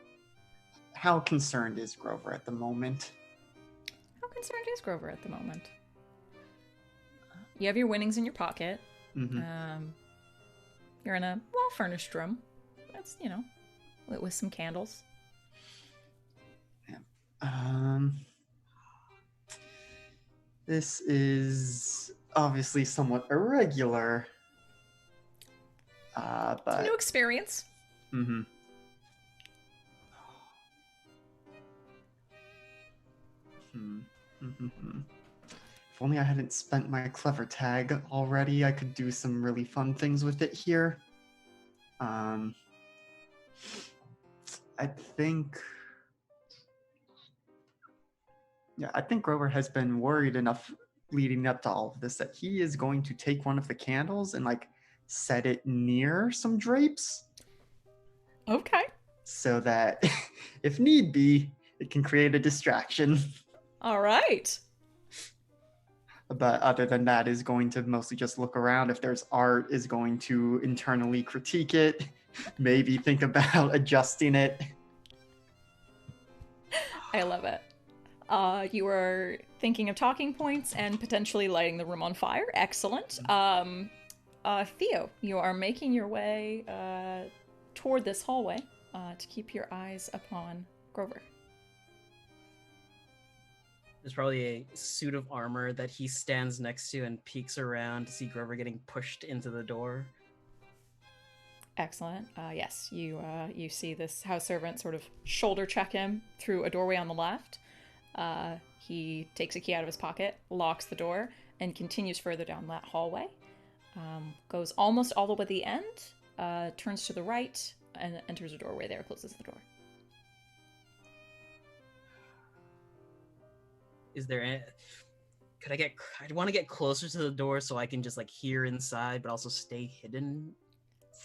How concerned is Grover at the moment? How concerned is Grover at the moment? You have your winnings in your pocket. Mm-hmm. You're in a well-furnished room. That's, lit with some candles. This is obviously somewhat irregular. It's a But new experience. mm-hmm. If only I hadn't spent my clever tag already, I could do some really fun things with it here. I think... Yeah, I think Grover has been worried enough leading up to all of this that he is going to take one of the candles and like set it near some drapes Okay. so that if need be, it can create a distraction. All right. But other than that, is going to mostly just look around. If there's art, is going to internally critique it, maybe think about adjusting it. I love it. You are thinking of talking points and potentially lighting the room on fire. Excellent. Theo, you are making your way toward this hallway to keep your eyes upon Grover. There's probably a suit of armor that he stands next to and peeks around to see Grover getting pushed into the door. Excellent. Yes, you see this house servant sort of shoulder check him through a doorway on the left. He takes a key out of his pocket, locks the door, and continues further down that hallway. Goes almost all the way to the end, turns to the right, and enters a doorway there, closes the door. Is there any... I want to get closer to the door so I can just like hear inside, but also stay hidden.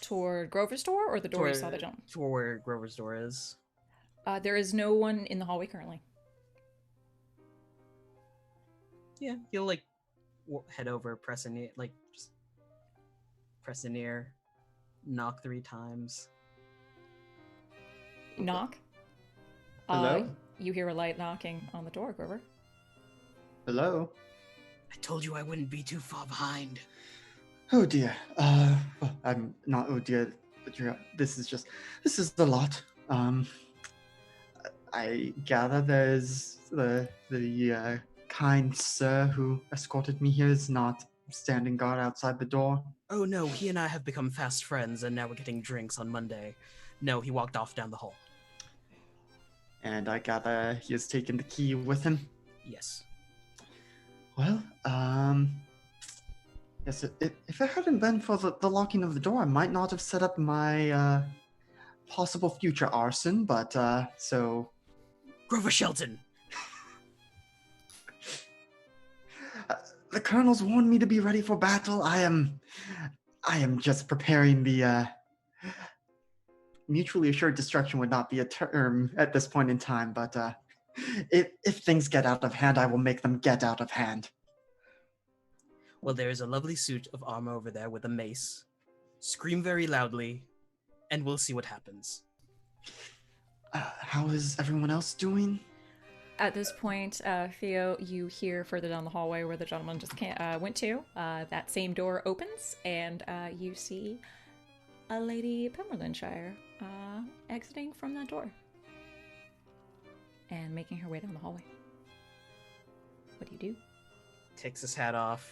Toward Grover's door, or the door you saw the gentleman? Toward where Grover's door is. There is no one in the hallway currently. Yeah, he'll like head over, press in, like just press in ear, knock 3 times. Knock. Hello? You hear a light knocking on the door, Grover. Hello? I told you I wouldn't be too far behind. Oh dear. Well, I'm not oh dear, but this is a lot. I gather there's the kind sir who escorted me here is not standing guard outside the door. Oh no, he and I have become fast friends and now we're getting drinks on Monday. No, he walked off down the hall. And I gather he has taken the key with him. Yes. Well, yes, if it hadn't been for the locking of the door, I might not have set up my possible future arson, but so... Grover Shelton! The colonel's warned me to be ready for battle. I am just preparing the mutually assured destruction would not be a term at this point in time, but if things get out of hand, I will make them get out of hand. Well, there is a lovely suit of armor over there with a mace. Scream very loudly, and we'll see what happens. How is everyone else doing? At this point, Theo, you hear further down the hallway where the gentleman just went to. That same door opens, and you see a Lady Pemberlinshire exiting from that door and making her way down the hallway. What do you do? Takes his hat off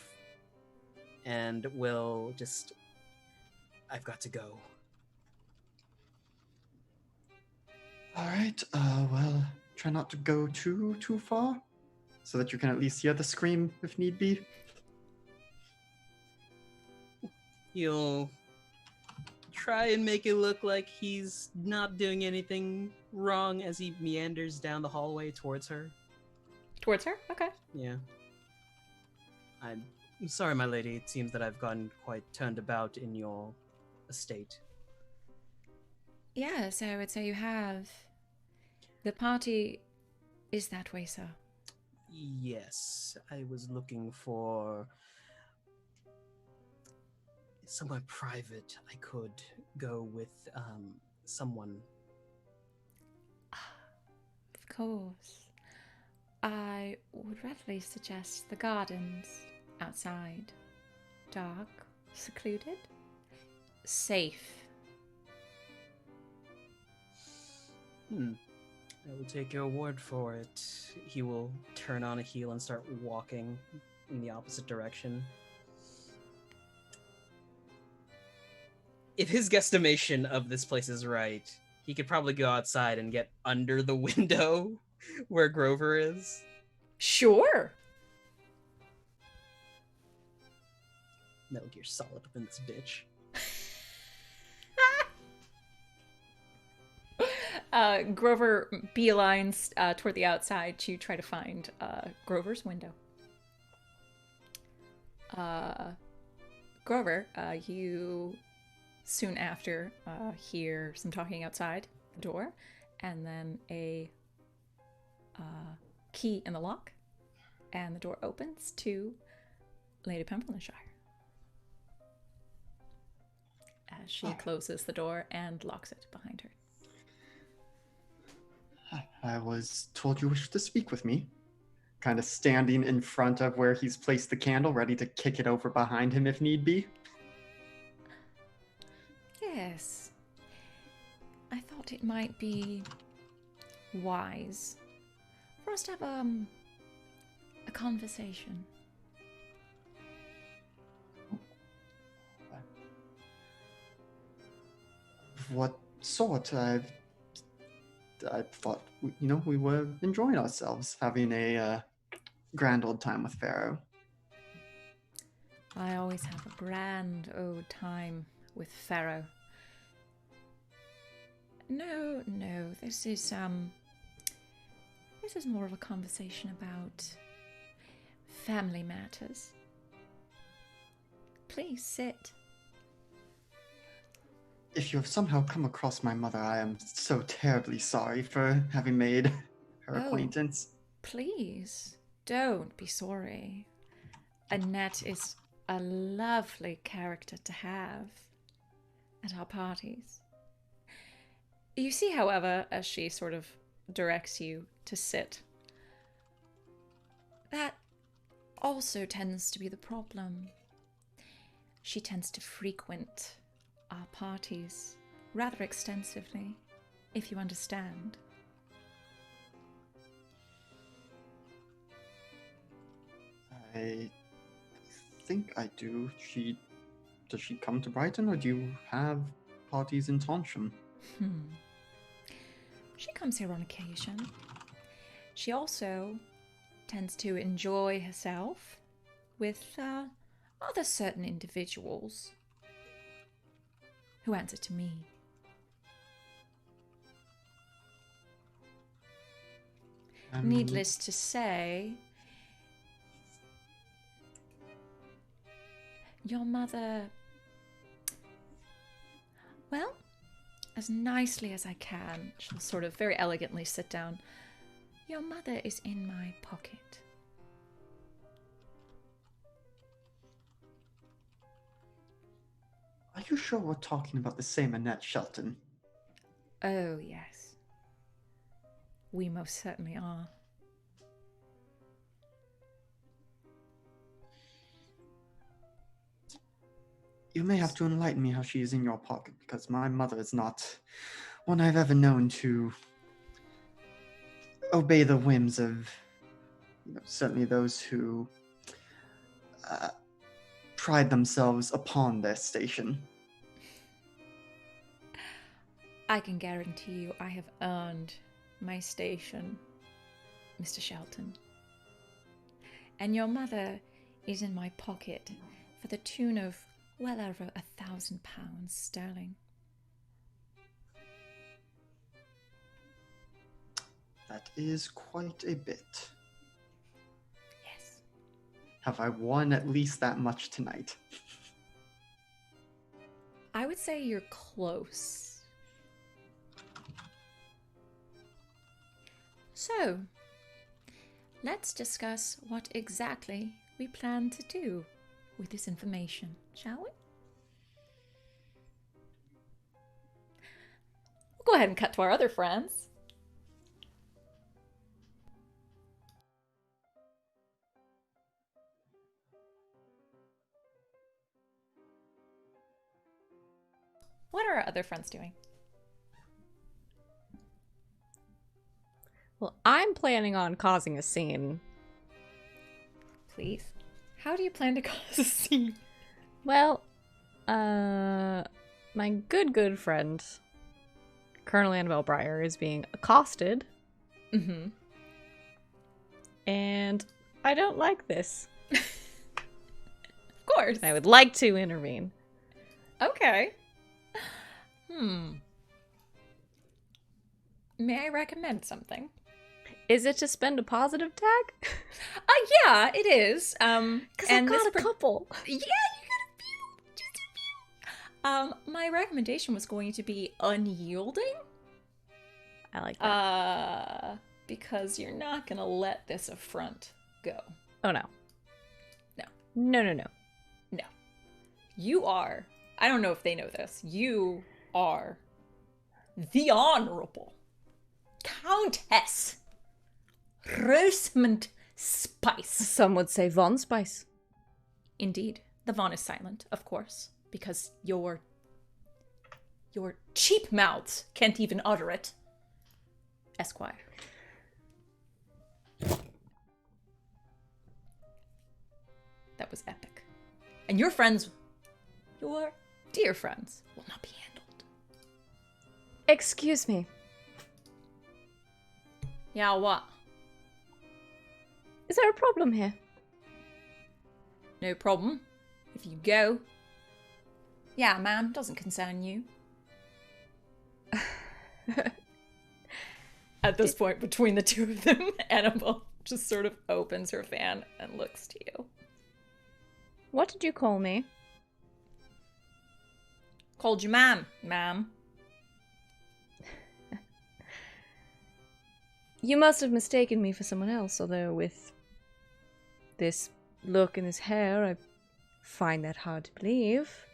and will just... I've got to go. All right, well, try not to go too far so that you can at least hear the scream if need be. He'll try and make it look like he's not doing anything wrong as he meanders down the hallway towards her. Towards her? Okay. Yeah. I'm sorry, my lady. It seems that I've gotten quite turned about in your estate. Yes, I would say you have. The party is that way, sir. Yes, I was looking for somewhere private I could go with someone. Of course. I would readily suggest the gardens outside. Dark, secluded, safe. I will take your word for it. He will turn on a heel and start walking in the opposite direction. If his guesstimation of this place is right, he could probably go outside and get under the window where Grover is. Sure. Metal Gear Solid up in this bitch. Grover beelines toward the outside to try to find Grover's window. Grover, you soon after hear some talking outside the door, and then a key in the lock, and the door opens to Lady Pemberleyshire. As she closes the door and locks it behind her. I was told you wished to speak with me. Kind of standing in front of where he's placed the candle, ready to kick it over behind him if need be. Yes. I thought it might be wise for us to have a conversation. What sort? I thought, we were enjoying ourselves, having a grand old time with Pharaoh. I always have a grand old time with Pharaoh. No, this is more of a conversation about family matters. Please sit. If you have somehow come across my mother, I am so terribly sorry for having made her acquaintance. Please, don't be sorry. Annette is a lovely character to have at our parties. You see, however, as she sort of directs you to sit, that also tends to be the problem. She tends to frequent our parties rather extensively, if you understand. I think I do. Does she come to Brighton, or do you have parties in Tonsham? She comes here on occasion. She also tends to enjoy herself with other certain individuals who answer to me. Needless to say, your mother, well, as nicely as I can, she'll sort of very elegantly sit down. Your mother is in my pocket. Are you sure we're talking about the same Annette Shelton? Oh, yes. We most certainly are. You may have to enlighten me how she is in your pocket, because my mother is not one I've ever known to obey the whims of, certainly those who pride themselves upon their station. I can guarantee you I have earned my station, Mr. Shelton. And your mother is in my pocket for the tune of well over £1,000 sterling. That is quite a bit. Yes. Have I won at least that much tonight? I would say you're close. So, let's discuss what exactly we plan to do with this information, shall we? We'll go ahead and cut to our other friends. What are our other friends doing? Well, I'm planning on causing a scene. Please. How do you plan to cause a scene? Well, my good friend, Colonel Annabelle Breyer, is being accosted. Mm-hmm. And I don't like this. Of course. I would like to intervene. Okay. May I recommend something? Is it to spend a positive tag? Yeah, it is. Because I've got a couple. Yeah, you got a few. Just a few. My recommendation was going to be unyielding. I like that. Because you're not gonna let this affront go. Oh, no. No. No. No. You are, I don't know if they know this, you are the Honorable Countess Rosamund Spice. Some would say Von Spice. Indeed. The Von is silent, of course, because your cheap mouths can't even utter it. Esquire. That was epic. And your friends, your dear friends, will not be handled. Excuse me. Yeah, what? Is there a problem here? No problem. If you go. Yeah, ma'am, doesn't concern you. At this point, between the two of them, Annabelle just sort of opens her fan and looks to you. What did you call me? Called you ma'am, ma'am. You must have mistaken me for someone else, although with this look and this hair, I find that hard to believe.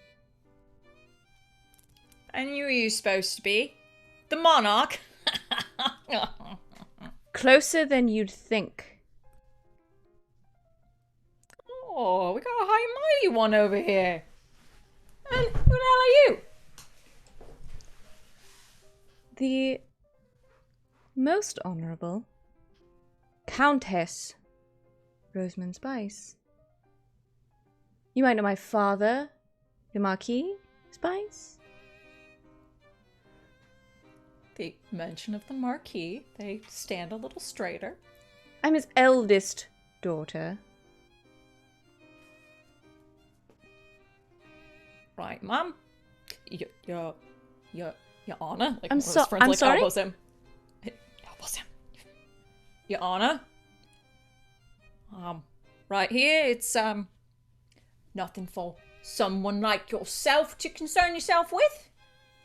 And who are you supposed to be? The monarch? Closer than you'd think. Oh, we got a high and mighty one over here. And who the hell are you? The most honorable Countess Rosamund Spice. You might know my father, the Marquis Spice. The mention of the Marquis, they stand a little straighter. I'm his eldest daughter. Right, ma'am. Your honor. Like, I'm one of his friends, I'm like, sorry. Elbows him. Elbows him. Your honor. Right here, it's nothing for someone like yourself to concern yourself with.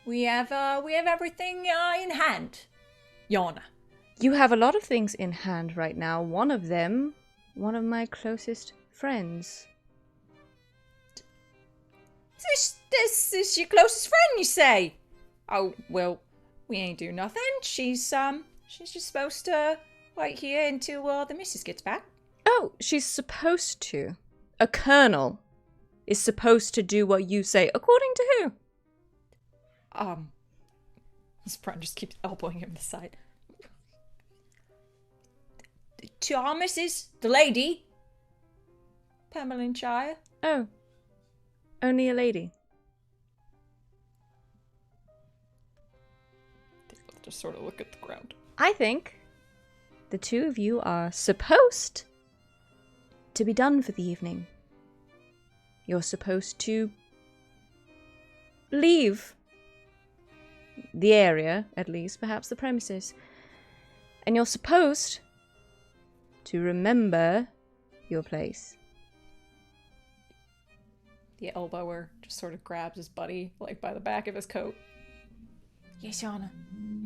We have everything in hand, Your Honor. You have a lot of things in hand right now. One of them, one of my closest friends. This is your closest friend, you say? Oh, well, we ain't do nothing. She's just supposed to wait here until the missus gets back. Oh, she's supposed to. A colonel is supposed to do what you say. According to who? His friend just keeps elbowing him aside. To our missus, the lady, Pamela Shire. Oh, only a lady. They both just sort of look at the ground. I think the two of you are supposed to be done for the evening. You're supposed to leave the area, at least, perhaps the premises. And you're supposed to remember your place. The elbower just sort of grabs his buddy, like, by the back of his coat. Yes, Your Honor.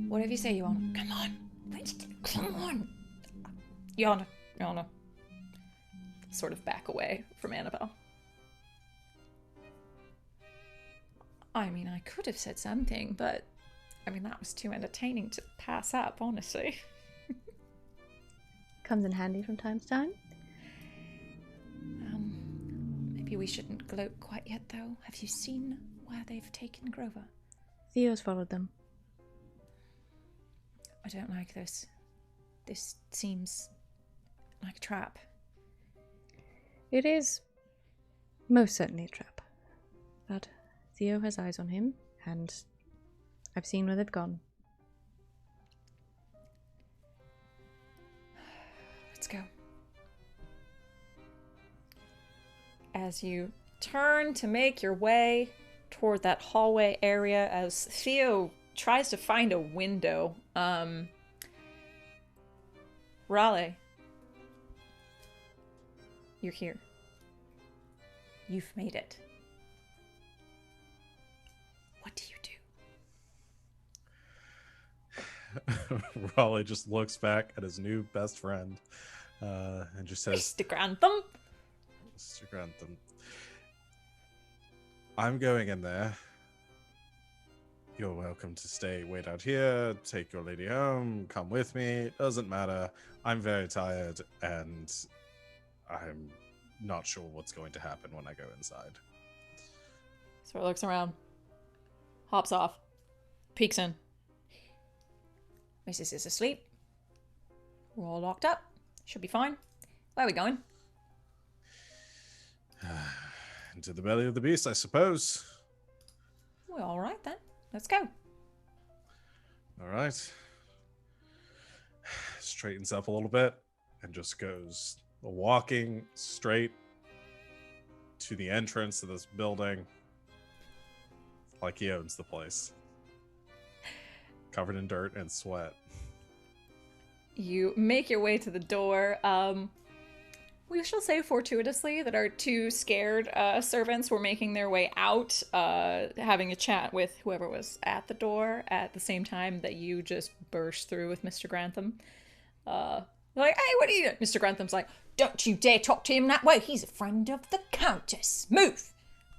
Whatever you say, Your Honor. Come on. Come on. Your Honor. Your Honor. Sort of back away from Annabelle. I mean, I could have said something, but I mean, that was too entertaining to pass up, honestly. Comes in handy from time to time. Maybe we shouldn't gloat quite yet, though. Have you seen where they've taken Grover? Theo's followed them. I don't like this. This seems like a trap. It is most certainly a trap. But Theo has eyes on him, and I've seen where they've gone. Let's go. As you turn to make your way toward that hallway area as Theo tries to find a window. Raleigh, you're here. You've made it. What do you do? Raleigh just looks back at his new best friend and just says, Mr. Grantham. Mr. Grantham, I'm going in there. You're welcome to wait out here, take your lady home, come with me. Doesn't matter. I'm very tired, and I'm not sure what's going to happen when I go inside. So he looks around, hops off, peeks in. Mrs. is asleep. We're all locked up. Should be fine. Where are we going? Into the belly of the beast, I suppose. Well, all right then. Let's go. All right. Straightens up a little bit and just goes walking straight to the entrance to this building like he owns the place. Covered in dirt and sweat. You make your way to the door. We shall say fortuitously that our two scared servants were making their way out, having a chat with whoever was at the door at the same time that you just burst through with Mr. Grantham. Like, hey, what are you doing? Mr. Grantham's like, don't you dare talk to him that way. He's a friend of the Countess. Move!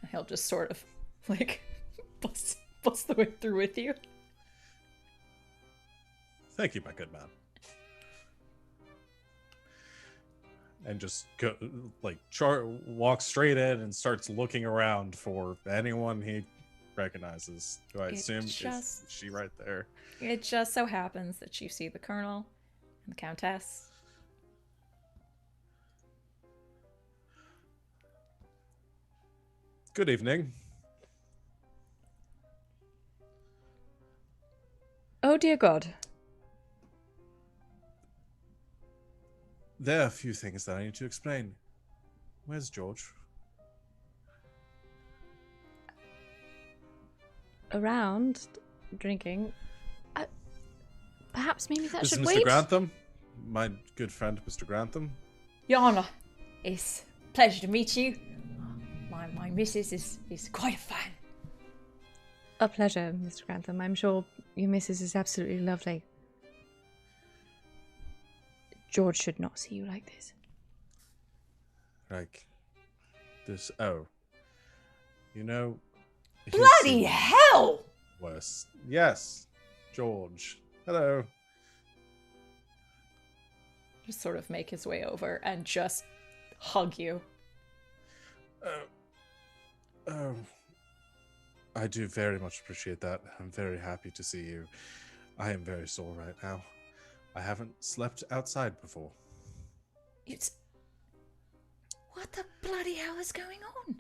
And he'll just sort of, like, bust the way through with you. Thank you, my good man. And just go, like, walks straight in and starts looking around for anyone he recognizes. Do I assume is she right there? It just so happens that you see the Colonel and the Countess. Good evening. Oh dear God. There are a few things that I need to explain. Where's George? Around, drinking. Perhaps maybe that This is should Mr. wait. Grantham, my good friend, Mr. Grantham. Your Honour, it's a pleasure to meet you. My missus is quite a fan. A pleasure, Mr. Grantham. I'm sure your missus is absolutely lovely. George should not see you like this. Like this. Oh, you know. he's Bloody seen hell! worse. Yes, George. Hello. Just sort of make his way over and just hug you. Oh, I do very much appreciate that. I'm very happy to see you. I am very sore right now. I haven't slept outside before. It's... What the bloody hell is going on?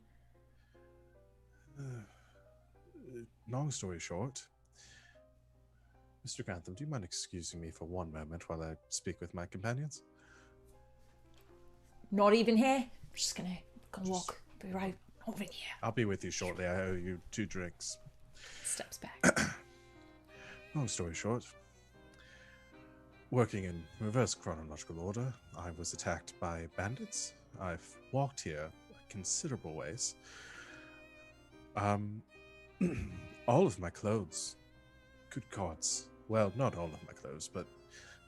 Long story short, Mr. Grantham, do you mind excusing me for one moment while I speak with my companions? Not even here. I'm just gonna walk. Be right over here. I'll be with you shortly. I owe you 2 drinks. Steps back. Long story short, working in reverse chronological order, I was attacked by bandits. I've walked here a considerable ways. All of my clothes, good gods. Well, not all of my clothes, but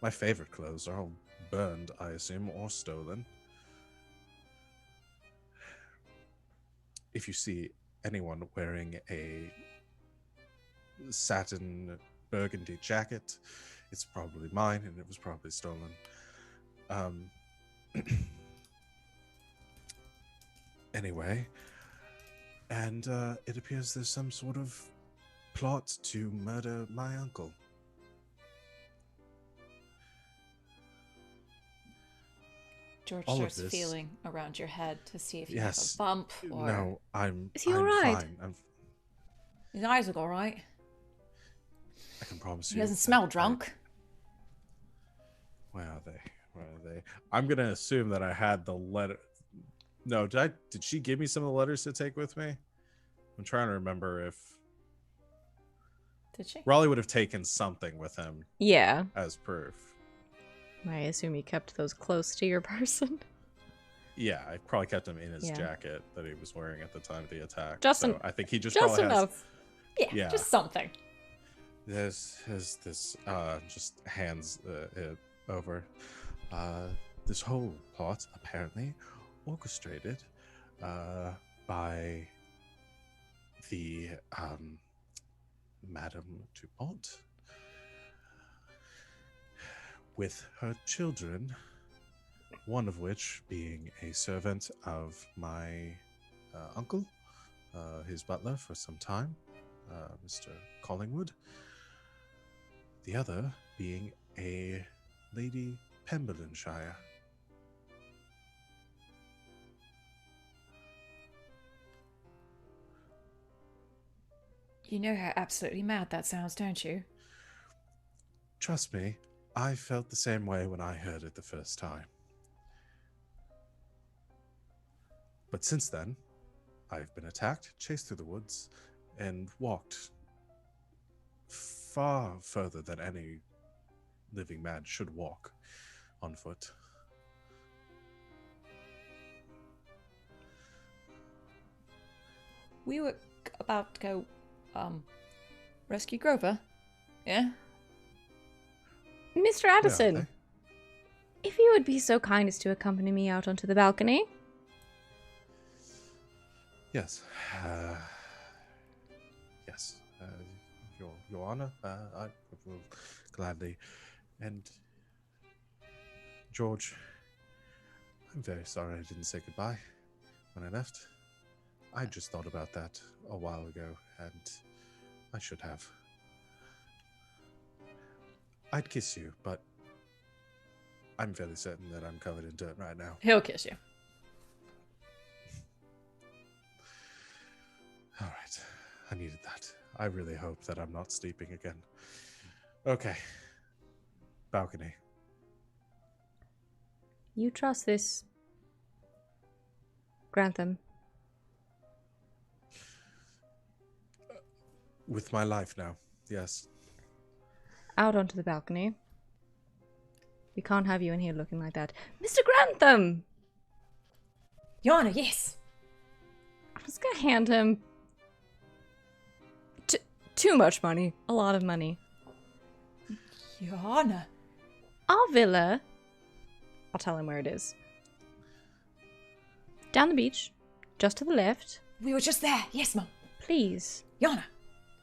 my favorite clothes are all burned, I assume, or stolen. If you see anyone wearing a satin burgundy jacket, it's probably mine, and it was probably stolen. Anyway, and it appears there's some sort of plot to murder my uncle. George All of starts this- feeling around your head to see if you Yes. have a bump or... No, I'm. Is he I'm all right? Fine. His eyes look alright. I can promise you. He doesn't that smell drunk. Where are they? Where are they? I'm gonna assume that I had the letter, No, did she give me some of the letters to take with me? I'm trying to remember if Did she? Raleigh would have taken something with him Yeah. as proof. I assume you kept those close to your person. Yeah, I probably kept him in his Yeah. jacket that he was wearing at the time of the attack. Just so en- I think he just Just probably enough. Yeah, just something. has this just hands it over. This whole plot apparently orchestrated by the Madame Dupont with her children, one of which being a servant of my uncle, his butler for some time, Mr. Collingwood. The other being a Lady Pemberlenshire. You know how absolutely mad that sounds, don't you? Trust me, I felt the same way when I heard it the first time. But since then, I've been attacked, chased through the woods, and walked far further than any living man should walk on foot. We were about to go, rescue Grover. Yeah? Mr. Yeah, Addison, if you would be so kind as to accompany me out onto the balcony. Yes. Yes. Your Honor, I will gladly. And George, I'm very sorry I didn't say goodbye when I left. I just thought about that a while ago, and I should have. I'd kiss you, but I'm fairly certain that I'm covered in dirt right now. He'll kiss you. All right. I needed that. I really hope that I'm not sleeping again. Okay. Balcony. You trust this Grantham? With my life now, yes. Out onto the balcony. We can't have you in here looking like that. Mr. Grantham! Your Honor, yes. I'm just gonna hand him too much money. A lot of money. Your Honor. Our villa. I'll tell him where it is. Down the beach. Just to the left. We were just there. Yes, Mum. Please. Your Honor.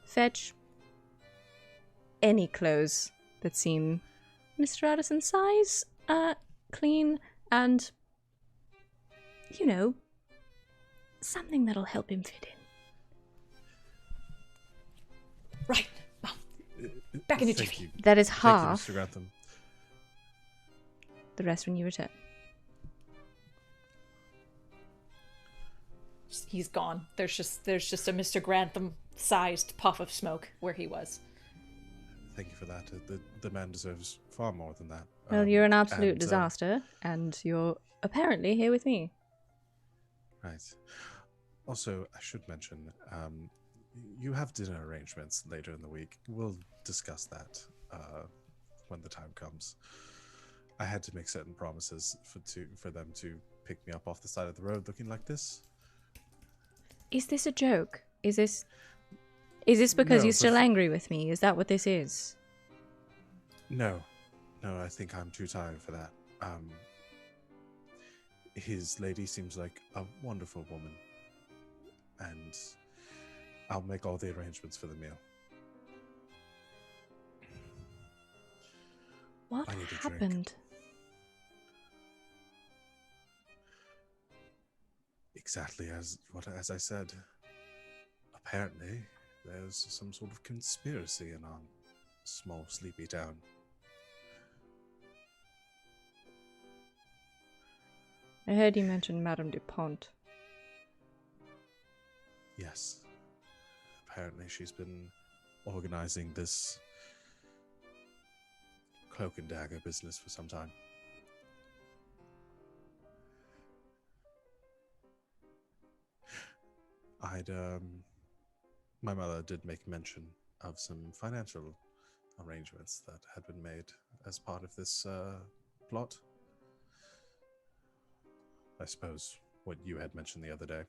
Fetch any clothes that seem Mr. Addison's size, clean, and, you know, something that'll help him fit in. Right, Mum. Back in a Thank jiffy. you. That is Thank half. you, Mr. Grantham. The rest when you return. He's gone. There's just a Mr. Grantham-sized puff of smoke where he was. Thank you for that. The man deserves far more than that. Well, you're an absolute and, disaster, and you're apparently here with me. Right. Also, I should mention, you have dinner arrangements later in the week. We'll discuss that when the time comes. I had to make certain promises for them to pick me up off the side of the road looking like this. Is this a joke? Is this because No, you're still but- angry with me? Is that what this is? No, I think I'm too tired for that. His lady seems like a wonderful woman, and I'll make all the arrangements for the meal. What I need a drink. happened? Exactly as I said. Apparently, there's some sort of conspiracy in our small, sleepy town. I heard you mention Madame Dupont. Yes. Apparently, she's been organizing this cloak and dagger business for some time. my mother did make mention of some financial arrangements that had been made as part of this plot. I suppose what you had mentioned the other day.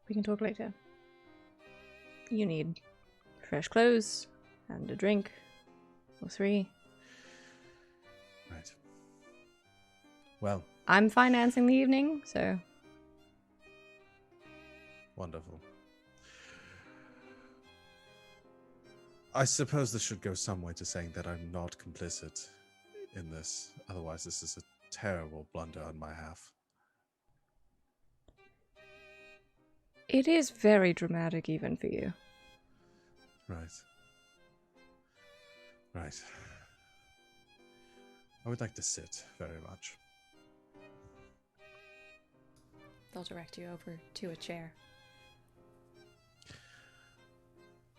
We can talk later. You need fresh clothes and a drink or 3. Right. Well, I'm financing the evening, so... wonderful. I suppose this should go some way to saying that I'm not complicit in this. Otherwise, this is a terrible blunder on my half. It is very dramatic even for you. Right. Right. I would like to sit very much. They'll direct you over to a chair.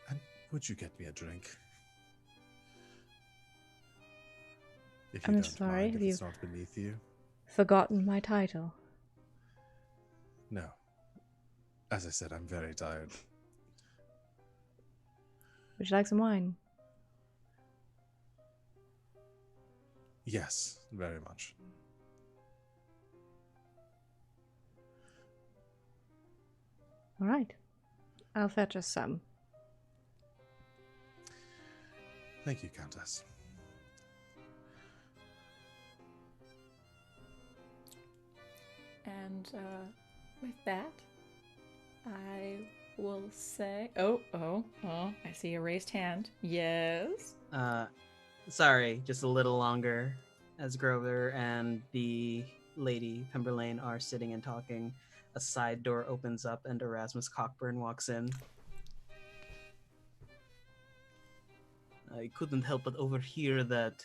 And would you get me a drink? If you I'm don't sorry, mind, have if you it's not beneath you. forgotten my title? No. As I said, I'm very tired. Would you like some wine? Yes, very much. All right. I'll fetch us some. Thank you, Countess. And with that, I will say... Oh, I see a raised hand. Yes? Sorry, just a little longer. As Grover and the lady Pemberlane are sitting and talking, a side door opens up and Erasmus Cockburn walks in. I couldn't help but overhear that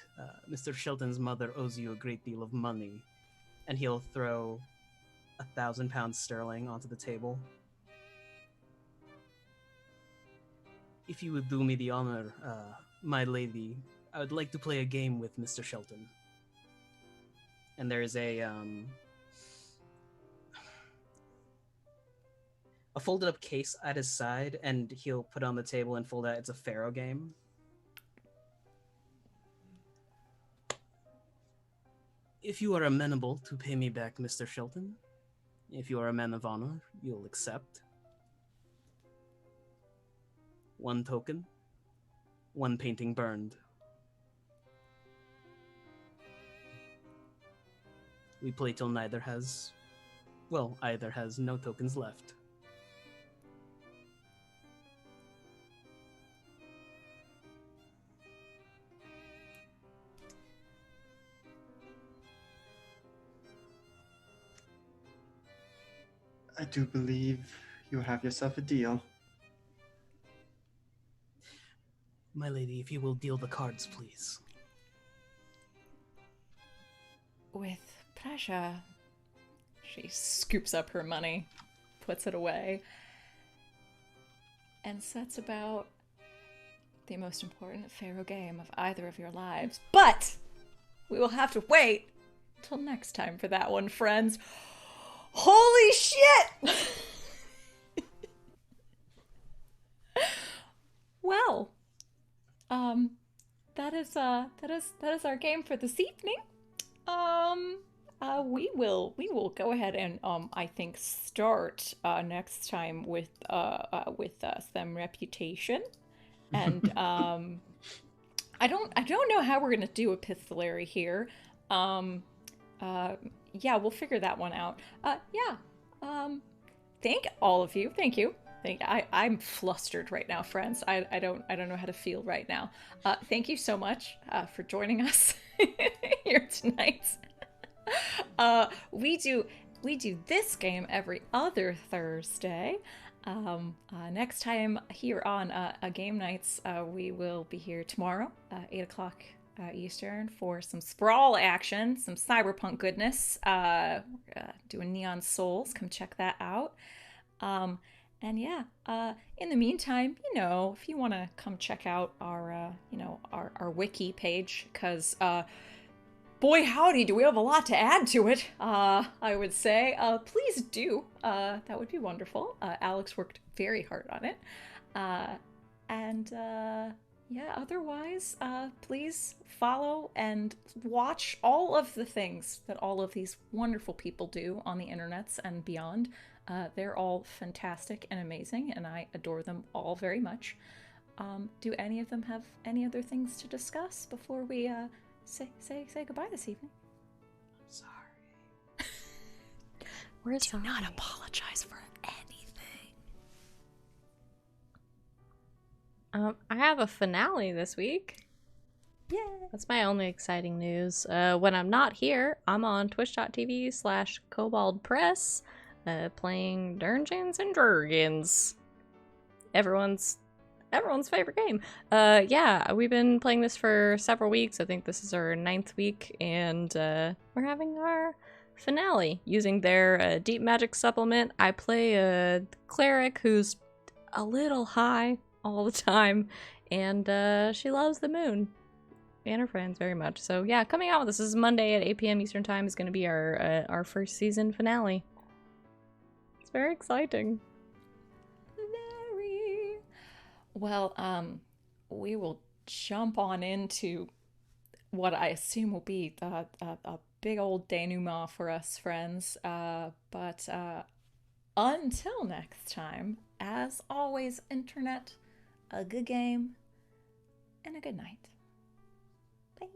Mr. Shelton's mother owes you a great deal of money. And he'll throw 1,000 pounds sterling onto the table. If you would do me the honor, my lady, I would like to play a game with Mr. Shelton. And there is a folded up case at his side, and he'll put on the table and fold out. It's a Pharaoh game. If you are amenable to pay me back, Mr. Shelton, if you are a man of honor, you'll accept. 1 token, 1 painting burned. We play till either has no tokens left. I do believe you have yourself a deal. My lady, if you will deal the cards, please. With pleasure. She scoops up her money, puts it away, and sets about the most important Pharaoh game of either of your lives. But we will have to wait till next time for that one, friends. Holy shit! Well, that is our game for this evening. We will go ahead and I think start next time with some reputation, and I don't know how we're gonna do epistolary here. Yeah, we'll figure that one out. Thank all of you. Thank you. I'm flustered right now, friends. I don't know how to feel right now. Thank you so much for joining us here tonight. We do this game every other Thursday. Next time here on a Game Nights, we will be here tomorrow, 8 o'clock Eastern, for some Sprawl action, some cyberpunk goodness. Doing Neon Souls. Come check that out. And yeah, in the meantime, if you want to come check out our wiki page, because boy howdy, do we have a lot to add to it, I would say. Please do. That would be wonderful. Alex worked very hard on it. Yeah, otherwise, please follow and watch all of the things that all of these wonderful people do on the internets and beyond. They're all fantastic and amazing, and I adore them all very much. Do any of them have any other things to discuss before we say goodbye this evening? I'm sorry. We're Do not apologize for anything. I have a finale this week. Yeah. That's my only exciting news. When I'm not here, I'm on twitch.tv/KoboldPress, playing Dungeons and Dragons. Everyone's favorite game. Yeah, we've been playing this for several weeks. I think this is our 9th week, and we're having our finale using their deep magic supplement. I play a cleric who's a little high all the time, and she loves the moon and her friends very much. So yeah, coming out with this is Monday at 8 p.m. Eastern Time is going to be our first season finale. It's very exciting. Very. Well, we will jump on into what I assume will be a big old denouement for us friends. But until next time, as always, internet, a good game and a good night. Bye.